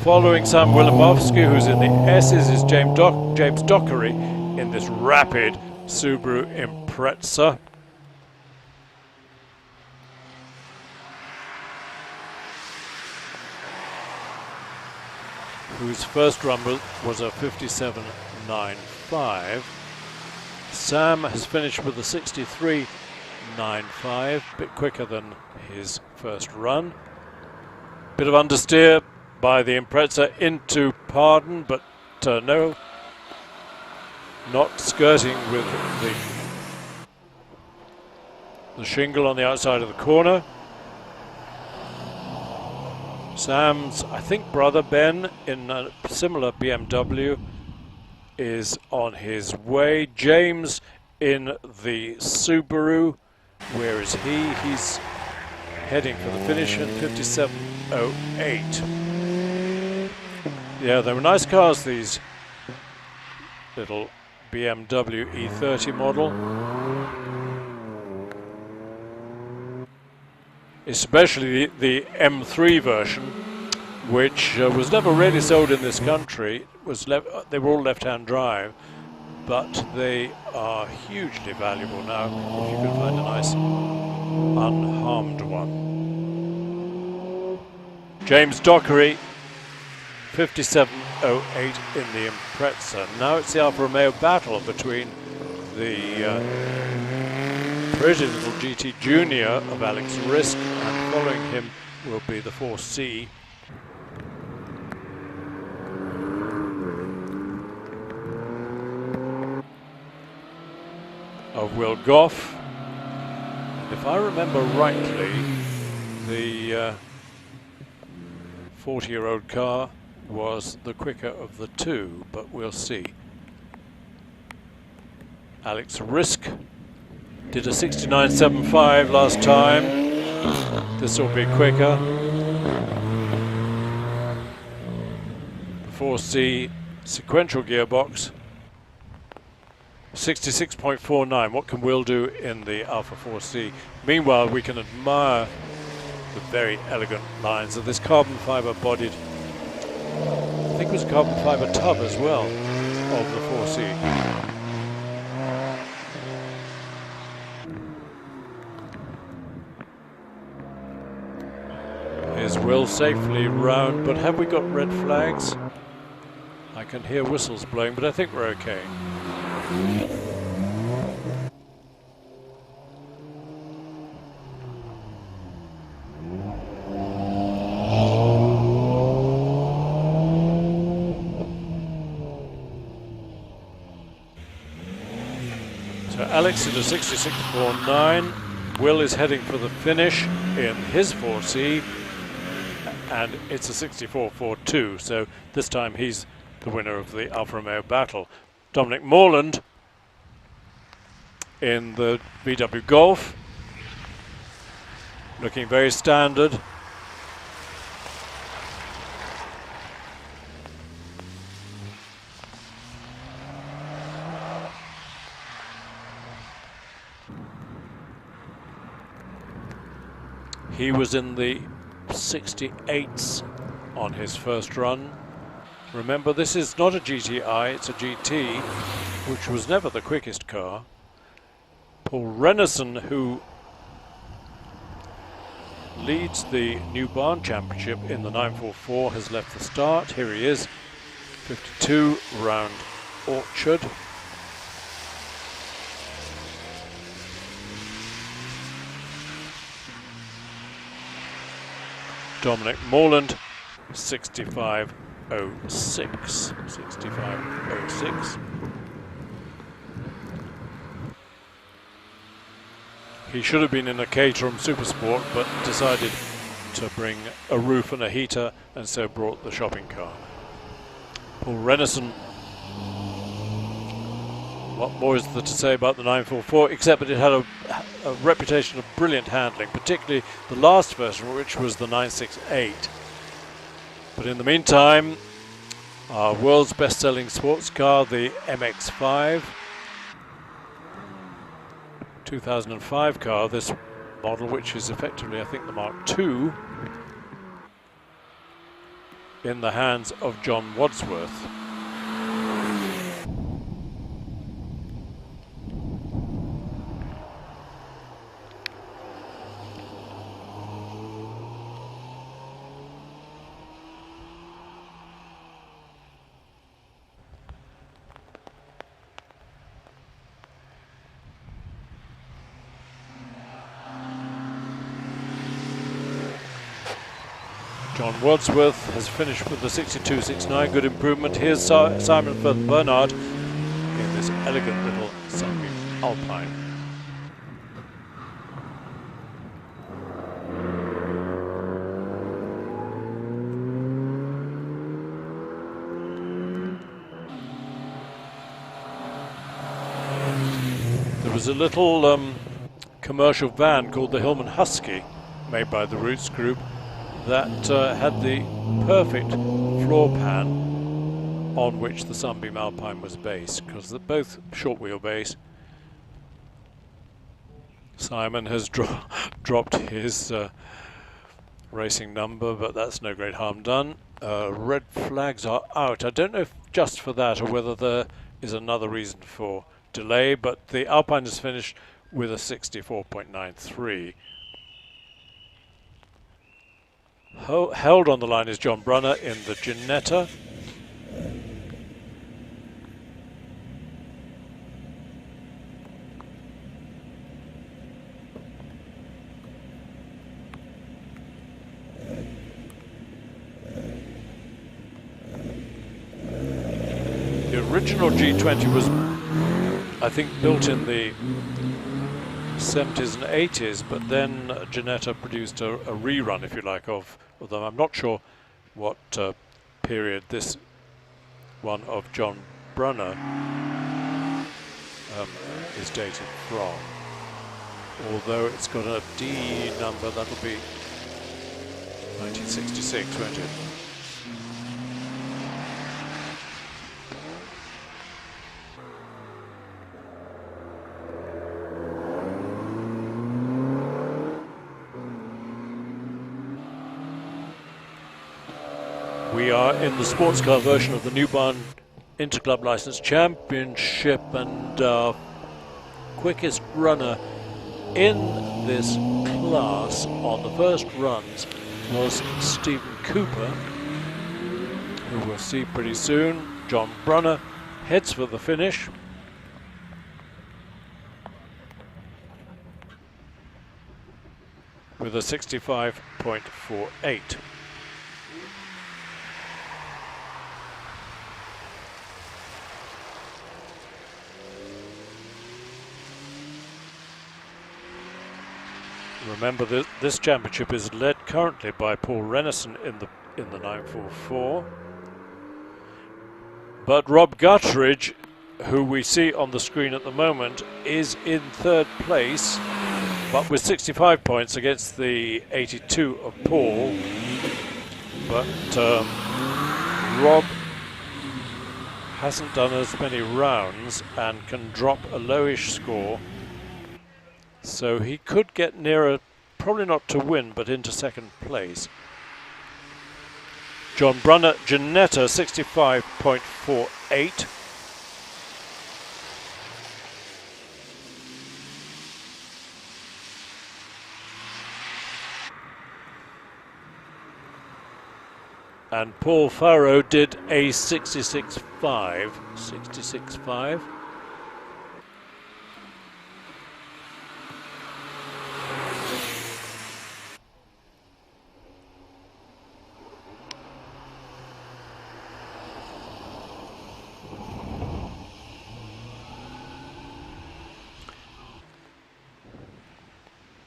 Following Sam Wilimowski, who's in the S's, is James Dockery in this rapid Subaru Impreza. Whose first run was a 57.95. Sam has finished with a 63.95, a bit quicker than his first run. Bit of understeer by the Impreza into Pardon, but no, not skirting with the shingle on the outside of the corner. Sam's, I think, brother Ben in a similar BMW is on his way. James in the Subaru, where is he? He's heading for the finish in 57.08. Yeah, they were nice cars, these little BMW E30 model. Especially the M3 version, which was never really sold in this country. They were all left-hand drive, but they are hugely valuable now if you can find a nice unharmed one. James Dockery, 57.08 in the Impreza. Now it's the Alfa Romeo battle between the pretty little GT Junior of Alex Risk, and following him will be the 4C. Of Will Goff. And if I remember rightly, the 40-year-old car was the quicker of the two, but we'll see. Alex Risk did a 69.75 last time. This will be quicker. The 4C sequential gearbox, 66.49. What can Will do in the Alfa 4C? Meanwhile, we can admire the very elegant lines of this carbon fiber bodied, I think it was a carbon fiber tub as well, of the 4C. Is Will safely round, but have we got red flags? I can hear whistles blowing, but I think we're okay. So Alex is a 66.49. Will is heading for the finish in his 4C. And it's a 64.42, so this time he's the winner of the Alfa Romeo battle. Dominic Morland in the VW Golf, looking very standard. He was in the 68s on his first run. Remember, this is not a GTI, it's a GT, which was never the quickest car. Paul Renison, who leads the New Barn Championship in the 944, has left the start. Here he is, 52 round Orchard. Dominic Morland, 65.06. 65.06. He should have been in a Caterham Supersport, but decided to bring a roof and a heater, and so brought the shopping car. Paul Renison. What more is there to say about the 944, except that it had a reputation of brilliant handling, particularly the last version, which was the 968. But in the meantime, our world's best-selling sports car, the MX-5, 2005 car, this model, which is effectively, I think, the Mark II, in the hands of John Wadsworth. John Wadsworth has finished with the 62.69, good improvement. Here's Simon Bernard in this elegant little Sunbeam Alpine. There was a little commercial van called the Hillman Husky, made by the Roots Group, that had the perfect floor pan on which the Sunbeam Alpine was based, because they're both short wheelbase. Simon has dropped his racing number, but that's no great harm done. Red flags are out. I don't know if just for that or whether there is another reason for delay, but the Alpine is finished with a 64.93. Held on the line is John Brunner in the Ginetta. The original G20 was, I think, built in the 70s and 80s, but then Ginetta produced a rerun, if you like, of them. I'm not sure what period this one of John Brunner is dated from. Although it's got a D number, that'll be 1966, won't it? We are in the sports car version of the New Barn Interclub License Championship, and quickest runner in this class on the first runs was Stephen Cooper, who we'll see pretty soon. John Brunner heads for the finish. With a 65.48. Remember that this championship is led currently by Paul Renison in the 944. But Rob Gutteridge, who we see on the screen at the moment, is in third place, but with 65 points against the 82 of Paul. But Rob hasn't done as many rounds and can drop a lowish score. So he could get nearer, probably not to win, but into second place. John Brunner, Ginetta, 65.48. and Paul Farrow did a 66.5. 66.5.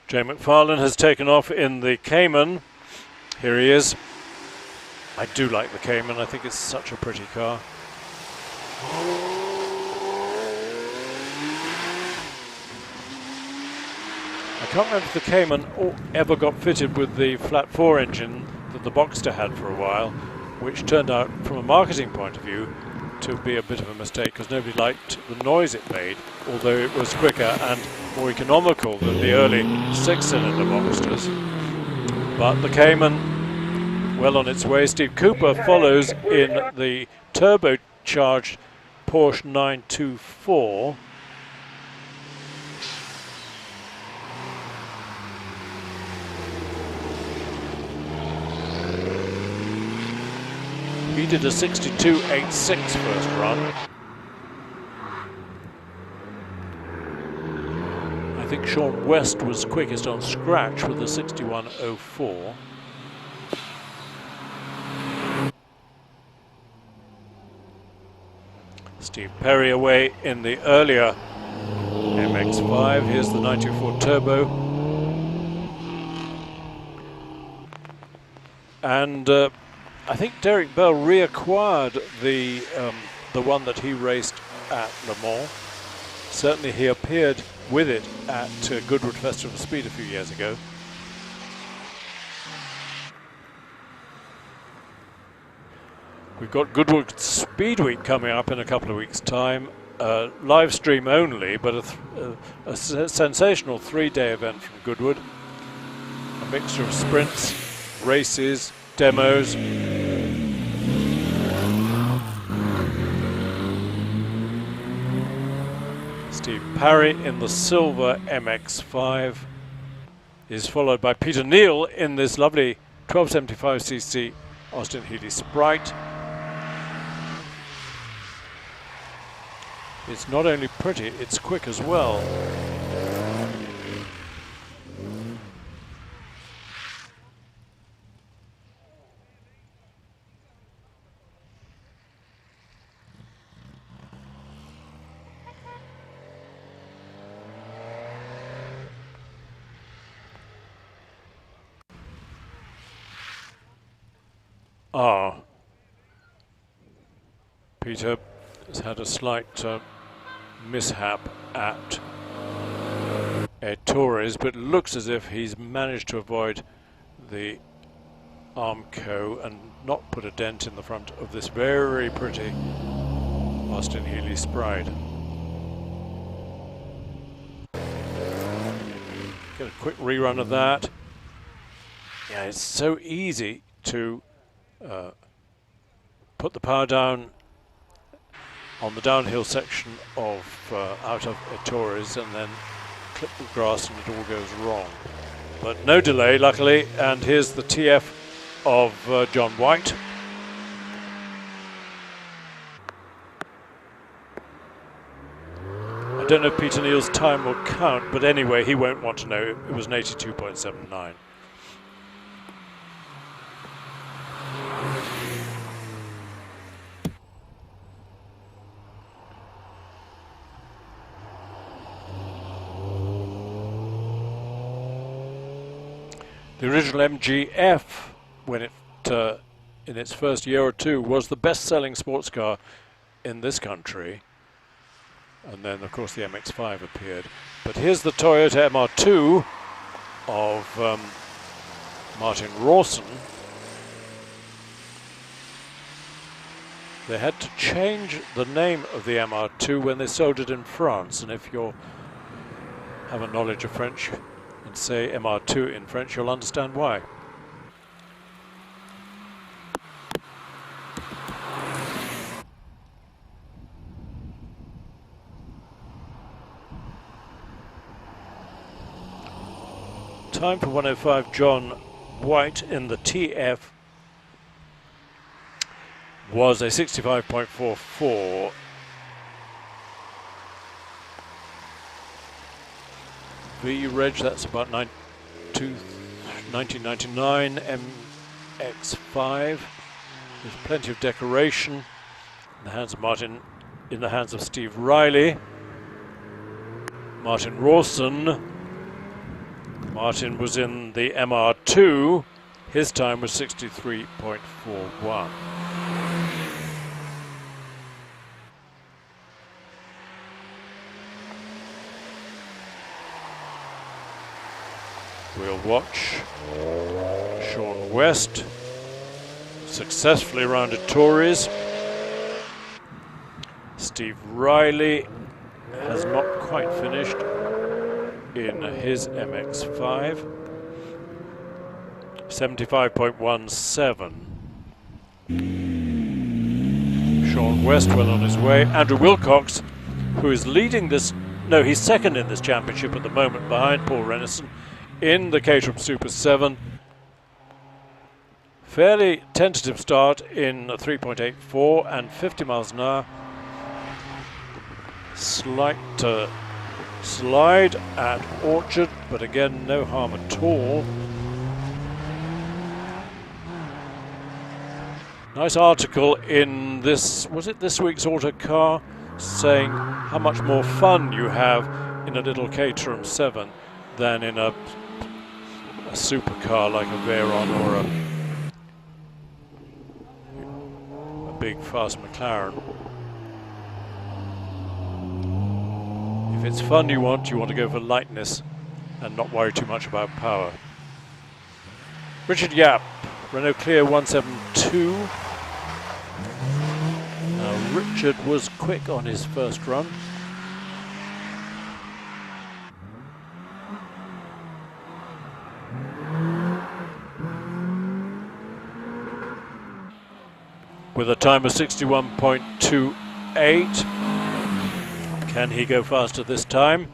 Jay McFarlane has taken off in the Cayman. Here he is. I do like the Cayman. I think it's such a pretty car. I can't remember if the Cayman ever got fitted with the flat 4 engine that the Boxster had for a while, which turned out, from a marketing point of view, to be a bit of a mistake because nobody liked the noise it made, although it was quicker and more economical than the early 6-cylinder Boxsters. But the Cayman, well on its way. Steve Cooper follows in the turbocharged Porsche 924. He did a 62.86 first run. I think Sean West was quickest on scratch with the 61.04. Steve Perry away in the earlier MX-5. Here's the 924 Turbo. And I think Derek Bell reacquired the one that he raced at Le Mans. Certainly he appeared with it at Goodwood Festival of Speed a few years ago. We've got Goodwood Speed Week coming up in a couple of weeks' time. Live stream only, but a sensational 3-day event from Goodwood. A mixture of sprints, races, demos. Steve Parry in the silver MX-5 is followed by Peter Neal in this lovely 1275cc Austin Healey Sprite. It's not only pretty, it's quick as well. Peter has had a slight mishap at Torres, but it looks as if he's managed to avoid the Armco and not put a dent in the front of this very pretty Austin Healey Sprite. Get a quick rerun of that. Yeah, it's so easy to put the power down on the downhill section of out of Torres and then clip the grass and it all goes wrong. But no delay, luckily, and here's the TF of John White. I don't know if Peter Neal's time will count, but anyway, he won't want to know. It was an 82.79. The original MGF, when it in its first year or two, was the best-selling sports car in this country. And then, of course, the MX-5 appeared. But here's the Toyota MR2 of Martin Rawson. They had to change the name of the MR2 when they sold it in France. And if you have a knowledge of French and say MR2 in French, you'll understand why. Time for 105 John White in the TF was a 65.44. V-Reg, that's about 1999 MX5. There's plenty of decoration in the hands of Martin, in the hands of Steve Riley. Martin Rawson. Martin was in the MR2. His time was 63.41. We'll watch Sean West successfully rounded Tories. Steve Riley has not quite finished in his MX5. 75.17. Sean West well on his way. Andrew Wilcox, who is leading this, no, he's second in this championship at the moment behind Paul Renison in the Caterham Super 7. Fairly tentative start in 3.84 and 50 miles an hour. Slight slide at Orchard, but again no harm at all. Nice article in this, was it this week's Autocar, saying how much more fun you have in a little Caterham 7 than in a supercar like a Veyron or a big fast McLaren. If it's fun you want to go for lightness and not worry too much about power. Richard Yap, Renault Clio 172. Now Richard was quick on his first run. With a time of 61.28. Can he go faster this time?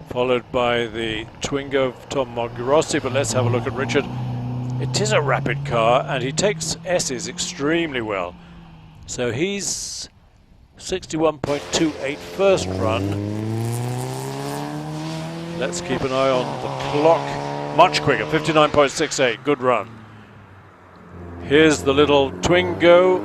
Followed by the Twingo of Tom Mogherossi, but let's have a look at Richard. It is a rapid car and he takes S's extremely well. So he's 61.28 first run. Let's keep an eye on the clock. Much quicker, 59.68, good run. Here's the little Twingo,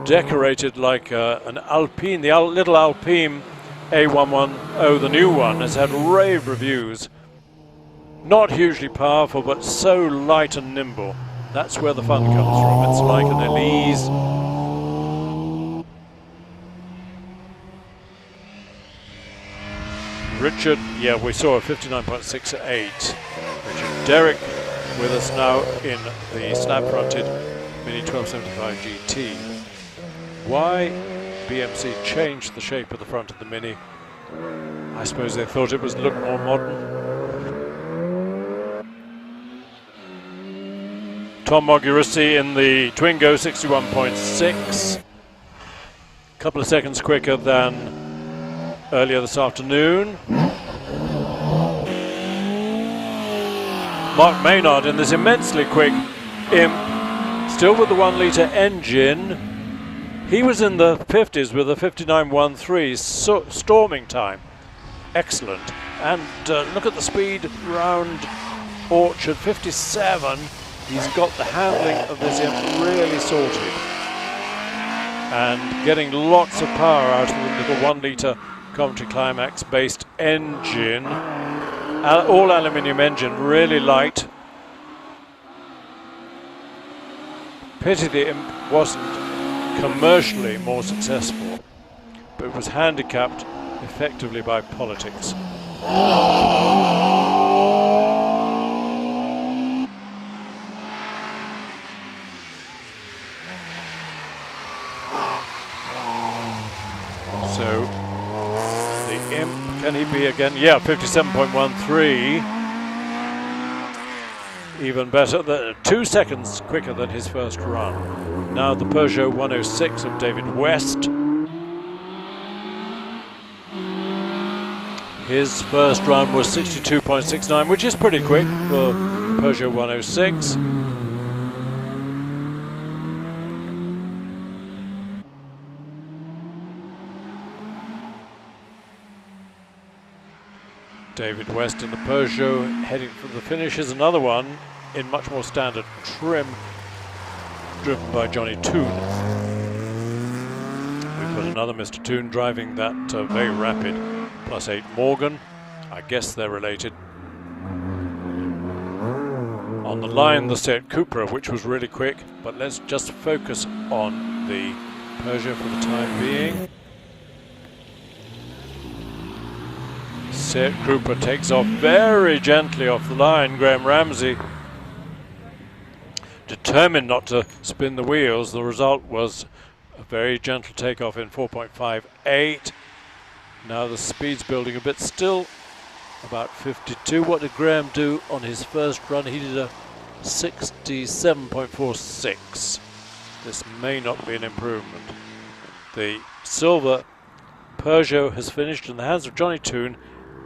decorated like an Alpine. The little Alpine A110, the new one, has had rave reviews. Not hugely powerful, but so light and nimble. That's where the fun comes from. It's like an Elise. Richard, yeah, we saw a 59.68. Richard Derrick with us now in the slab-fronted Mini 1275 GT. Why BMC changed the shape of the front of the Mini? I suppose they thought it would look more modern. Tom Mogherossi in the Twingo, 61.6. A couple of seconds quicker than earlier this afternoon. Mark Maynard in this immensely quick Imp, still with the 1 litre engine. He was in the 50s with a 59.13 storming time. Excellent. And look at the speed round Orchard, 57. He's got the handling of this Imp really sorted. And getting lots of power out of the little 1 litre Coventry Climax based engine. All aluminium engine, really light. Pity the Imp wasn't commercially more successful, but it was handicapped effectively by politics. So the Imp, can he be again? Yeah, 57.13. Even better, 2 seconds quicker than his first run. Now the Peugeot 106 of David West. His first run was 62.69, which is pretty quick for Peugeot 106. David West in the Peugeot heading for the finish. Is another one in much more standard trim, driven by Johnny Toon. We've got another Mr. Toon driving that very rapid +8 Morgan. I guess they're related. On the line, the Seat Cupra, which was really quick, but let's just focus on the Peugeot for the time being. Seat Cupra takes off very gently off the line. Graham Ramsey determined not to spin the wheels. The result was a very gentle takeoff in 4.58. Now the speed's building a bit, still about 52. What did Graham do on his first run? He did a 67.46. This may not be an improvement. The silver Peugeot has finished in the hands of Johnny Toon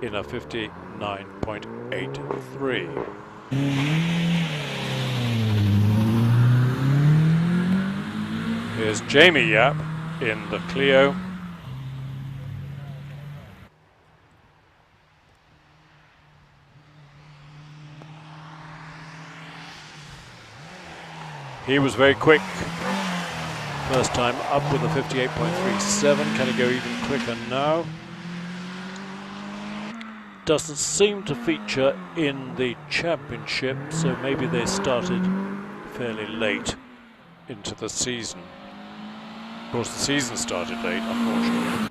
in a 59.83. Here's Jamie Yap in the Clio. He was very quick first time up with a 58.37. Can he go even quicker now? Doesn't seem to feature in the championship, so maybe they started fairly late into the season. Of course, the season started late, unfortunately.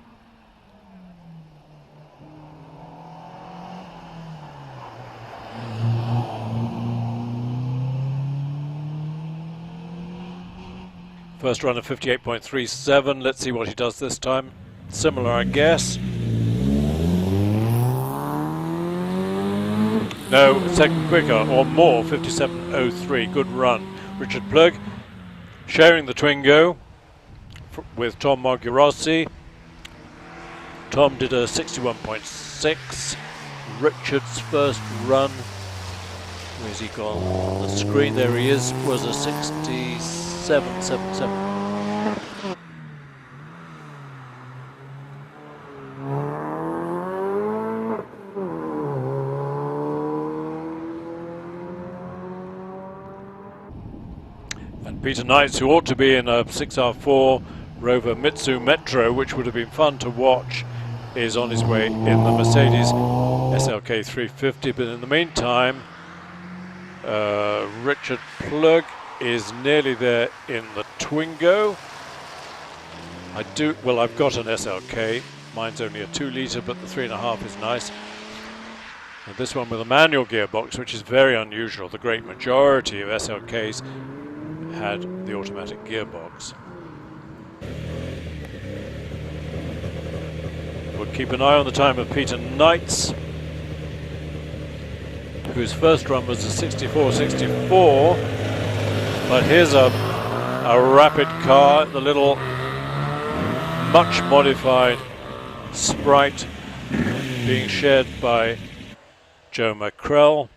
First run of 58.37. Let's see what he does this time. Similar, I guess. No, second quicker or more, 57.03. Good run. Richard Plug sharing the Twingo with Tom Margherossi. Tom did a 61.6. Richard's first run, where's he gone? On the screen, there he is, was a 67.77. And Peter Knights, who ought to be in a 6R4 Rover Mitsu Metro, which would have been fun to watch, is on his way in the Mercedes SLK 350. But in the meantime, Richard Plug is nearly there in the Twingo. I've got an SLK. Mine's only a 2-litre, but the 3.5 is nice. And this one with a manual gearbox, which is very unusual. The great majority of SLKs had the automatic gearbox. We'll keep an eye on the time of Peter Knights, whose first run was a 64.64. But here's a rapid car, the little much modified Sprite being shared by Joe McCrell.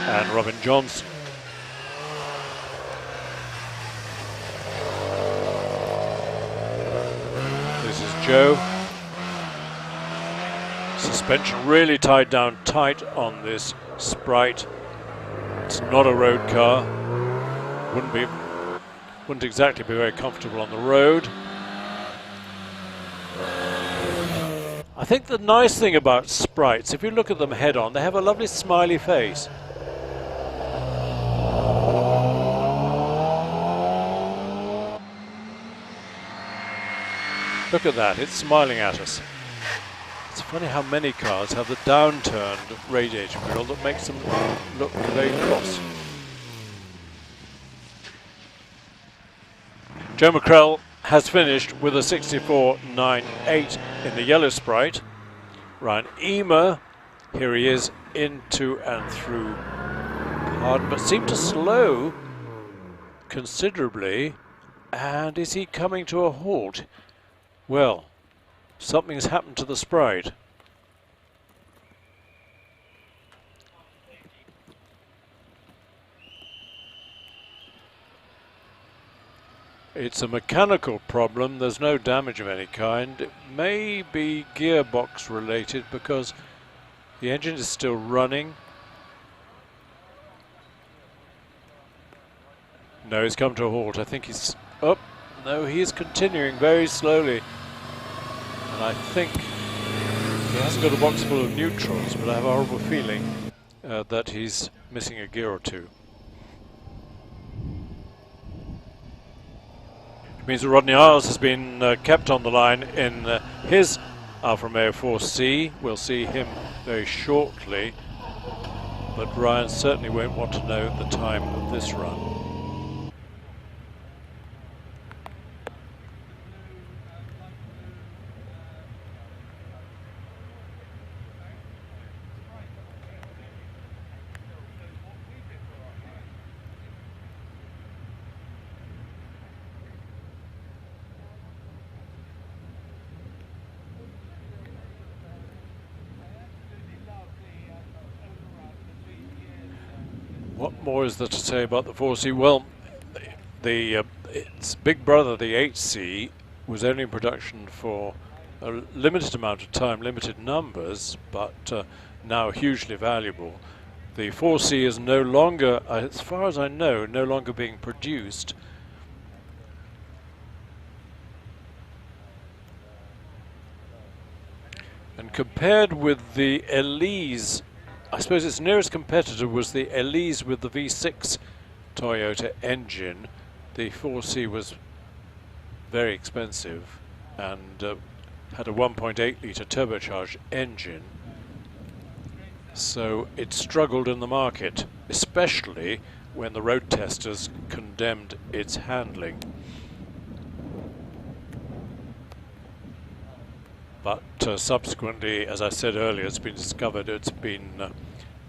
And Robin Johnson. This is Joe. Suspension really tied down tight on this Sprite. It's not a road car. Wouldn't exactly be very comfortable on the road. I think the nice thing about Sprites, if you look at them head on, they have a lovely smiley face. Look at that, it's smiling at us. It's funny how many cars have the downturned radiator grille that makes them look very cross. Joe McCrell has finished with a 64.98 in the yellow Sprite. Ryan Emer, here he is into and through hard, but seemed to slow considerably. And is he coming to a halt? Well, something's happened to the Sprite. It's a mechanical problem. There's no damage of any kind. It may be gearbox related because the engine is still running. No, he's come to a halt. I think he's up. No, he is continuing very slowly. And I think he hasn't got a box full of neutrals, but I have a horrible feeling that he's missing a gear or two. It means that Rodney Isles has been kept on the line in his Alfa Romeo 4C. We'll see him very shortly, but Ryan certainly won't want to know the time of this run. What more is there to say about the 4C? Well, its big brother, the 8C, was only in production for a limited amount of time, limited numbers, but now hugely valuable. The 4C is no longer, as far as I know, no longer being produced. And compared with the Elise, I suppose its nearest competitor was the Elise with the V6 Toyota engine. The 4C was very expensive and had a 1.8 litre turbocharged engine. So it struggled in the market, especially when the road testers condemned its handling. But subsequently, as I said earlier, it's been discovered, it's been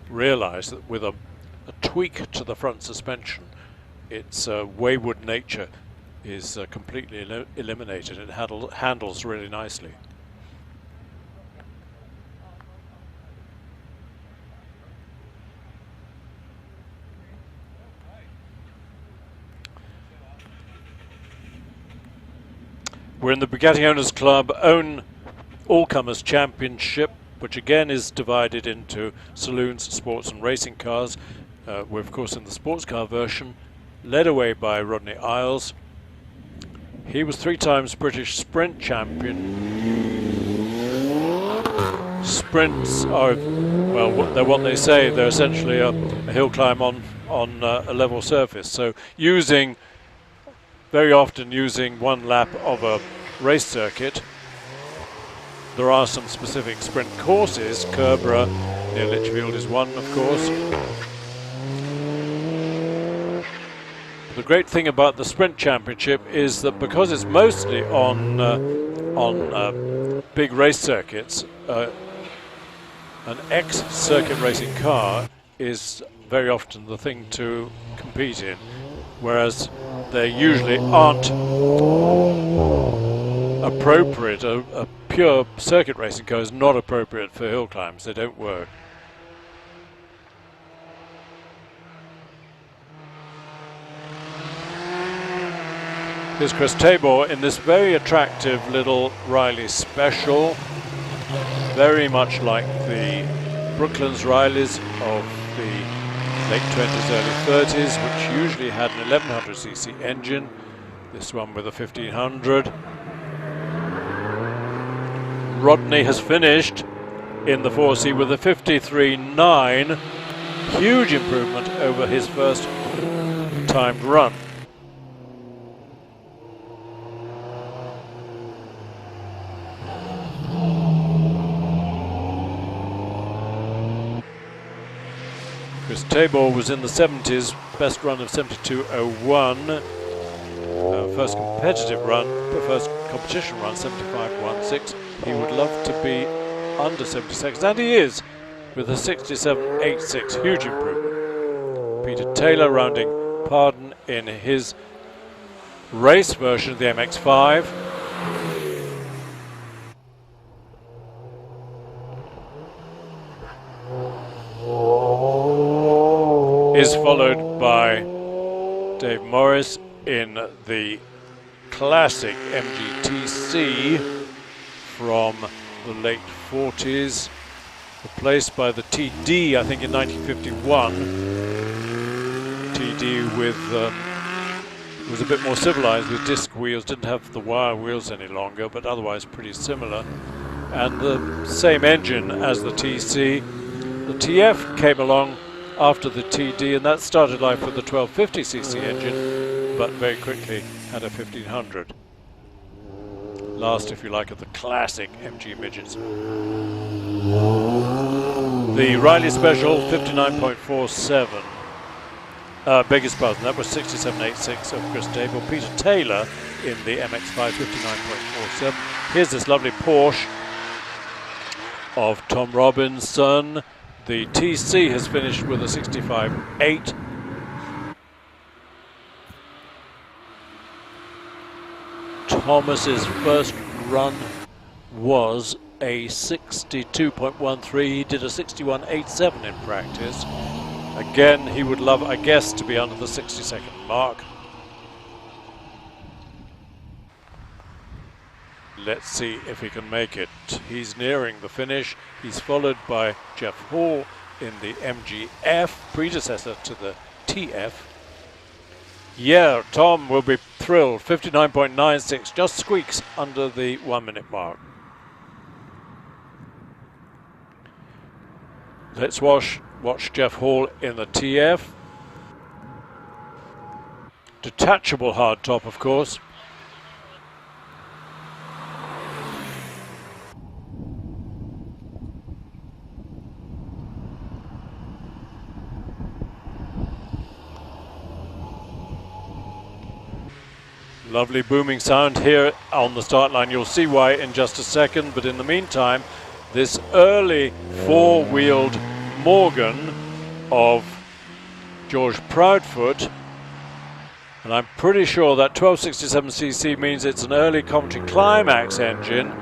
realized that with a tweak to the front suspension, its wayward nature is completely eliminated. It handles really nicely. We're in the Bugatti Owners Club All-Comers Championship, which again is divided into saloons, sports and racing cars. We're of course in the sports car version, led away by Rodney Isles. He was 3 times British sprint champion. Sprints are, well, they're what they say. They're essentially a hill climb on a level surface. So very often using one lap of a race circuit. There are some specific sprint courses. Kerbera near Lichfield is one, of course. The great thing about the sprint championship is that because it's mostly on big race circuits, an ex-circuit racing car is very often the thing to compete in, whereas they usually aren't appropriate. A pure circuit racing car is not appropriate for hill climbs. They don't work. Here's Chris Tabor in this very attractive little Riley Special, very much like the Brooklands Rileys of the late 20s, early 30s, which usually had an 1100cc engine. This one with a 1500. Rodney has finished in the 4C with a 53.9. Huge improvement over his first timed run. Chris Tabor was in the 70s, best run of 72.01. First competitive run, first competition run, 75.16. He would love to be under 70 seconds, and he is, with a 67.86. Huge improvement. Peter Taylor rounding pardon in his race version of the MX-5. Is followed by Dave Morris in the classic MGTC from the late 40s, replaced by the TD, I think in 1951. TD with was a bit more civilized with disc wheels, didn't have the wire wheels any longer, but otherwise pretty similar. And the same engine as the TC. The TF came along after the TD, and that started life with the 1250cc engine, but very quickly had a 1500. Last, if you like, of the classic MG midgets. The Riley Special 59.47. Beg his pardon, that was 6786 of Chris Dable. Peter Taylor in the MX-5 59.47. Here's this lovely Porsche of Tom Robinson. The TC has finished with a 65.8. Thomas's first run was a 62.13. He did a 61.87 in practice. Again, he would love, I guess, to be under the 60-second mark. Let's see if he can make it. He's nearing the finish. He's followed by Jeff Hall in the MGF, predecessor to the TF. Yeah, Tom will be thrilled. 59.96, just squeaks under the 1 minute mark. Let's watch Jeff Hall in the TF. Detachable hardtop, of course. Lovely booming sound here on the start line. You'll see why in just a second, but in the meantime, this early four-wheeled Morgan of George Proudfoot, and I'm pretty sure that 1267cc means it's an early Coventry Climax engine.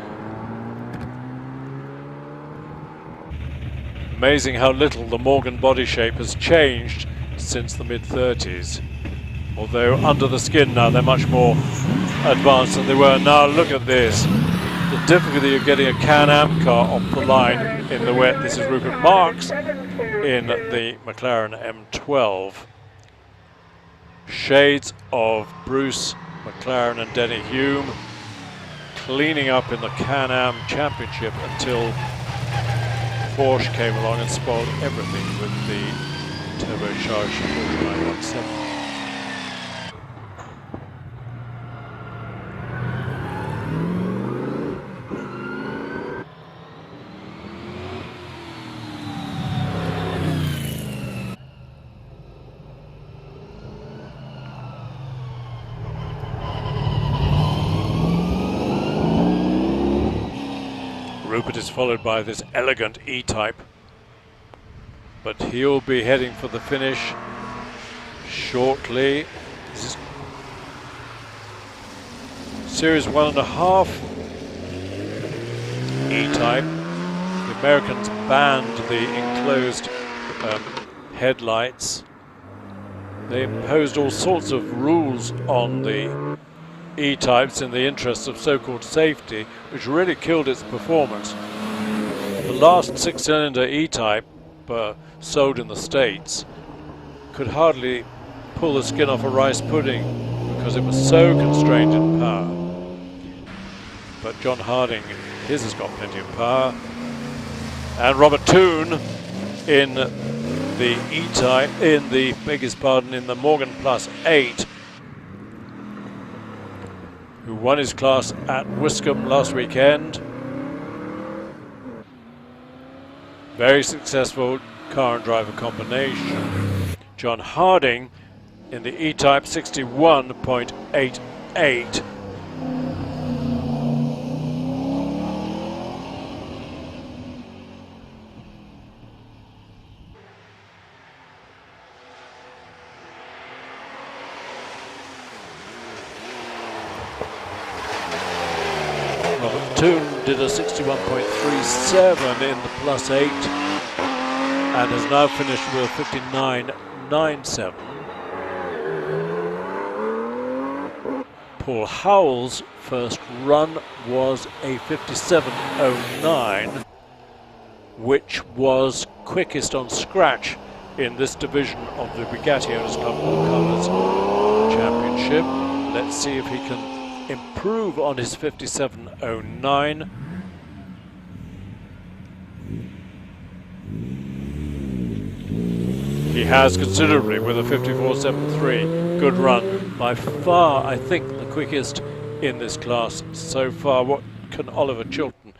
Amazing how little the Morgan body shape has changed since the mid-30s. Although under the skin now they're much more advanced than they were. Now look at this. The difficulty of getting a Can-Am car off the line in the wet. This is Rupert Marks in the McLaren M12. Shades of Bruce McLaren and Denny Hume cleaning up in the Can-Am Championship until Porsche came along and spoiled everything with the turbocharged 4917. Rupert is followed by this elegant E-Type, but he'll be heading for the finish shortly. This is Series 1.5 E-Type. The Americans banned the enclosed headlights. They imposed all sorts of rules on the E-Types in the interests of so-called safety, which really killed its performance. The last six-cylinder E-Type sold in the States could hardly pull the skin off a rice pudding because it was so constrained in power. But John Harding, his has got plenty of power. And Robert Toone in the E-Type, in the Morgan Plus 8, who won his class at Wiscombe last weekend. Very successful car and driver combination. John Harding in the E-Type 61.88. Toone did a 61.37 in the Plus 8 and has now finished with a 59.97. Paul Howell's first run was a 57.09, which was quickest on scratch in this division of the Bugatti Owners Club All Colours Championship. Let's see if he can improve on his 57.09. He has considerably with a 54.73. Good run. By far, I think, the quickest in this class so far. What can Oliver Chilton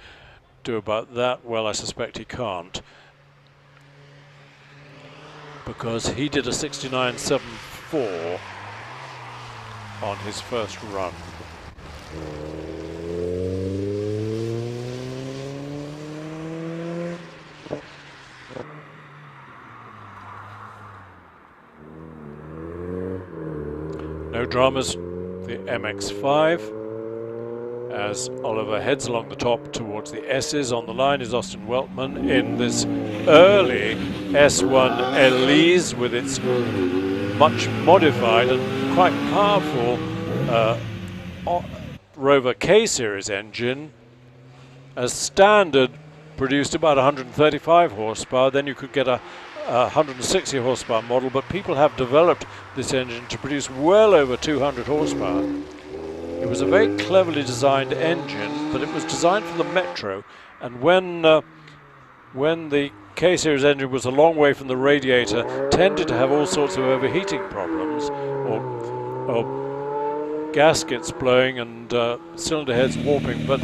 do about that? Well, I suspect he can't, because he did a 69.74 on his first run. No dramas, the MX-5, as Oliver heads along the top towards the S's. On the line is Austin Weltman in this early S1 Elise with its much modified and quite powerful Rover K-Series engine. As standard, produced about 135 horsepower, then you could get a 160 horsepower model, but people have developed this engine to produce well over 200 horsepower. It was a very cleverly designed engine, but it was designed for the Metro, and when the K-Series engine was a long way from the radiator, tended to have all sorts of overheating problems, or gaskets blowing and cylinder heads warping, but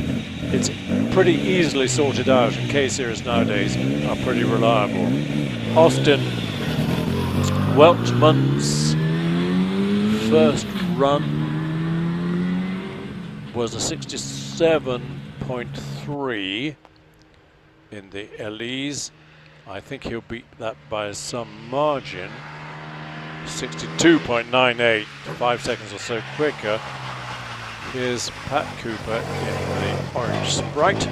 it's pretty easily sorted out, and K-Series nowadays are pretty reliable. Austin Weltman's first run was a 67.3 in the Elise. I think he'll beat that by some margin. 62.98, 5 seconds or so quicker. Here's Pat Cooper in the orange Sprite.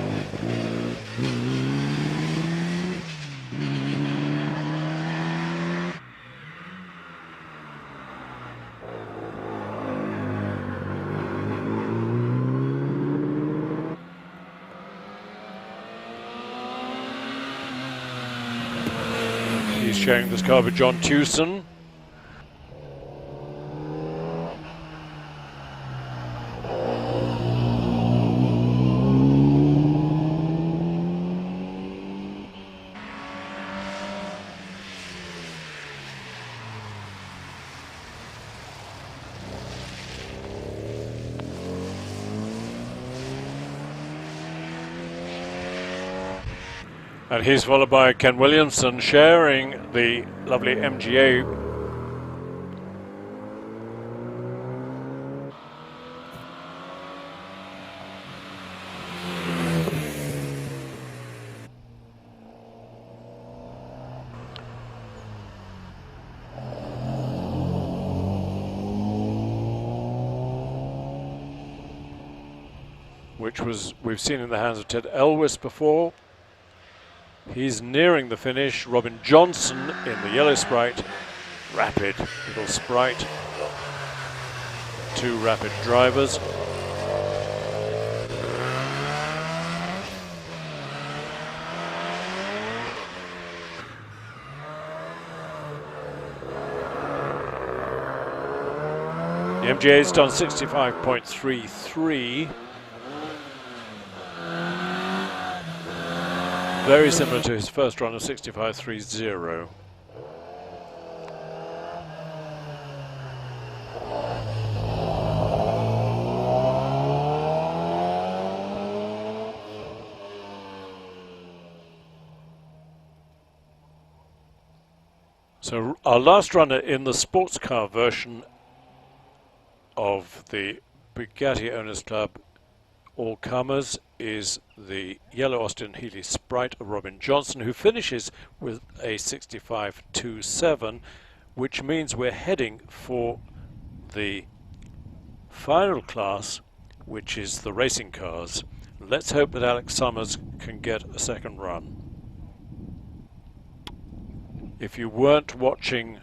He's sharing this car with John Tewson. And he's followed by Ken Williamson sharing the lovely MGA. Which we've seen in the hands of Ted Elwes before. He's nearing the finish. Robin Johnson in the yellow Sprite. Rapid little Sprite. Two rapid drivers. The MGA's done 65.33. Very similar to his first run of 65.30. So our last runner in the sports car version of the Bugatti Owners Club All Comers is the yellow Austin Healey Sprite of Robin Johnson, who finishes with a 65.27, which means we're heading for the final class, which is the racing cars. Let's hope that Alex Summers can get a second run. If you weren't watching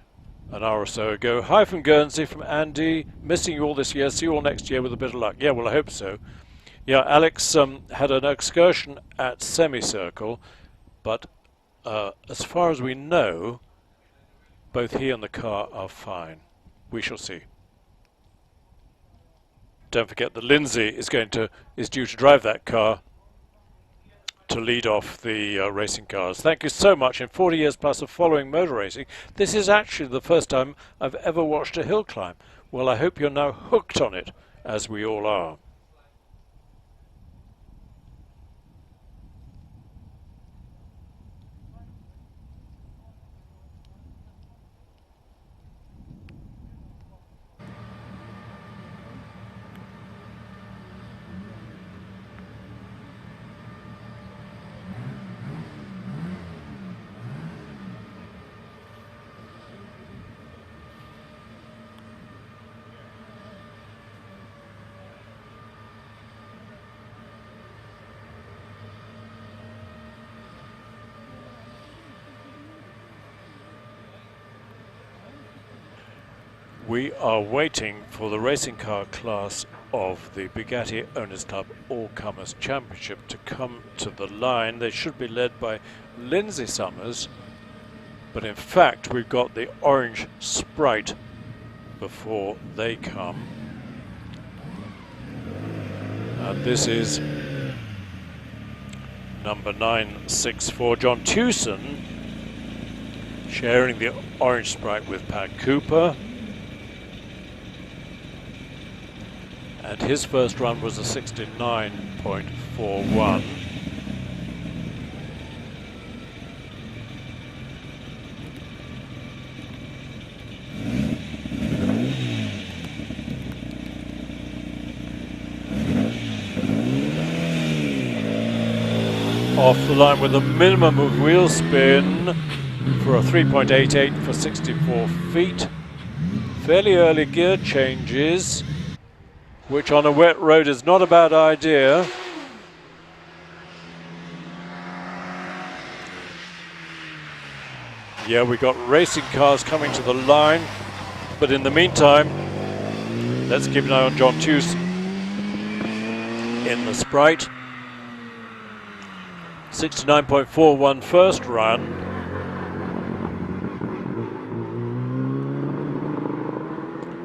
an hour or so ago. Hi from Guernsey, from Andy. Missing you all this year. See you all next year with a bit of luck. Yeah, well, I hope so. Yeah, Alex had an excursion at Semicircle, but as far as we know, both he and the car are fine. We shall see. Don't forget that Lindsay is due to drive that car to lead off the racing cars. Thank you so much. In 40 years plus of following motor racing, this is actually the first time I've ever watched a hill climb. Well, I hope you're now hooked on it, as we all are. We are waiting for the racing car class of the Bugatti Owners Club All-Comers Championship to come to the line. They should be led by Lindsay Summers, but in fact we've got the orange Sprite before they come. And this is number 964, John Tewson, sharing the orange Sprite with Pat Cooper. And his first run was a 69.41. Off the line with a minimum of wheel spin for a 3.88 for 64 feet. Fairly early gear changes, which on a wet road is not a bad idea. Yeah, we got racing cars coming to the line, but in the meantime, let's keep an eye on John Tewson in the Sprite. 69.41 first run.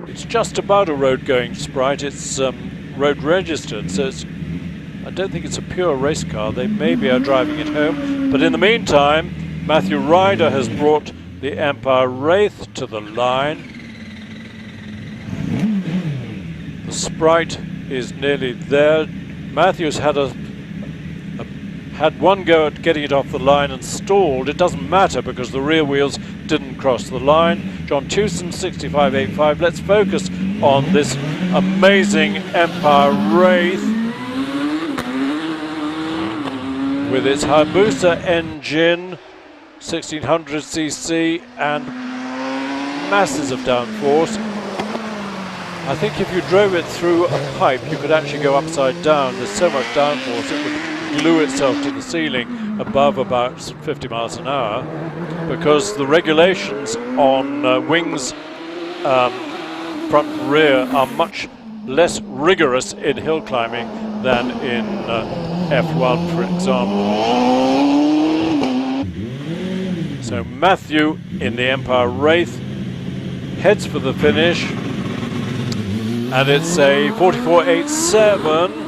It's just about a road-going Sprite. It's road registered, so I don't think it's a pure race car. They maybe are driving it home. But in the meantime, Matthew Ryder has brought the Empire Wraith to the line. The Sprite is nearly there. Matthew's had one go at getting it off the line and stalled. It doesn't matter because the rear wheels didn't cross the line. John Tewson, 65.85. Let's focus on this amazing Empire Wraith with its Hayabusa engine, 1600cc, and masses of downforce. I think if you drove it through a pipe, you could actually go upside down. There's so much downforce, it would glue itself to the ceiling above about 50 miles an hour, because the regulations on wings front and rear are much less rigorous in hill climbing than in F1, for example. So Matthew in the Empire Wraith heads for the finish, and it's a 44.87.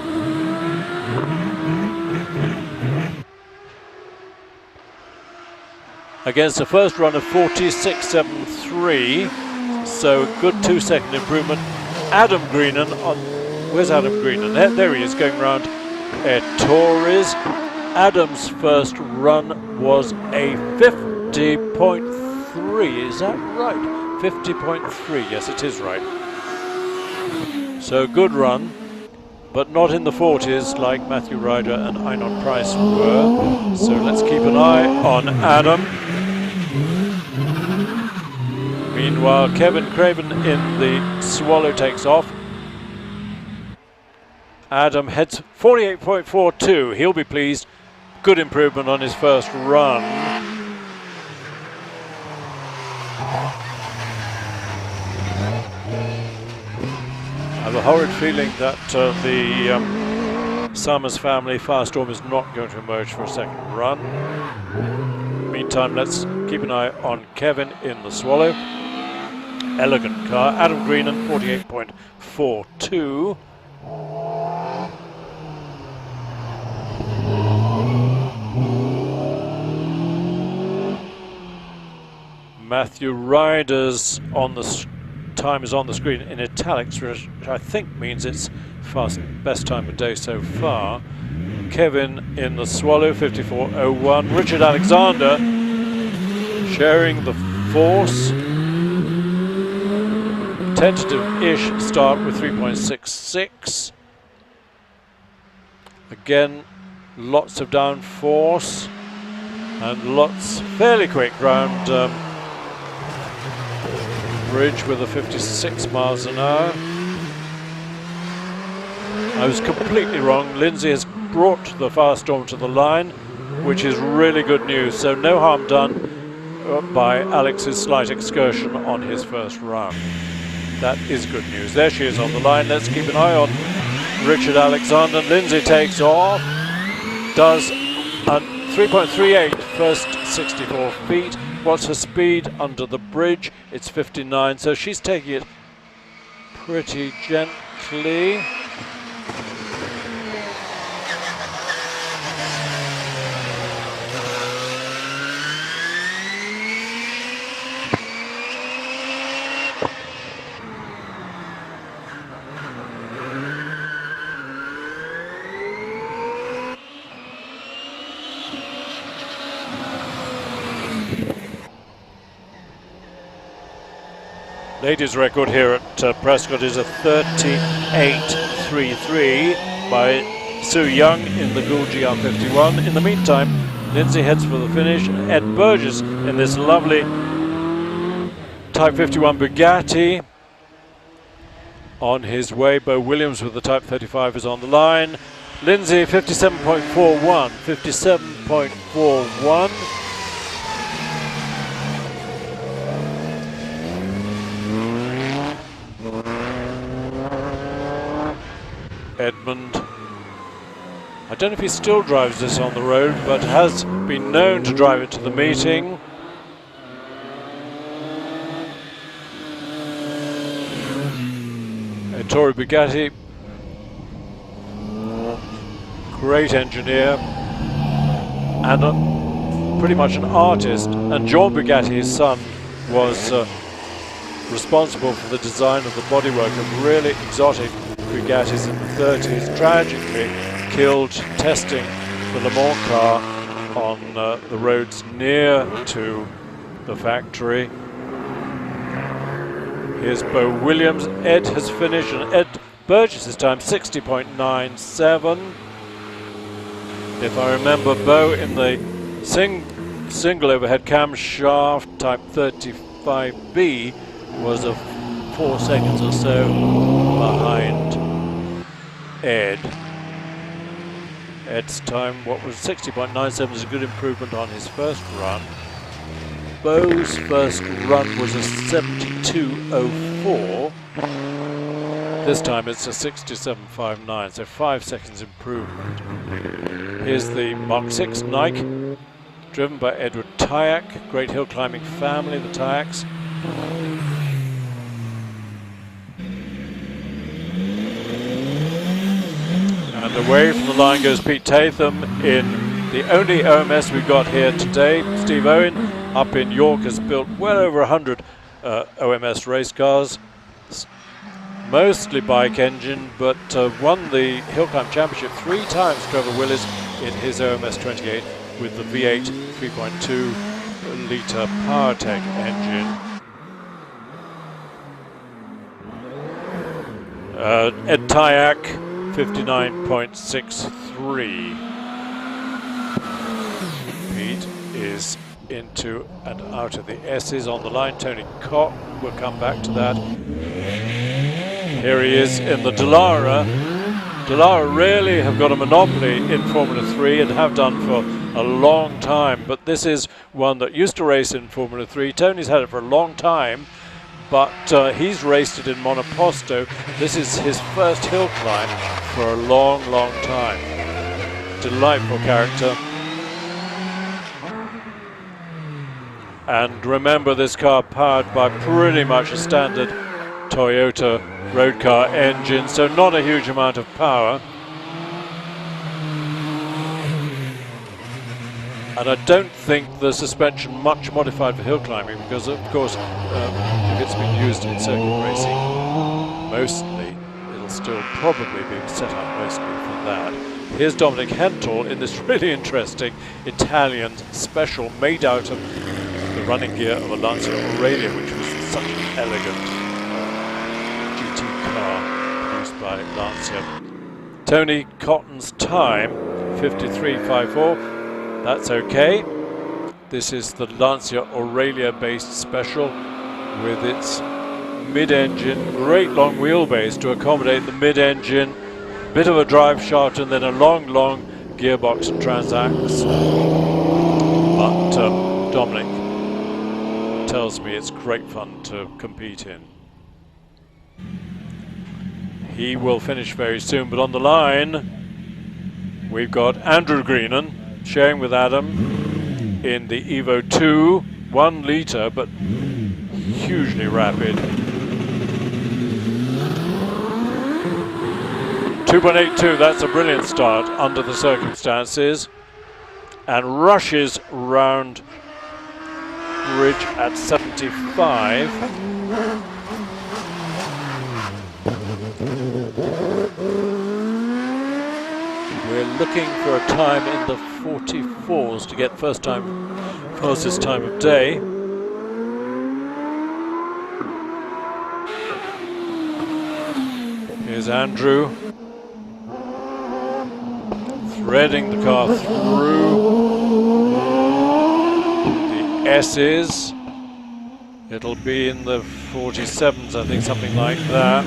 Against a first run of 46.73, so good 2-second improvement. Adam Greenan where's Adam Greenan? There he is, going around Torres. Adam's first run was a 50.3, is that right? 50.3, yes it is right. So good run, but not in the 40s like Matthew Ryder and Einon Price were. So let's keep an eye on Adam. Meanwhile, Kevin Craven in the Swallow takes off. Adam heads 48.42. He'll be pleased. Good improvement on his first run. a horrid feeling that the Summers family Firestorm is not going to emerge for a second run. Meantime, let's keep an eye on Kevin in the Swallow. Elegant car. Adam Greenan, 48.42. Matthew Ryder's on the time is on the screen in italics, which I think means it's best time of day so far. Kevin in the Swallow, 54.01. Richard Alexander sharing the force. Tentative-ish start with 3.66. Again, lots of downforce and lots fairly quick round bridge with a 56 miles an hour. I was completely wrong. Lindsay has brought the Firestorm to the line, which is really good news. So no harm done by Alex's slight excursion on his first round. That is good news. There she is on the line. Let's keep an eye on Richard Alexander. Lindsay takes off, does a 3.38 first 64 feet. What's her speed under the bridge? It's 59, so she's taking it pretty gently. Ladies' record here at Prescott is a 38.33 by Sue Young in the Gould GR51. In the meantime, Lindsay heads for the finish. Ed Burgess in this lovely Type 51 Bugatti on his way. Bo Williams with the Type 35 is on the line. Lindsay 57.41, 57.41. Edmund, I don't know if he still drives this on the road, but has been known to drive it to the meeting. Ettore Bugatti, great engineer and pretty much an artist, and John Bugatti, his son, was responsible for the design of the bodywork of really exotic Bugattis in the 30s, tragically killed testing the Le Mans car on the roads near to the factory. Here's Bo Williams. Ed has finished, and Ed Burgess' time 60.97. If I remember, Bo in the single overhead camshaft Type 35B was a 4 seconds or so behind Ed. Ed's time, what was 60.97, is a good improvement on his first run. Bo's first run was a 72.04. This time it's a 67.59, so 5 seconds improvement. Here's the Mark 6 Nike, driven by Edward Tyack, great hill climbing family, the Tyacks. And away from the line goes Pete Tatham in the only OMS we've got here today. Steve Owen up in York has built well over 100 OMS race cars, mostly bike engine, but won the Hill Climb Championship 3 times, Trevor Willis, in his OMS 28 with the V8 3.2 litre PowerTech engine. Ed Tyack, 59.63. Pete is into and out of the S's on the line. Tony Cock, we'll come back to that. Here he is in the Dallara. Dallara really have got a monopoly in Formula 3 and have done for a long time, but this is one that used to race in Formula 3. Tony's had it for a long time, but he's raced it in monoposto. This is his first hill climb for a long, long time. Delightful character. And remember, this car powered by pretty much a standard Toyota road car engine, so not a huge amount of power. And I don't think the suspension much modified for hill climbing, because of course if it's been used in circuit racing mostly, it'll still probably be set up mostly for that. Here's Dominic Hentel in this really interesting Italian special made out of the running gear of a Lancia Aurelia, which was such an elegant GT car produced by Lancia. Tony Cotton's time, 53.54. That's okay. This is the Lancia Aurelia based special with its mid-engine, great long wheelbase to accommodate the mid-engine, bit of a drive shaft and then a long gearbox and transax. But Dominic tells me it's great fun to compete in. He will finish very soon, but on the line we've got Andrew Greenan sharing with Adam in the Evo 2, 1 litre, but hugely rapid. 2.82, that's a brilliant start under the circumstances, and rushes round bridge at 75. We're looking for a time in the 44s to get fastest time of day. Here's Andrew threading the car through the S's. It'll be in the 47s, I think, something like that.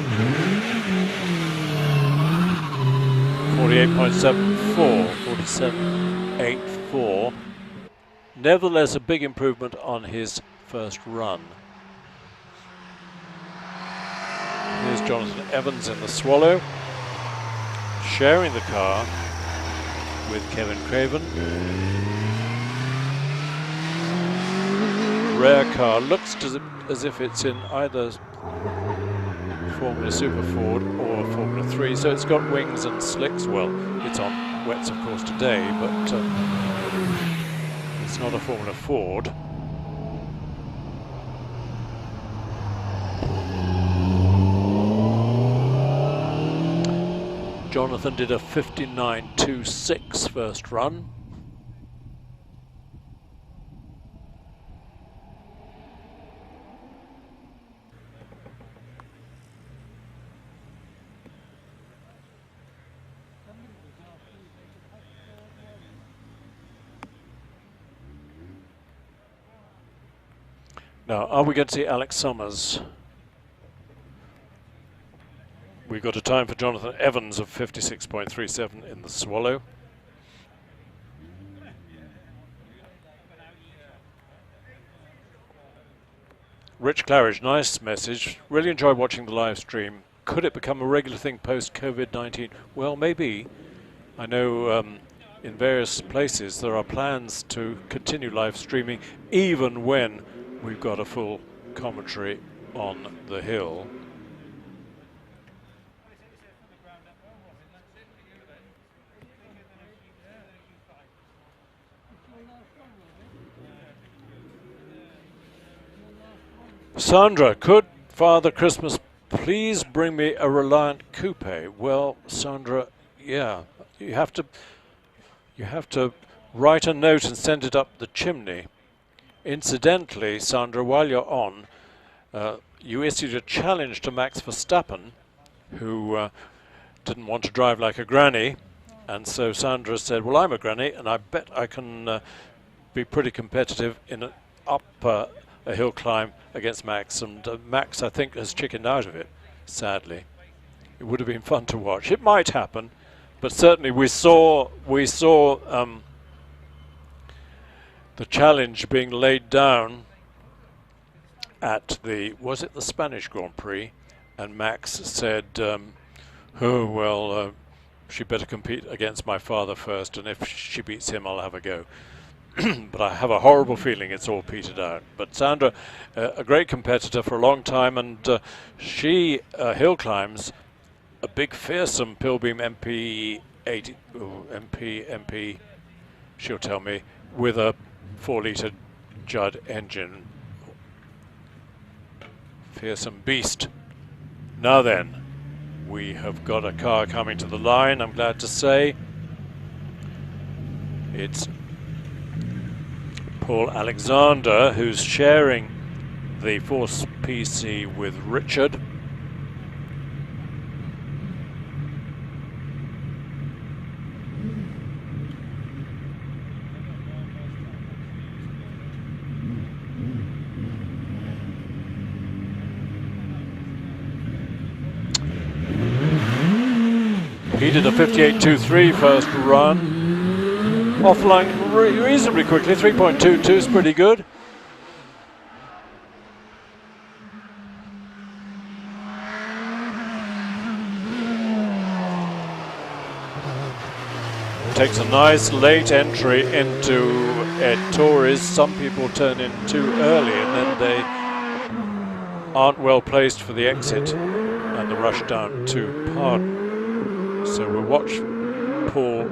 48.74, 47.84. Nevertheless, a big improvement on his first run. Here's Jonathan Evans in the Swallow, sharing the car with Kevin Craven. Rare car, looks as if it's in either Formula Super Ford or Formula 3, so it's got wings and slicks. Well, it's on wets of course today, but it's not a Formula Ford. Jonathan did a 59.26 first run. Now, are we going to see Alex Summers? We've got a time for Jonathan Evans of 56.37 in the Swallow. Rich Claridge, nice message. Really enjoy watching the live stream. Could it become a regular thing post-COVID-19? Well, maybe. I know in various places there are plans to continue live streaming even when we've got a full commentary on the hill. Sandra, could Father Christmas please bring me a Reliant coupe? Well, Sandra, yeah, you have to write a note and send it up the chimney. Incidentally, Sandra, while you're on, you issued a challenge to Max Verstappen, who didn't want to drive like a granny, and so Sandra said, well, I'm a granny, and I bet I can be pretty competitive in up a hill climb against Max, and Max, I think, has chickened out of it, sadly. It would have been fun to watch. It might happen, but certainly we saw the challenge being laid down at was it the Spanish Grand Prix? And Max said, oh, well, she better compete against my father first, and if she beats him, I'll have a go. But I have a horrible feeling it's all petered out. But Sandra, a great competitor for a long time, and she hill climbs a big, fearsome Pilbeam MP 80, MP, she'll tell me, with a 4-litre Judd engine. Fearsome beast. Now then, we have got a car coming to the line, I'm glad to say. It's Paul Alexander, who's sharing the Force PC with Richard. He did a 58.23 first run. Offline reasonably quickly, 3.22 is pretty good. Takes a nice late entry into Ed Torres. Some people turn in too early and then they aren't well placed for the exit and the rush down to Pardon. So we'll watch Paul,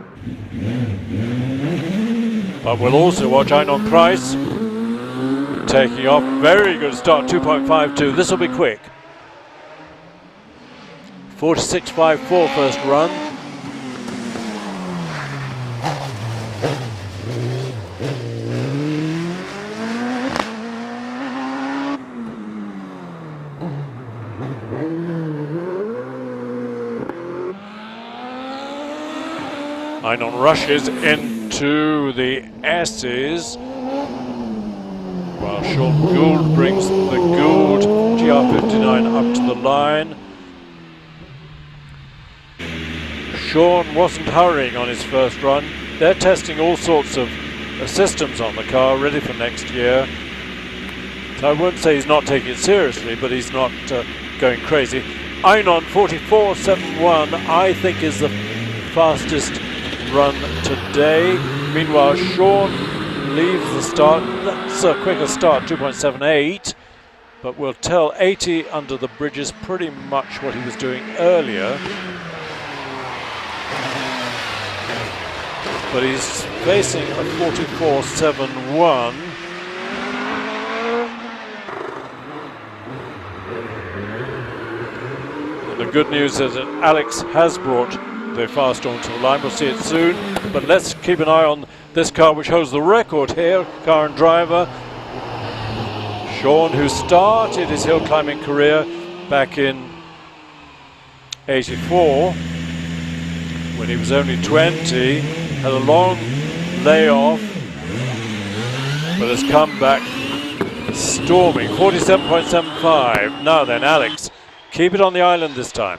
but we'll also watch Einon Price taking off. Very good start, 2.52. This will be quick. 46.54 first run. Einon rushes into the S's, while Sean Gould brings the Gould GR59 up to the line. Sean wasn't hurrying on his first run. They're testing all sorts of systems on the car, ready for next year. So I wouldn't say he's not taking it seriously, but he's not going crazy. Einon 44.71, I think, is the fastest run today. Meanwhile, Sean leaves the start. That's a quicker start, 2.78, but we'll tell 80 under the bridge is pretty much what he was doing earlier. But he's facing a 44.71. And the good news is that Alex has brought the fast onto the line. We'll see it soon, but let's keep an eye on this car, which holds the record here. Car and driver Sean, who started his hill climbing career back in '84 when he was only 20, had a long layoff, but has come back storming. 47.75. Now then, Alex, keep it on the island this time.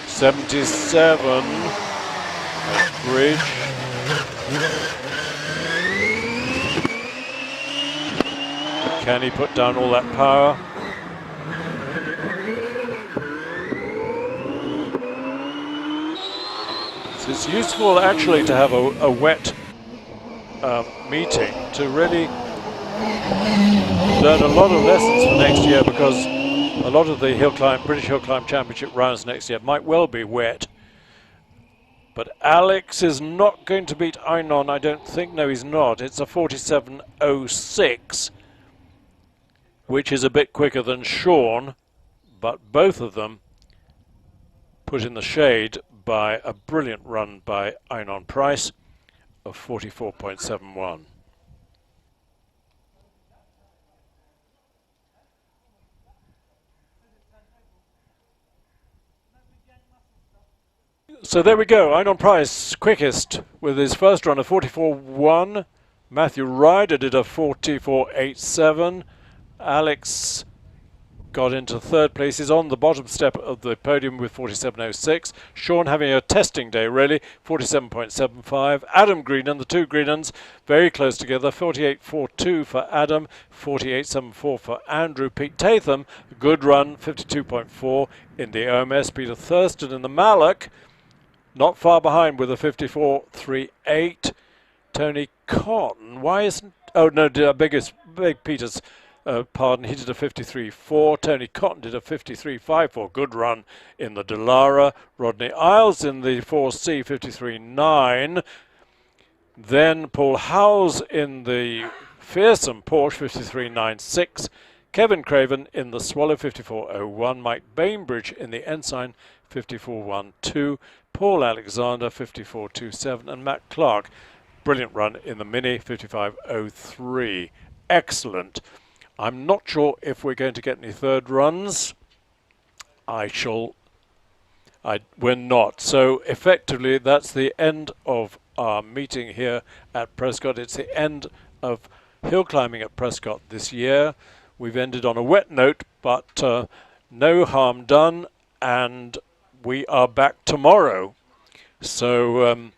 77 at bridge. Can he put down all that power? So it's useful actually to have a wet meeting to really learn a lot of lessons for next year, because a lot of the British Hill Climb Championship rounds next year might well be wet. But Alex is not going to beat Einon, I don't think. No, he's not. It's a 47.06, which is a bit quicker than Sean, but both of them put in the shade by a brilliant run by Einon Price of 44.71. So there we go, Einon Price, quickest with his first run of 44.1. Matthew Ryder did a 44.87. Alex got into third place. He's on the bottom step of the podium with 47.06. Sean having a testing day, really, 47.75. Adam Greenan, the two Greenans, very close together, 48.42 for Adam, 48.74 for Andrew. Pete Tatham, a good run, 52.4 in the OMS. Peter Thurston in the Mallock, not far behind with a 54.38. Tony Cotton, why isn't... Oh, no, beg Peter's pardon, he did a 53.4. Tony Cotton did a 53.54. Good run in the Delara. Rodney Isles in the 4C, 53.9. Then Paul Howes in the fearsome Porsche, 53.96. Kevin Craven in the Swallow, 54.01. Mike Bainbridge in the Ensign, 54.12. Paul Alexander, 54.27. And Matt Clark, brilliant run in the Mini, 55.03. Excellent. I'm not sure if we're going to get any third runs. We're not. So effectively, that's the end of our meeting here at Prescott. It's the end of hill climbing at Prescott this year. We've ended on a wet note, but no harm done, and we are back tomorrow. So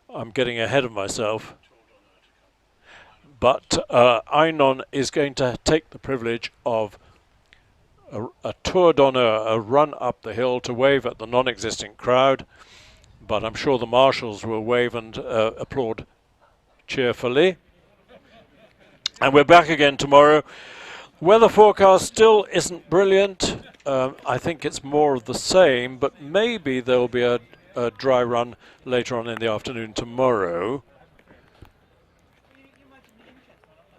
I'm getting ahead of myself. But Einon is going to take the privilege of a tour d'honneur, a run up the hill to wave at the non-existent crowd. But I'm sure the marshals will wave and applaud cheerfully. And we're back again tomorrow. Weather forecast still isn't brilliant. I think it's more of the same, but maybe there'll be a dry run later on in the afternoon tomorrow.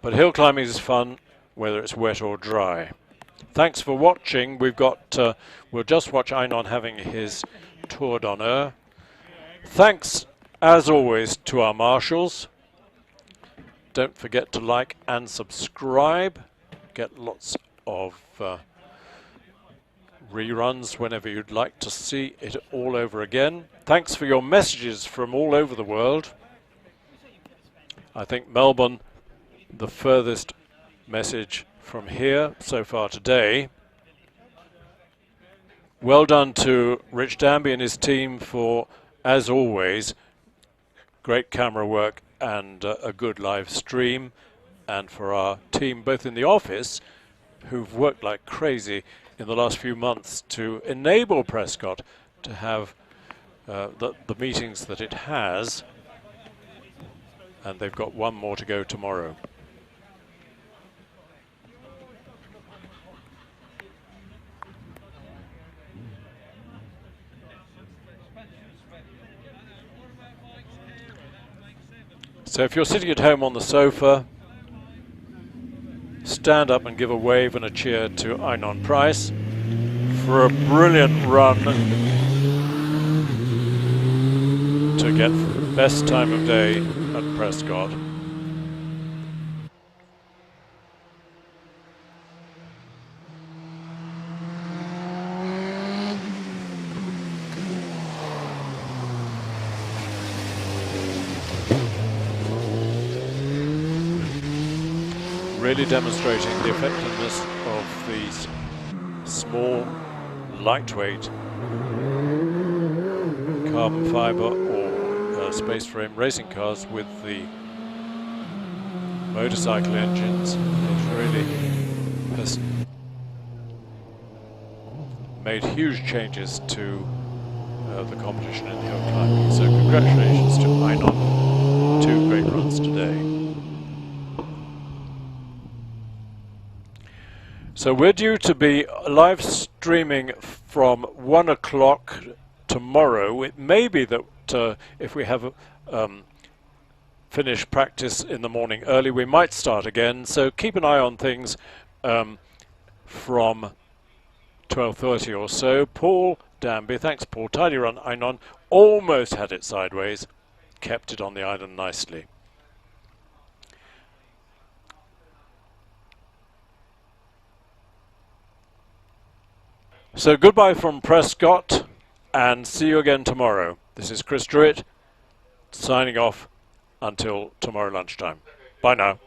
But hill climbing is fun, whether it's wet or dry. Thanks for watching. We'll just watch Einon having his tour d'honneur. Thanks, as always, to our marshals. Don't forget to like and subscribe. Get lots of reruns whenever you'd like to see it all over again. Thanks for your messages from all over the world. I think Melbourne, the furthest message from here so far today. Well done to Rich Danby and his team for, as always, great camera work and a good live stream, and for our team both in the office who've worked like crazy in the last few months to enable Prescott to have the meetings that it has, and they've got one more to go tomorrow. So if you're sitting at home on the sofa, stand up and give a wave and a cheer to Einon Price for a brilliant run to get the best time of day at Prescott. Really demonstrating the effectiveness of these small, lightweight carbon fiber or space frame racing cars with the motorcycle engines. It really has made huge changes to the competition in the hill climbing. So congratulations to Einon, 2 great runs today. So we're due to be live streaming from 1 o'clock tomorrow. It may be that if we have finished practice in the morning early, we might start again. So keep an eye on things from 12:30 or so. Paul Danby, thanks Paul. Tidy run, Einon. Almost had it sideways. Kept it on the island nicely. So goodbye from Prescott, and see you again tomorrow. This is Chris Druitt, signing off until tomorrow lunchtime. Bye now.